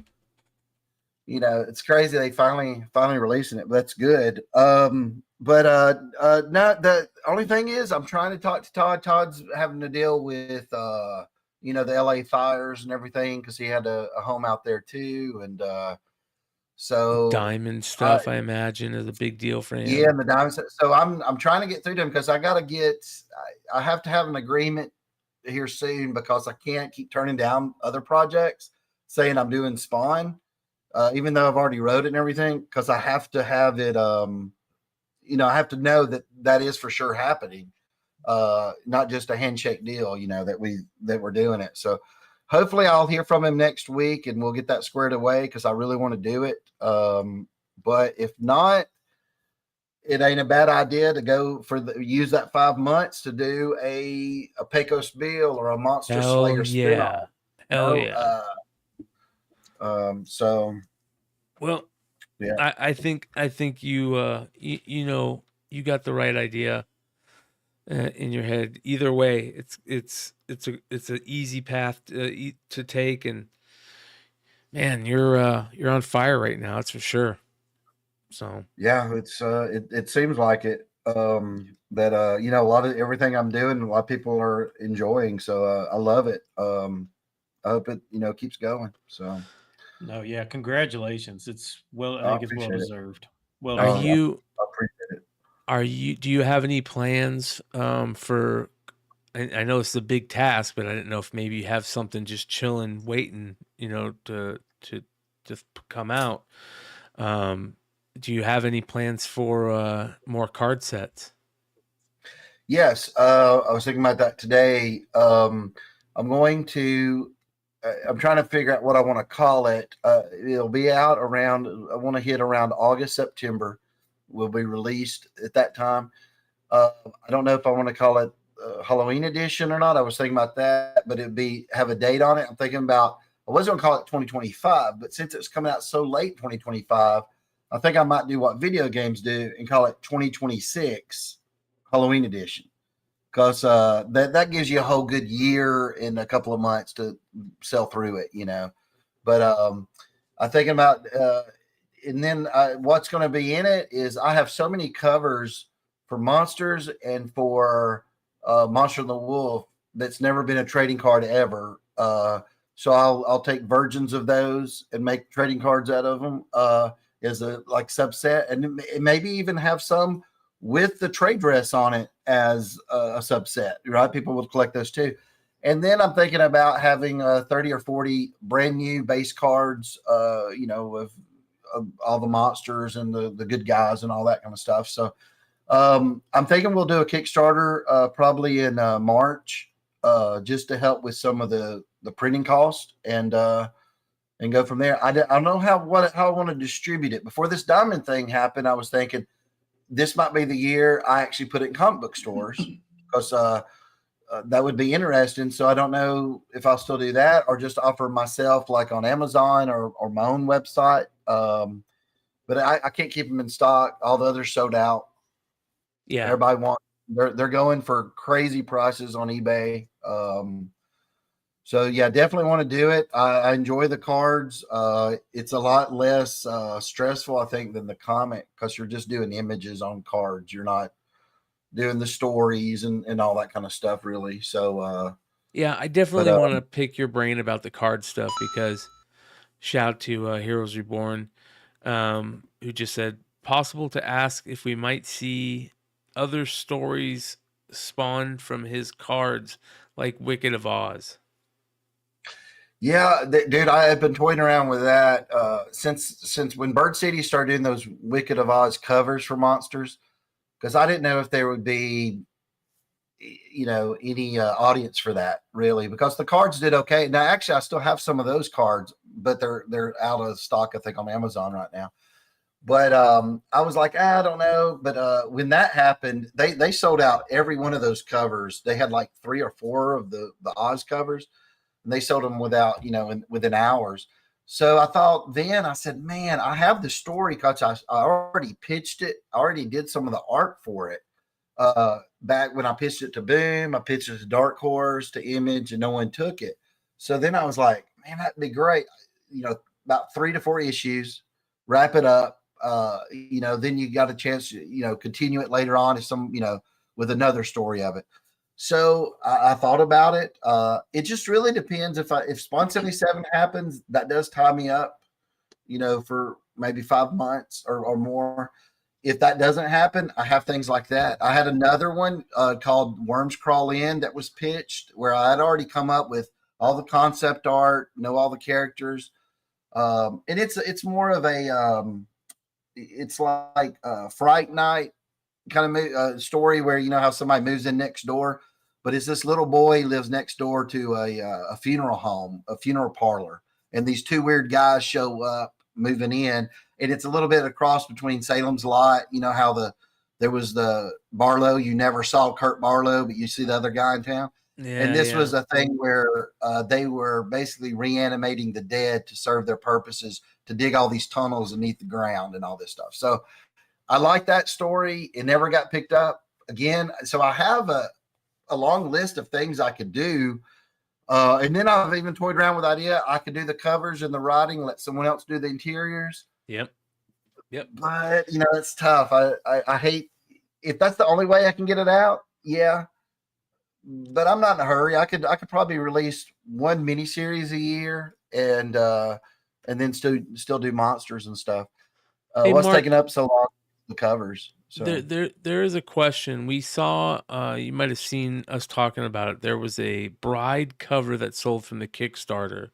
you know, it's crazy they finally releasing it, but that's good. No, the only thing is I'm trying to talk to Todd. Todd's having to deal with you know, the LA fires and everything, because he had a home out there too. And so diamond stuff, I imagine, is a big deal for him. Yeah, and the diamond. So I'm trying to get through to him, because I have to have an agreement here soon, because I can't keep turning down other projects saying I'm doing Spawn, even though I've already wrote it and everything, because I have to have it. You know, I have to know that is for sure happening, not just a handshake deal. You know, that we're doing it. So hopefully I'll hear from him next week and we'll get that squared away, because I really want to do it. But if not, it ain't a bad idea to go use that 5 months to do a Pecos Bill or a Monster Slayer spin-off. Hell yeah. So, well, yeah, I think you you know, you got the right idea in your head. Either way, it's an easy path to take, and man, you're on fire right now. That's for sure. So yeah, it seems like it. That you know, a lot of everything I'm doing, a lot of people are enjoying. So I love it. I hope it, you know, keeps going. So. No, yeah, congratulations. It's I think it's well deserved. Well, I appreciate it. Do you have any plans for, I know it's a big task, but I didn't know if maybe you have something just chilling, waiting, you know, to just come out. Do you have any plans for more card sets? Yes, I was thinking about that today. I'm trying to figure out what I want to call it. It'll be out around, I want to hit around August, September. Will be released at that time. I don't know if I want to call it Halloween edition or not. I was thinking about that, but have a date on it. I'm thinking about, I was going to call it 2025, but since it's coming out so late 2025, I think I might do what video games do and call it 2026 Halloween edition. Because that gives you a whole good year and a couple of months to sell through it, you know. But I'm thinking about, and then what's going to be in it is I have so many covers for Monsters and for Monster and the Wolf that's never been a trading card ever. So I'll take versions of those and make trading cards out of them as a like subset, and maybe even have some with the trade dress on it as a subset, right? People will collect those too. And then I'm thinking about having 30 or 40 brand new base cards, you know, of all the monsters and the good guys and all that kind of stuff. So I'm thinking we'll do a Kickstarter probably in March, just to help with some of the printing cost and go from there. I don't know how I want to distribute it. Before this diamond thing happened, I was thinking, this might be the year I actually put it in comic book stores, because that would be interesting. So I don't know if I'll still do that or just offer myself like on Amazon or my own website. But I can't keep them in stock. All the others sold out. Yeah, everybody wants. They're going for crazy prices on eBay. So yeah, definitely want to do it. I enjoy the cards. It's a lot less stressful, I think, than the comic, because you're just doing images on cards. You're not doing the stories and all that kind of stuff, really. So yeah, I definitely want to pick your brain about the card stuff, because shout out to Heroes Reborn, who just said, possible to ask if we might see other stories spawned from his cards, like Wicked of Oz. Yeah, dude, I have been toying around with that since when Bird City started doing those Wicked of Oz covers for Monsters, because I didn't know if there would be, you know, any audience for that, really, because the cards did okay. Now, actually, I still have some of those cards, but they're out of stock, I think, on Amazon right now. But I was like, I don't know. But when that happened, they sold out every one of those covers. They had like 3 or 4 of the Oz covers. and they sold them without, within hours. So I thought then, I said, man, I have the story because I already pitched it. I already did some of the art for it. Back when I pitched it to Boom, I pitched it to Dark Horse, to Image, and no one took it. So then I was like, man, that'd be great. About 3 to 4 issues, wrap it up. Then you got a chance to, continue it later on if with another story of it. So I thought about it. It just really depends. If Spawn 77 happens, that does tie me up, for maybe 5 months or more. If that doesn't happen, I have things like that. I had another one called Worms Crawl In that was pitched, where I had already come up with all the concept art, know all the characters. And it's more of it's like Fright Night kind of story where, how somebody moves in next door, but it's this little boy lives next door to a funeral home, a funeral parlor. And these 2 weird guys show up moving in. And it's a little bit of a cross between Salem's Lot, how there was the Barlow, you never saw Kurt Barlow, but you see the other guy in town. Yeah, and this was a thing where they were basically reanimating the dead to serve their purposes, to dig all these tunnels beneath the ground and all this stuff. So I like that story. It never got picked up again. So I have a long list of things I could do. And then I've even toyed around with the idea I could do the covers and the writing, let someone else do the interiors. Yep. But it's tough. I hate, if that's the only way I can get it out. Yeah. But I'm not in a hurry. I could probably release 1 miniseries a year and then still do monsters and stuff. Hey, what's Mark, taking up so long? The covers. So there is a question. We saw, you might have seen us talking about it. There was a Bride cover that sold from the Kickstarter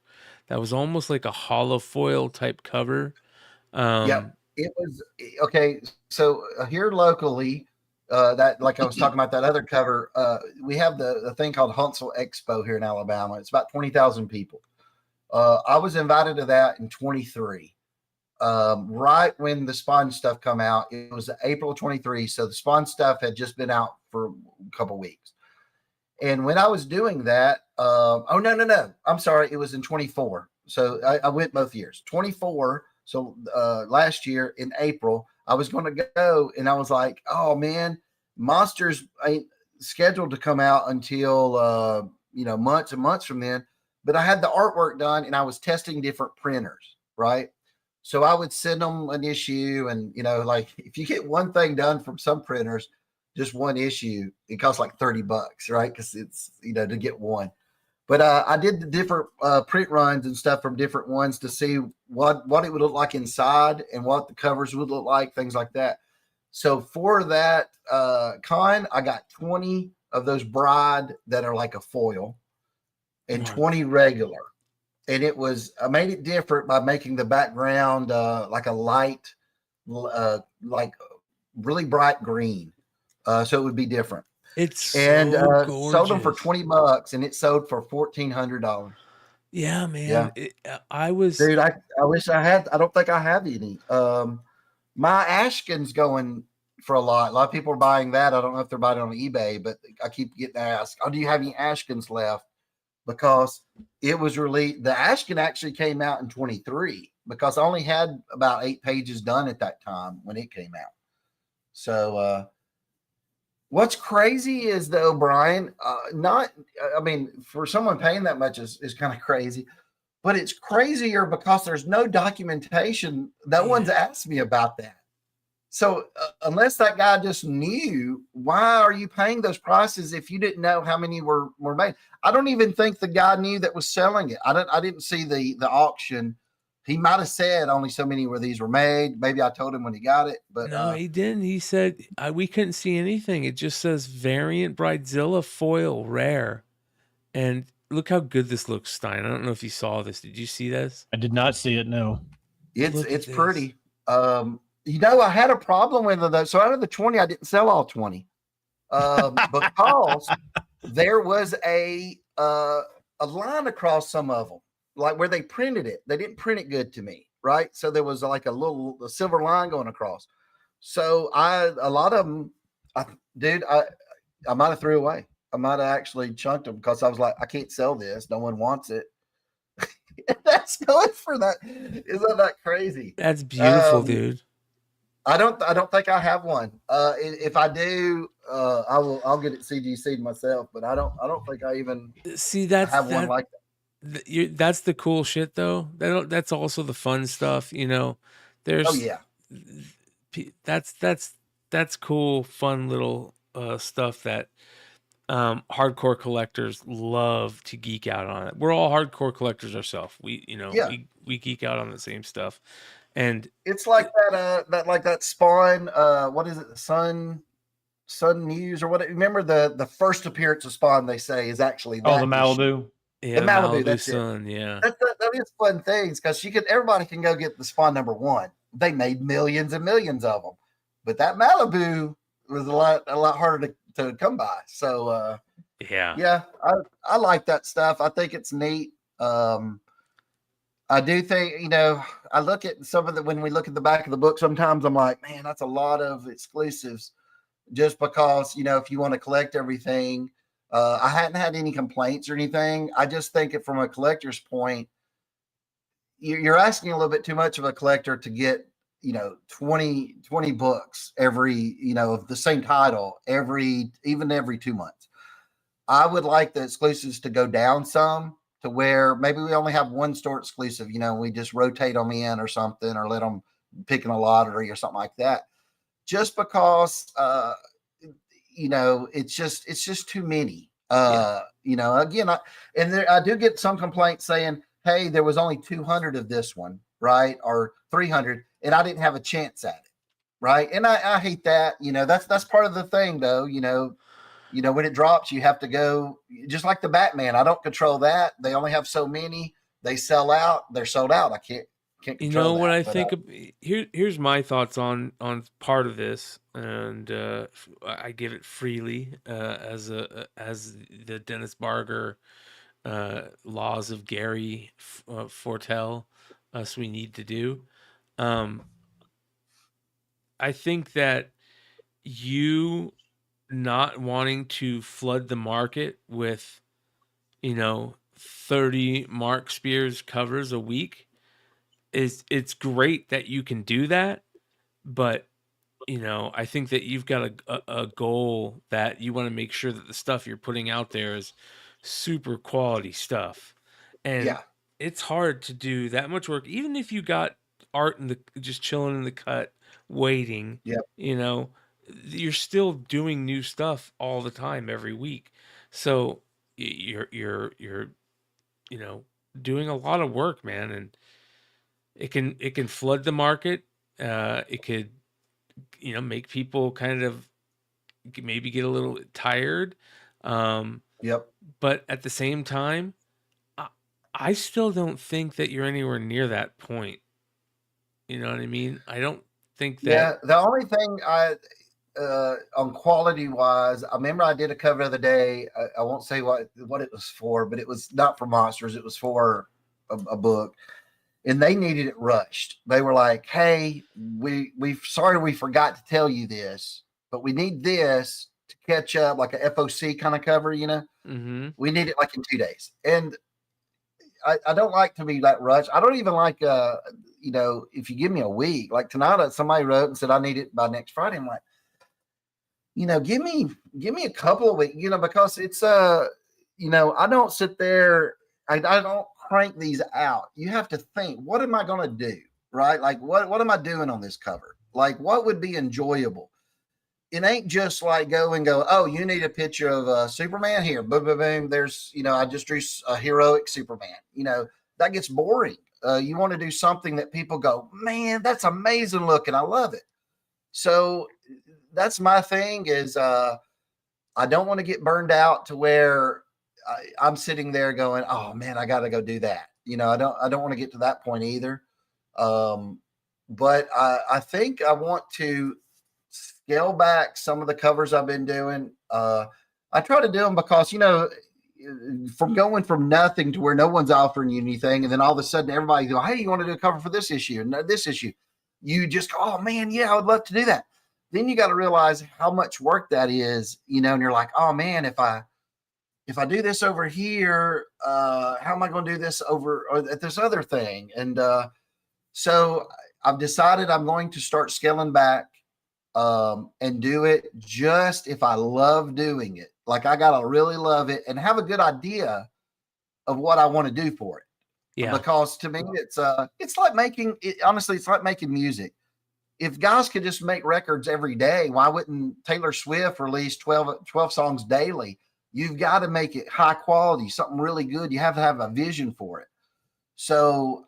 that was almost like a hollow foil type cover. Yep. It was okay. So here locally, that, like I was talking about that other cover, we have the thing called Huntsville Expo here in Alabama. It's about 20,000 people. I was invited to that in 23. Right when the Spawn stuff come out, it was April 23. So the Spawn stuff had just been out for a couple weeks. And when I was doing that, no. I'm sorry. It was in 24. So I went both years. 24. So last year in April, I was going to go, and I was like, oh man, Monsters ain't scheduled to come out until, months and months from then. But I had the artwork done, and I was testing different printers, right? So I would send them an issue, and, like if you get one thing done from some printers, just one issue, it costs like $30, right? Because it's, to get one. But I did the different print runs and stuff from different ones to see what it would look like inside and what the covers would look like, things like that. So for that con, I got 20 of those Bride that are like a foil and 20 regular. And I made it different by making the background like a light, like really bright green. So it would be different. It's sold them for $20, and it sold for $1,400. Yeah, man. Yeah. I wish I had. I don't think I have any. My Ashkin's going for a lot. A lot of people are buying that. I don't know if they're buying it on eBay, but I keep getting asked, "Oh, do you have any Ashkins left?" Because it was released. The Ashkin actually came out in 23 because I only had about 8 pages done at that time when it came out. So. What's crazy is, though, Brian, for someone paying that much is kind of crazy, but it's crazier because there's no documentation. No one's asked me about that. So unless that guy just knew, why are you paying those prices if you didn't know how many were made? I don't even think the guy knew that was selling it. I didn't see the auction. He might have said only so many where these were made. Maybe I told him when he got it, but no, he didn't. He said we couldn't see anything. It just says variant Bridezilla foil rare, and look how good this looks, Stein. I don't know if you saw this. Did you see this? I did not see it. No, it's pretty. I had a problem with it though. So out of the 20, I didn't sell all 20 because there was a line across some of them. Like where they printed it, they didn't print it good to me, right? So there was like a silver line going across. So a lot of them, I might have threw away. I might have actually chunked them because I was like, I can't sell this. No one wants it. That's going for that. Isn't that crazy? That's beautiful, dude. I don't think I have one. If I do, I'll get it CGC'd myself, but I don't think I even have one like that. That's the cool shit though. That's also the fun stuff, you know. There's that's cool, fun little stuff that hardcore collectors love to geek out on it. We're all hardcore collectors ourselves. We we geek out on the same stuff. And it's like that Spawn, what is it, Sun News or what? Remember the first appearance of Spawn, they say, is actually the Malibu. Yeah, the Malibu, that's Sun, it. Yeah. That is fun things because everybody can go get the Spawn #1. They made millions and millions of them, but that Malibu was a lot harder to come by. So yeah, I like that stuff. I think it's neat. I do think, I look at some of when we look at the back of the book, sometimes I'm like, man, that's a lot of exclusives just because, if you want to collect everything, I hadn't had any complaints or anything. I just think it from a collector's point, you're asking a little bit too much of a collector to get, 20 books every, of the same title even every 2 months. I would like the exclusives to go down some, to where maybe we only have one store exclusive, we just rotate them in or something, or let them pick in a lottery or something like that. Just because, it's just too many. Again, I do get some complaints saying, hey, there was only 200 of this one, right? Or 300, and I didn't have a chance at it, right? And I hate that. That's part of the thing, though. When it drops, you have to go, just like the Batman. I don't control that. They only have so many. They sell out. They're sold out. I can't control what that, I think of, here's my thoughts on part of this, and I give it freely as the Dennis Barger laws of Gary foretell us we need to do. I think that you not wanting to flood the market with 30 Mark Spears covers a week it's great that you can do that, but I think that you've got a goal that you want to make sure that the stuff you're putting out there is super quality stuff, and it's hard to do that much work even if you got art just chilling in the cut waiting. You're still doing new stuff all the time every week, so you're doing a lot of work, man, and it can flood the market. It could make people kind of maybe get a little tired, but at the same time, I still don't think that you're anywhere near that point. You know what I mean? I don't think that. The only thing on quality wise, I remember I did a cover the other day. I won't say what it was for, but it was not for monsters. It was for a book, and they needed it rushed. They were like, "Hey, we sorry we forgot to tell you this, but we need this to catch up, like a FOC kind of cover. Mm-hmm. We need it like in 2 days." And I don't like to be that rushed. I don't even like if you give me a week, like tonight, somebody wrote and said I need it by next Friday. I'm like, give me a couple of weeks, because it's I don't sit there. I don't crank these out. You have to think, what am I going to do? Right? Like what am I doing on this cover? Like what would be enjoyable? It ain't just like go, oh, you need a picture of Superman here. Boom, boom, boom. There's, I just drew a heroic Superman. That gets boring. You want to do something that people go, man, that's amazing looking. I love it. So that's my thing is I don't want to get burned out to where I'm sitting there going, oh man, I got to go do that. I don't want to get to that point either. But I think I want to scale back some of the covers I've been doing. I try to do them because, from going from nothing to where no one's offering you anything. And then all of a sudden everybody go, hey, you want to do a cover for this issue and this issue? You just go, oh man, yeah, I would love to do that. Then you got to realize how much work that is, and you're like, oh man, if I if I do this over here, how am I going to do this over or at this other thing? And so I've decided I'm going to start scaling back and do it just if I love doing it. Like I got to really love it and have a good idea of what I want to do for it. Yeah. Because to me, it's like making it, honestly, it's like making music. If guys could just make records every day, why wouldn't Taylor Swift release 12 songs daily? You've got to make it high quality, something really good. You have to have a vision for it. So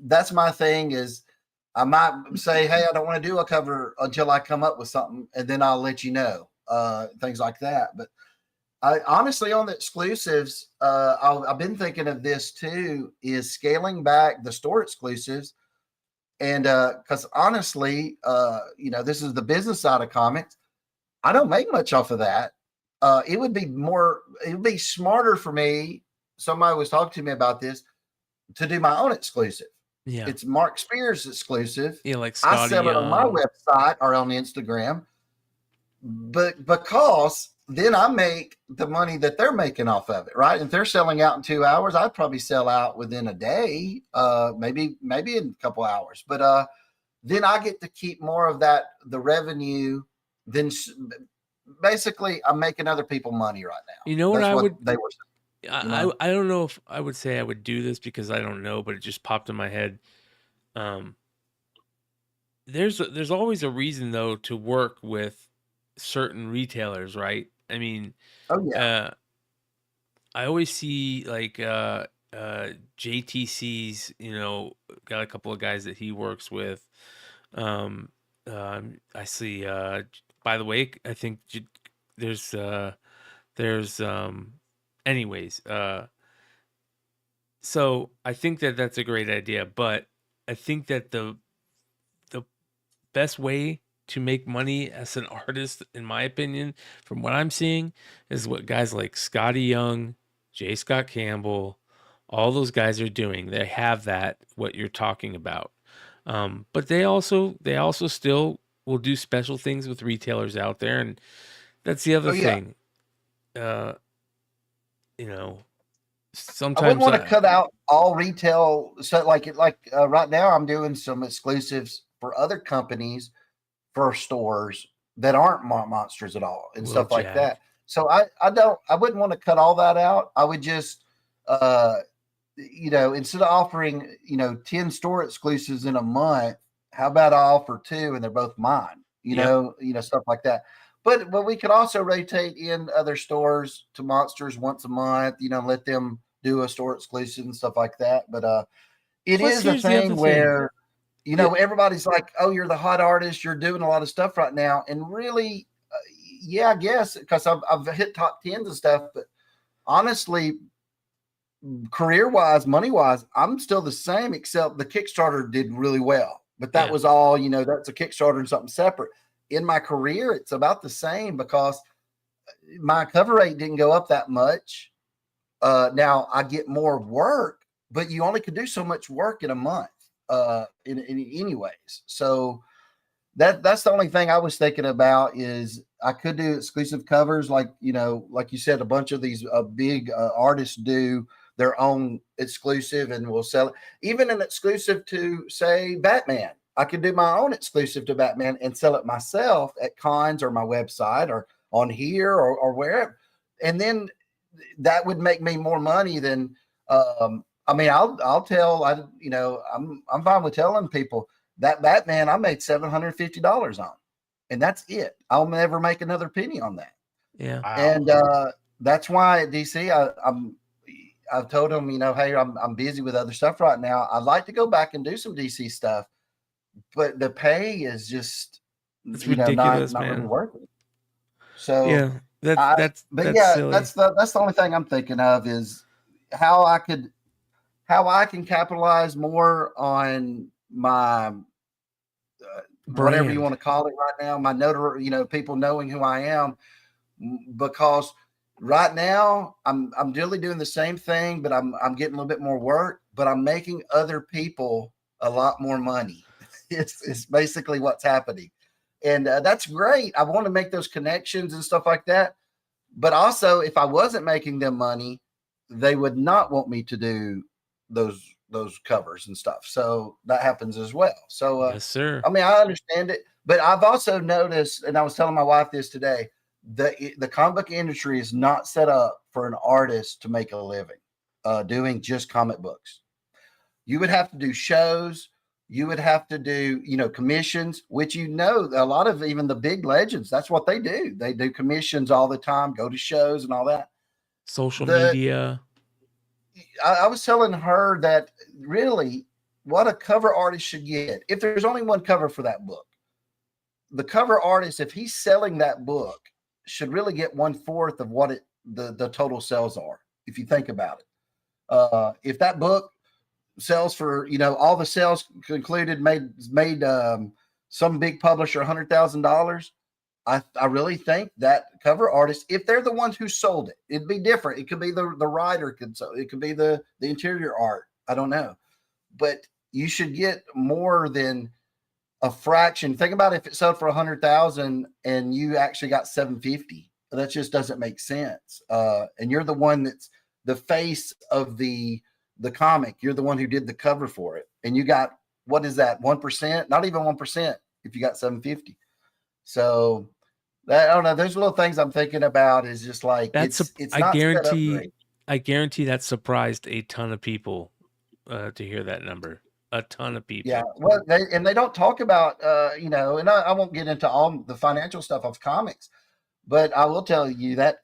that's my thing is I might say, hey, I don't want to do a cover until I come up with something, and then I'll let you know, things like that. But I honestly, on the exclusives, I've been thinking of this too, is scaling back the store exclusives. And because honestly, this is the business side of comics. I don't make much off of that. It would be smarter for me. Somebody was talking to me about this to do my own exclusive. Yeah. It's Mark Spears exclusive. Yeah, like Scotty I sell it on my website or on Instagram. But because then I make the money that they're making off of it, right? If they're selling out in 2 hours, I'd probably sell out within a day, maybe in a couple hours. But then I get to keep more of the revenue. Then basically, I'm making other people money right now. You know what they were saying. I don't know if I would say I would do this because I don't know, but it just popped in my head. There's always a reason though to work with certain retailers, right? I mean, I always see like JTC's, got a couple of guys that he works with. I see. By the way, I think there's anyways, so I think that that's a great idea, but I think that the best way to make money as an artist, in my opinion, from what I'm seeing, is what guys like Scotty Young, J. Scott Campbell, all those guys are doing. They have what you're talking about. But they also still will do special things with retailers out there, and that's the other thing. Sometimes I wouldn't want to cut out all retail. So like right now I'm doing some exclusives for other companies for stores that aren't monsters at all and stuff like that. So I wouldn't want to cut all that out. I would just, instead of offering, 10 store exclusives in a month, how about I offer 2 and they're both mine, stuff like that. But we could also rotate in other stores to monsters once a month, let them do a store exclusive and stuff like that. But it is a thing where, everybody's like, oh, you're the hot artist. You're doing a lot of stuff right now. And really, I guess, because I've hit top 10s and stuff. But honestly, career-wise, money-wise, I'm still the same, except the Kickstarter did really well. But that was all, that's a Kickstarter and something separate. In my career, it's about the same because my cover rate didn't go up that much. Now I get more work, but you only could do so much work in a month, in anyways. So that's the only thing I was thinking about is I could do exclusive covers like you said, a bunch of these big artists do their own exclusive and will sell it. Even an exclusive to say Batman. I could do my own exclusive to Batman and sell it myself at cons or my website or on here or wherever. And then that would make me more money than, I'll tell, I'm fine with telling people that Batman I made $750 on, and that's it. I'll never make another penny on that. Yeah. And that's why at DC, I've told them, hey, I'm busy with other stuff right now. I'd like to go back and do some DC stuff. But the pay is just ridiculous, not man. really worth it. So yeah, that's silly. that's the only thing I'm thinking of is how I can capitalize more on my whatever you want to call it right now, my notoriety, people knowing who I am, because right now I'm really doing the same thing, but I'm getting a little bit more work, but I'm making other people a lot more money. It's basically what's happening. And that's great. I want to make those connections and stuff like that. But also, if I wasn't making them money, they would not want me to do those covers and stuff. So that happens as well. So yes, sir. I mean, I understand it, but I've also noticed, and I was telling my wife this today, the comic book industry is not set up for an artist to make a living doing just comic books. You would have to do shows. You would have to do, commissions, which, a lot of even the big legends, that's what they do. They do commissions all the time, go to shows and all that. Social media. I was telling her that really what a cover artist should get, if there's only one cover for that book, the cover artist, if he's selling that book, should really get 1/4 of what the total sales are. If you think about it, if that book sells for, all the sales concluded, made some big publisher $100,000, I really think that cover artist, if they're the ones who sold it, it'd be different. It could be the writer, it could be the interior art. I don't know, but you should get more than a fraction. Think about if it sold for 100,000 and you actually got 750. That just doesn't make sense. And you're the one that's the face of the comic. You're the one who did the cover for it, and you got, what is that, 1%? Not even 1% if you got 750. So that, I don't know. There's little things I'm thinking about. Is just like it's not I guarantee that surprised a ton of people to hear that number. A ton of people. Yeah, well, they don't talk about and I won't get into all the financial stuff of comics, but I will tell you that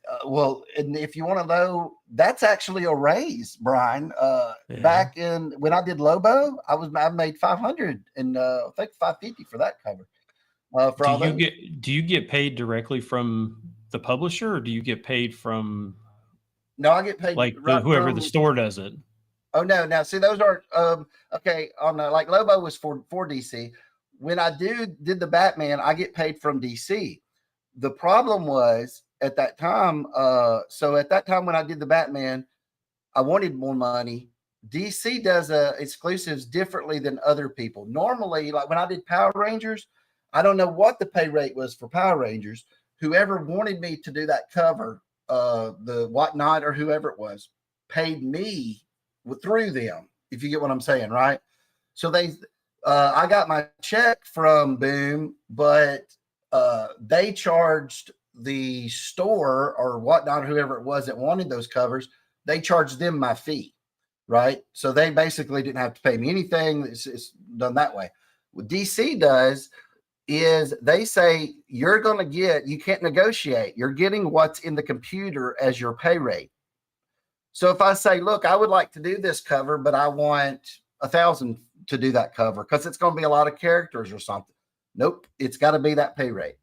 and if you want to know, that's actually a raise, Brian. Back in when I did Lobo, I made 500 and I think 550 for that cover. Do you get paid directly from the publisher, or do you get paid from? No, I get paid like whoever the store does it. Oh no! Now see, those aren't okay. On like Lobo was for DC. When I did the Batman, I get paid from DC. The problem was at that time. So at that time when I did the Batman, I wanted more money. DC does exclusives differently than other people. Normally, like when I did Power Rangers, I don't know what the pay rate was for Power Rangers. Whoever wanted me to do that cover, the White Knight or whoever it was, paid me through them, if you get what I'm saying, right? So I got my check from Boom, but they charged the store or whatnot, whoever it was that wanted those covers, they charged them my fee, right? So they basically didn't have to pay me anything. It's done that way. What DC does is they say you can't negotiate. You're getting what's in the computer as your pay rate. So if I say, look, I would like to do this cover, but I want 1,000 to do that cover because it's going to be a lot of characters or something. Nope, it's got to be that pay rate.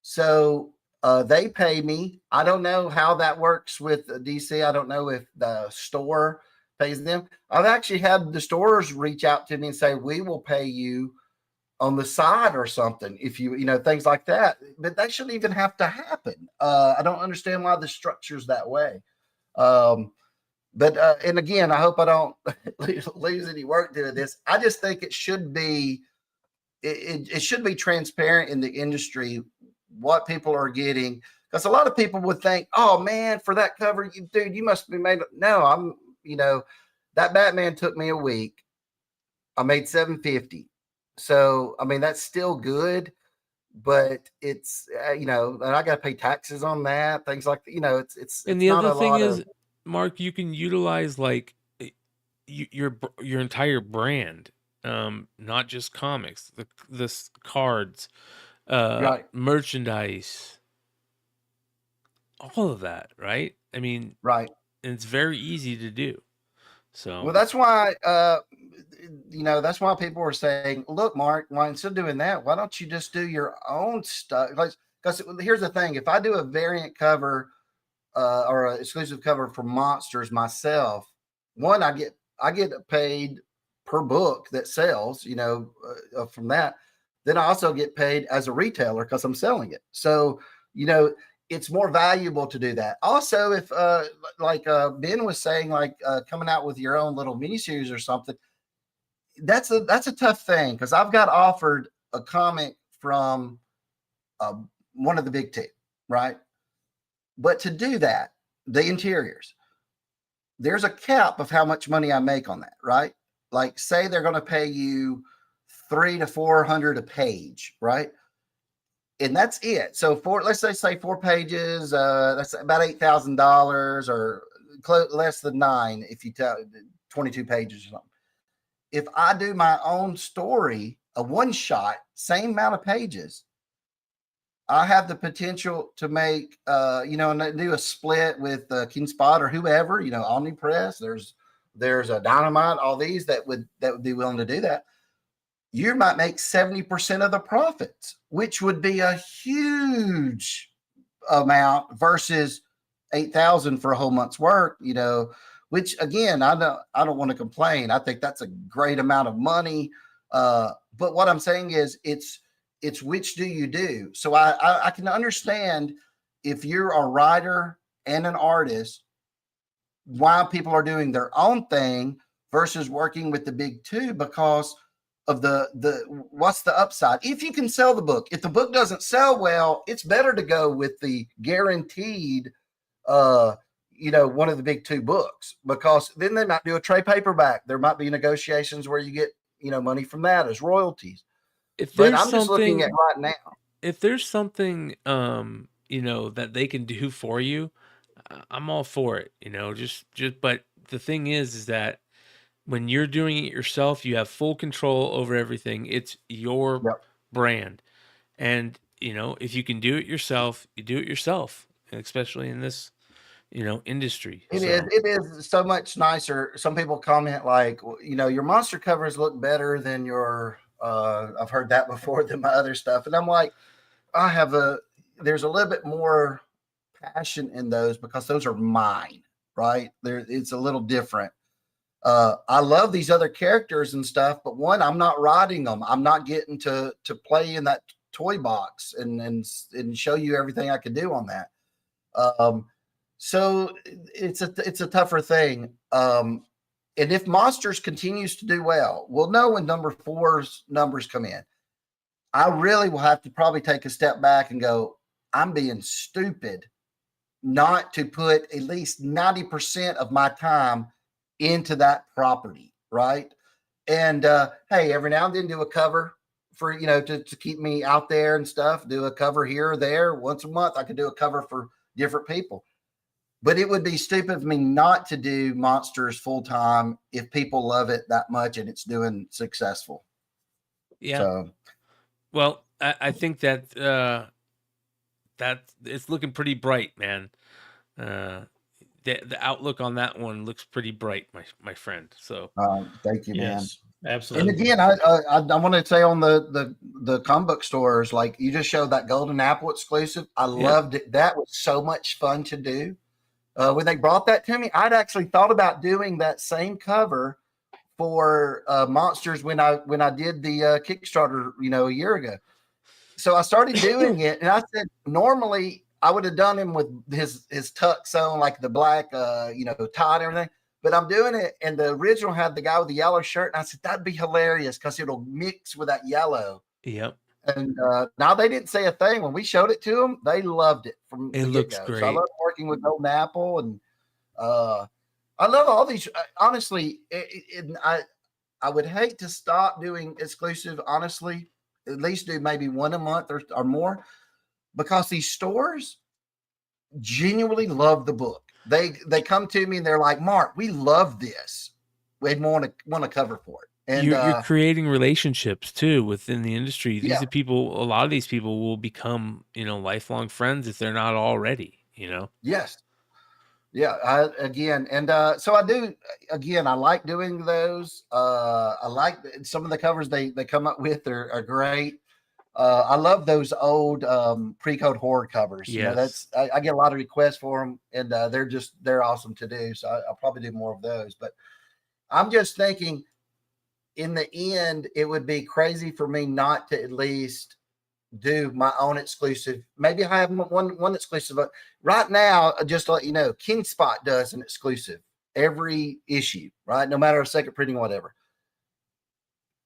So they pay me. I don't know how that works with DC. I don't know if the store pays them. I've actually had the stores reach out to me and say, we will pay you on the side or something if things like that. But that shouldn't even have to happen. I don't understand why the structure's that way. But and again, I hope I don't lose any work doing this. I just think it should be it should be transparent in the industry what people are getting, because a lot of people would think, oh man, for that cover, dude, you must be made. No, that Batman took me a week. I made 750. So I mean that's still good, but it's and I got to pay taxes on that, things like that. It's and the other thing is, Mark, you can utilize like your entire brand, not just comics, the cards, right. Merchandise, all of that, right? I mean, right. And it's very easy to do. So well, that's why that's why people are saying, look, Mark, why instead of doing that, why don't you just do your own stuff? Because here's the thing: if I do a variant cover or an exclusive cover for Monsters myself, one, I get paid per book that sells, from that. Then I also get paid as a retailer because I'm selling it. So, it's more valuable to do that. Also, if like Ben was saying, like coming out with your own little miniseries or something, that's a tough thing, because I've got offered a comic from one of the big two, right? But to do that, the interiors, there's a cap of how much money I make on that, right? Like, say they're going to pay you $300 to $400 a page, right? And that's it. So let's say 4 pages, that's about $8,000 or less than 9 if you tell 22 pages or something. If I do my own story, a one shot, same amount of pages, I have the potential to make, and do a split with King Spot or whoever, Omnipress. There's a Dynamite, all these that would be willing to do that. You might make 70% of the profits, which would be a huge amount versus 8,000 for a whole month's work, which again, I don't want to complain. I think that's a great amount of money. But what I'm saying is it's which do you do? So I can understand if you're a writer and an artist, why people are doing their own thing versus working with the big two, because of the what's the upside? If you can sell the book, if the book doesn't sell well, it's better to go with the guaranteed, one of the big two books, because then they might do a trade paperback. There might be negotiations where you get, money from that as royalties. But I'm just looking at right now. If there's something, that they can do for you, I'm all for it, but the thing is that when you're doing it yourself, you have full control over everything. It's your brand. And, if you can do it yourself, you do it yourself, especially in this, industry. It is so much nicer. Some people comment like, your monster covers look better than your, I've heard that before, than my other stuff. And I'm like, there's a little bit more passion in those because those are mine, right? It's a little different. I love these other characters and stuff, but one, I'm not writing them. I'm not getting to play in that toy box and show you everything I could do on that. So it's a tougher thing. And if Monsters continues to do well, we'll know when number 4's numbers come in. I really will have to probably take a step back and go, I'm being stupid not to put at least 90% of my time into that property, right? And hey, every now and then do a cover for, to keep me out there and stuff. Do a cover here or there. Once a month, I could do a cover for different people. But it would be stupid of me not to do Monsters full time if people love it that much and it's doing successful. Yeah. So, well, I think that that it's looking pretty bright, man. The outlook on that one looks pretty bright, my friend. So thank you, man. Absolutely. And again, I want to say on the comic book stores, like you just showed that Golden Apple exclusive. I loved it. That was so much fun to do. When they brought that to me, I'd actually thought about doing that same cover for Monsters when I did the Kickstarter, a year ago. So I started doing it, and I said normally I would have done him with his tux on, like the black, tie and everything. But I'm doing it, and the original had the guy with the yellow shirt, and I said that'd be hilarious because it'll mix with that yellow. Yep. And now they didn't say a thing when we showed it to them. They loved it from it the looks get-go. great. So I love working with Golden Apple, and I love all these. Honestly, I would hate to stop doing exclusive. Honestly, at least do maybe one a month or more, because these stores genuinely love the book. They come to me and they're like, Mark, we love this. We want to cover for it. And you're creating relationships too within the industry. These are people. A lot of these people will become, lifelong friends if they're not already. Yes. Yeah. So I do. Again, I like doing those. I like some of the covers they come up with are great. I love those old pre-code horror covers. Yes. I get a lot of requests for them, and they're awesome to do. So I'll probably do more of those. But I'm just thinking, in the end, it would be crazy for me not to at least do my own exclusive. Maybe I have one exclusive. Right now, just to let you know, King Spot does an exclusive every issue, right? No matter a second printing, whatever.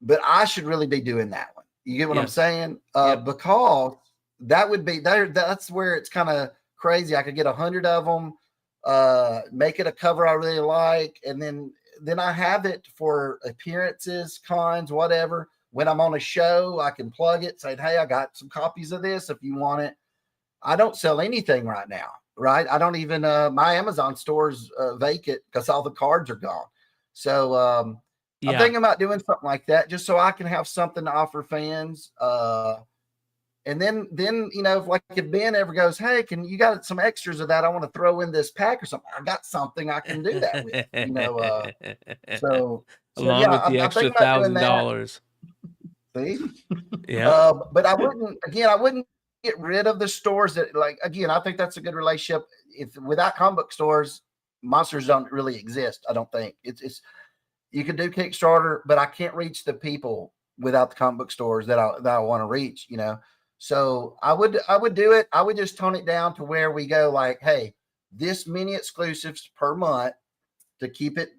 But I should really be doing that one. You get what I'm saying? Because that would be there. That's where it's kind of crazy. I could get 100 of them, make it a cover I really like, and then I have it for appearances, cons, whatever. When I'm on a show, I can plug it, say, hey, I got some copies of this if you want it. I don't sell anything right now, right? I don't even, my Amazon store's vacant because all the cards are gone. So I'm thinking about doing something like that just so I can have something to offer fans. And then if Ben ever goes, hey, you got some extras of that? I want to throw in this pack or something. I got something I can do that with, so along with the extra $1,000. See? Yeah. But I wouldn't get rid of the stores that, like, again, I think that's a good relationship. If without comic book stores, monsters don't really exist. I don't think it's you could do Kickstarter, but I can't reach the people without the comic book stores that I want to reach, So I would do it. I would just tone it down to where we go like, hey, this many exclusives per month to keep it,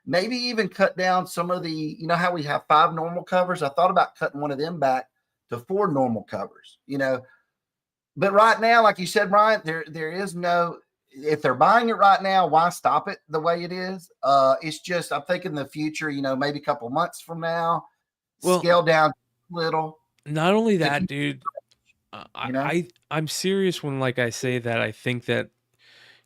maybe even cut down some of the, how we have 5 normal covers. I thought about cutting one of them back to 4 normal covers, but right now, like you said, Bryan, there is no, if they're buying it right now, why stop it the way it is? It's just, I'm thinking the future, maybe a couple months from now, scale down a little. Not only that, dude, I'm serious when, like, I say that I think that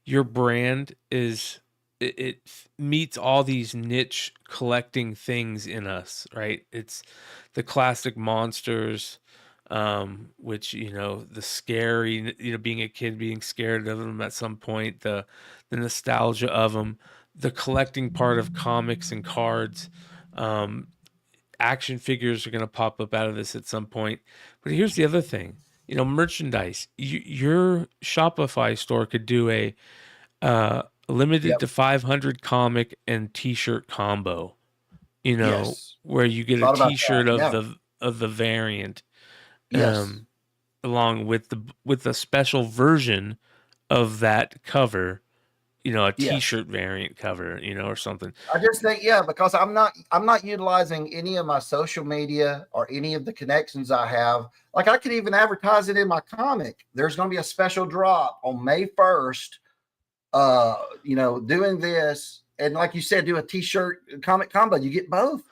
your brand is, it meets all these niche collecting things in us, right? It's the classic monsters, which, the scary, being a kid, being scared of them at some point, the nostalgia of them, the collecting part of comics and cards, action figures are going to pop up out of this at some point. But here's the other thing, merchandise. Your Shopify store could do a limited to 500 comic and t-shirt combo, where you get a t-shirt of the variant, along with the special version of that cover, a t-shirt variant cover, or something. I just think, because I'm not utilizing any of my social media or any of the connections I have. Like, I could even advertise it in my comic. There's going to be a special drop on May 1st, doing this. And like you said, do a t-shirt comic combo. You get both.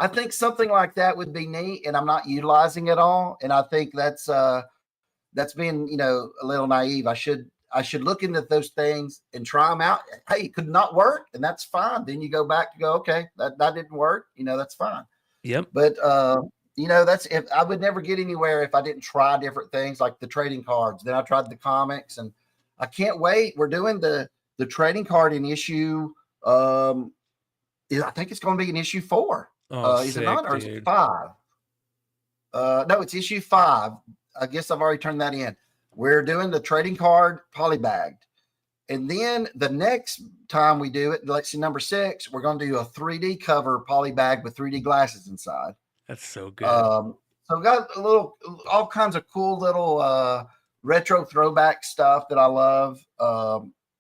I think something like that would be neat, and I'm not utilizing it all. And I think that's being, a little naive. I should look into those things and try them out. Hey, it could not work, and that's fine. Then you go back to go, okay, that didn't work. That's fine. Yep. But that's, if I would never get anywhere if I didn't try different things like the trading cards. Then I tried the comics, and I can't wait. We're doing the trading card in issue. I think it's going to be in issue 4. Is it not, or is it 5? No, it's issue 5. I guess I've already turned that in. We're doing the trading card polybagged. And then the next time we do it, let's see, number 6, we're going to do a 3D cover polybagged with 3D glasses inside. That's so good. So we got all kinds of cool little retro throwback stuff that I love.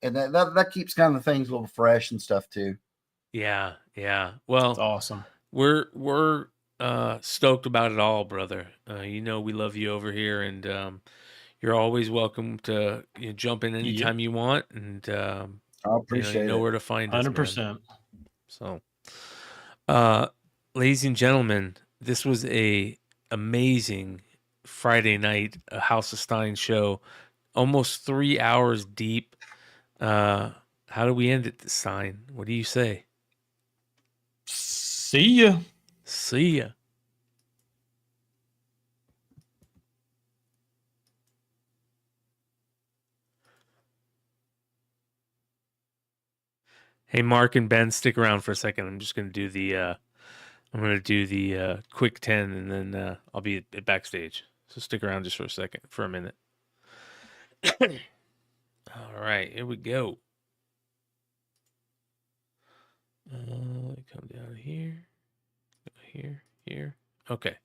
And that keeps kind of things a little fresh and stuff too. Yeah. Well, that's awesome. We're stoked about it all, brother. We love you over here, and you're always welcome to jump in anytime you want, and I appreciate it. You know where to find us. 100%. So, ladies and gentlemen, this was a amazing Friday night, a House of Stein show, almost 3 hours deep. How do we end it, Stein? What do you say? See ya. See ya. Hey, Mark and Ben, stick around for a second. I'm just going to do the quick 10, and then I'll be at backstage. So stick around just for a minute. All right, here we go. Come down here. Here. Okay.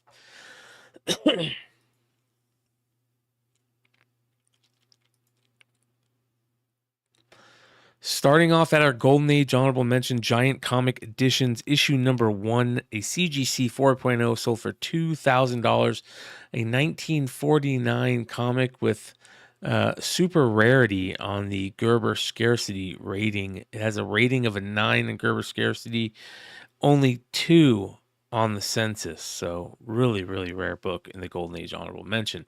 Starting off at our Golden Age honorable mention, Giant Comic Editions, issue number 1, a CGC 4.0 sold for $2,000, a 1949 comic with super rarity on the Gerber scarcity rating. It has a rating of a 9 in Gerber scarcity, only 2 on the census. So really, really rare book in the Golden Age honorable mention.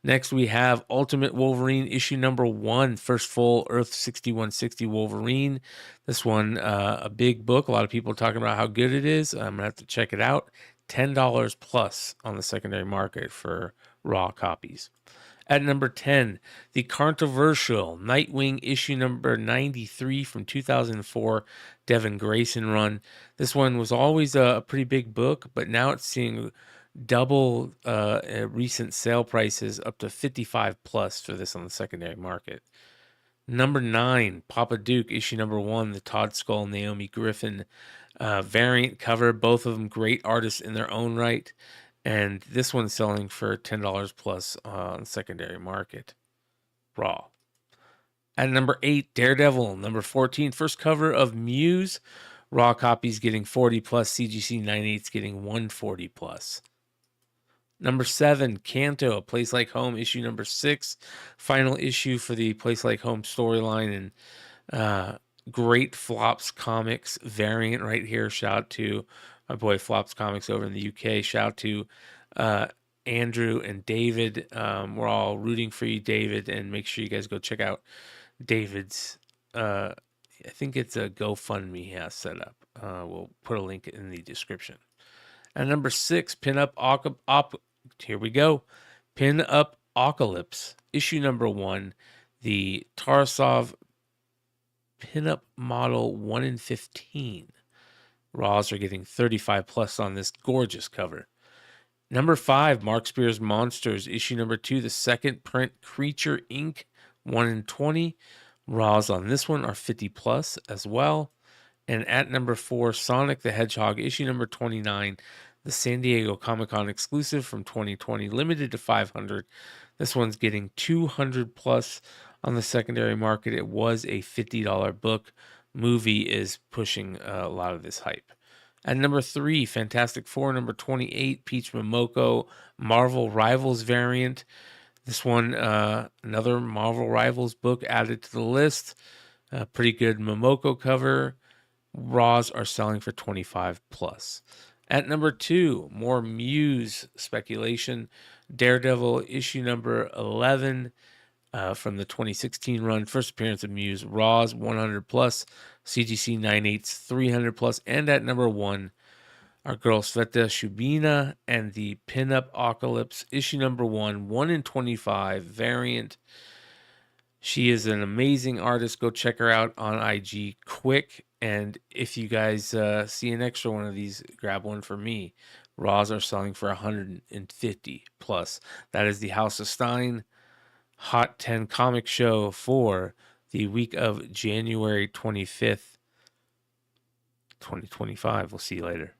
Next, we have Ultimate Wolverine issue number 1, first full Earth 6160 Wolverine. This one, a big book. A lot of people are talking about how good it is. I'm going to have to check it out. $10 plus on the secondary market for raw copies. At number 10, the controversial Nightwing issue number 93 from 2004, Devin Grayson run. This one was always a pretty big book, but now it's seeing double recent sale prices, up to 55 plus for this on the secondary market. Number 9, Papa Duke issue number 1, the Todd Skull Naomi Griffin variant cover. Both of them great artists in their own right. And this one's selling for $10 plus on the secondary market. Raw. At number 8, Daredevil. Number 14, first cover of Muse. Raw copies getting 40 plus. CGC 98's getting 140 plus. Number 7, Kanto, A Place Like Home, issue number 6. Final issue for the Place Like Home storyline. And great Flops Comics variant right here. Shout out to my boy Flops Comics over in the UK. Shout out to Andrew and David. We're all rooting for you, David, and make sure you guys go check out David's. I think it's a GoFundMe he has set up. We'll put a link in the description. And number 6, here we go. Pin Up Apocalypse, issue number 1, the Tarasov pinup model 1 in 15. Raws are getting 35 plus on this gorgeous cover. Number 5, Mark Spears Monsters, issue number 2, the second print Creature Inc. 1 in 20. Raws on this one are 50 plus as well. And at number 4, Sonic the Hedgehog, issue number 29, the San Diego Comic-Con exclusive from 2020, limited to 500. This one's getting 200 plus on the secondary market. It was a $50 book. Movie is pushing a lot of this hype. At number 3, Fantastic Four, number 28, Peach Momoko, Marvel Rivals variant. This one, another Marvel Rivals book added to the list. Pretty good Momoko cover. Raws are selling for 25 plus. At number 2, more Muse speculation. Daredevil issue number 11 from the 2016 run. First appearance of Muse. Raws 100 plus. CGC 98's 300 plus. And at number 1, our girl Sveta Shubina and the Pinup Apocalypse issue number 1, 1 in 25 variant. She is an amazing artist. Go check her out on IG quick. And if you guys see an extra one of these, grab one for me. Raws are selling for 150 plus. That is the House of Stein Hot 10 comic show for the week of January 25th, 2025. We'll see you later.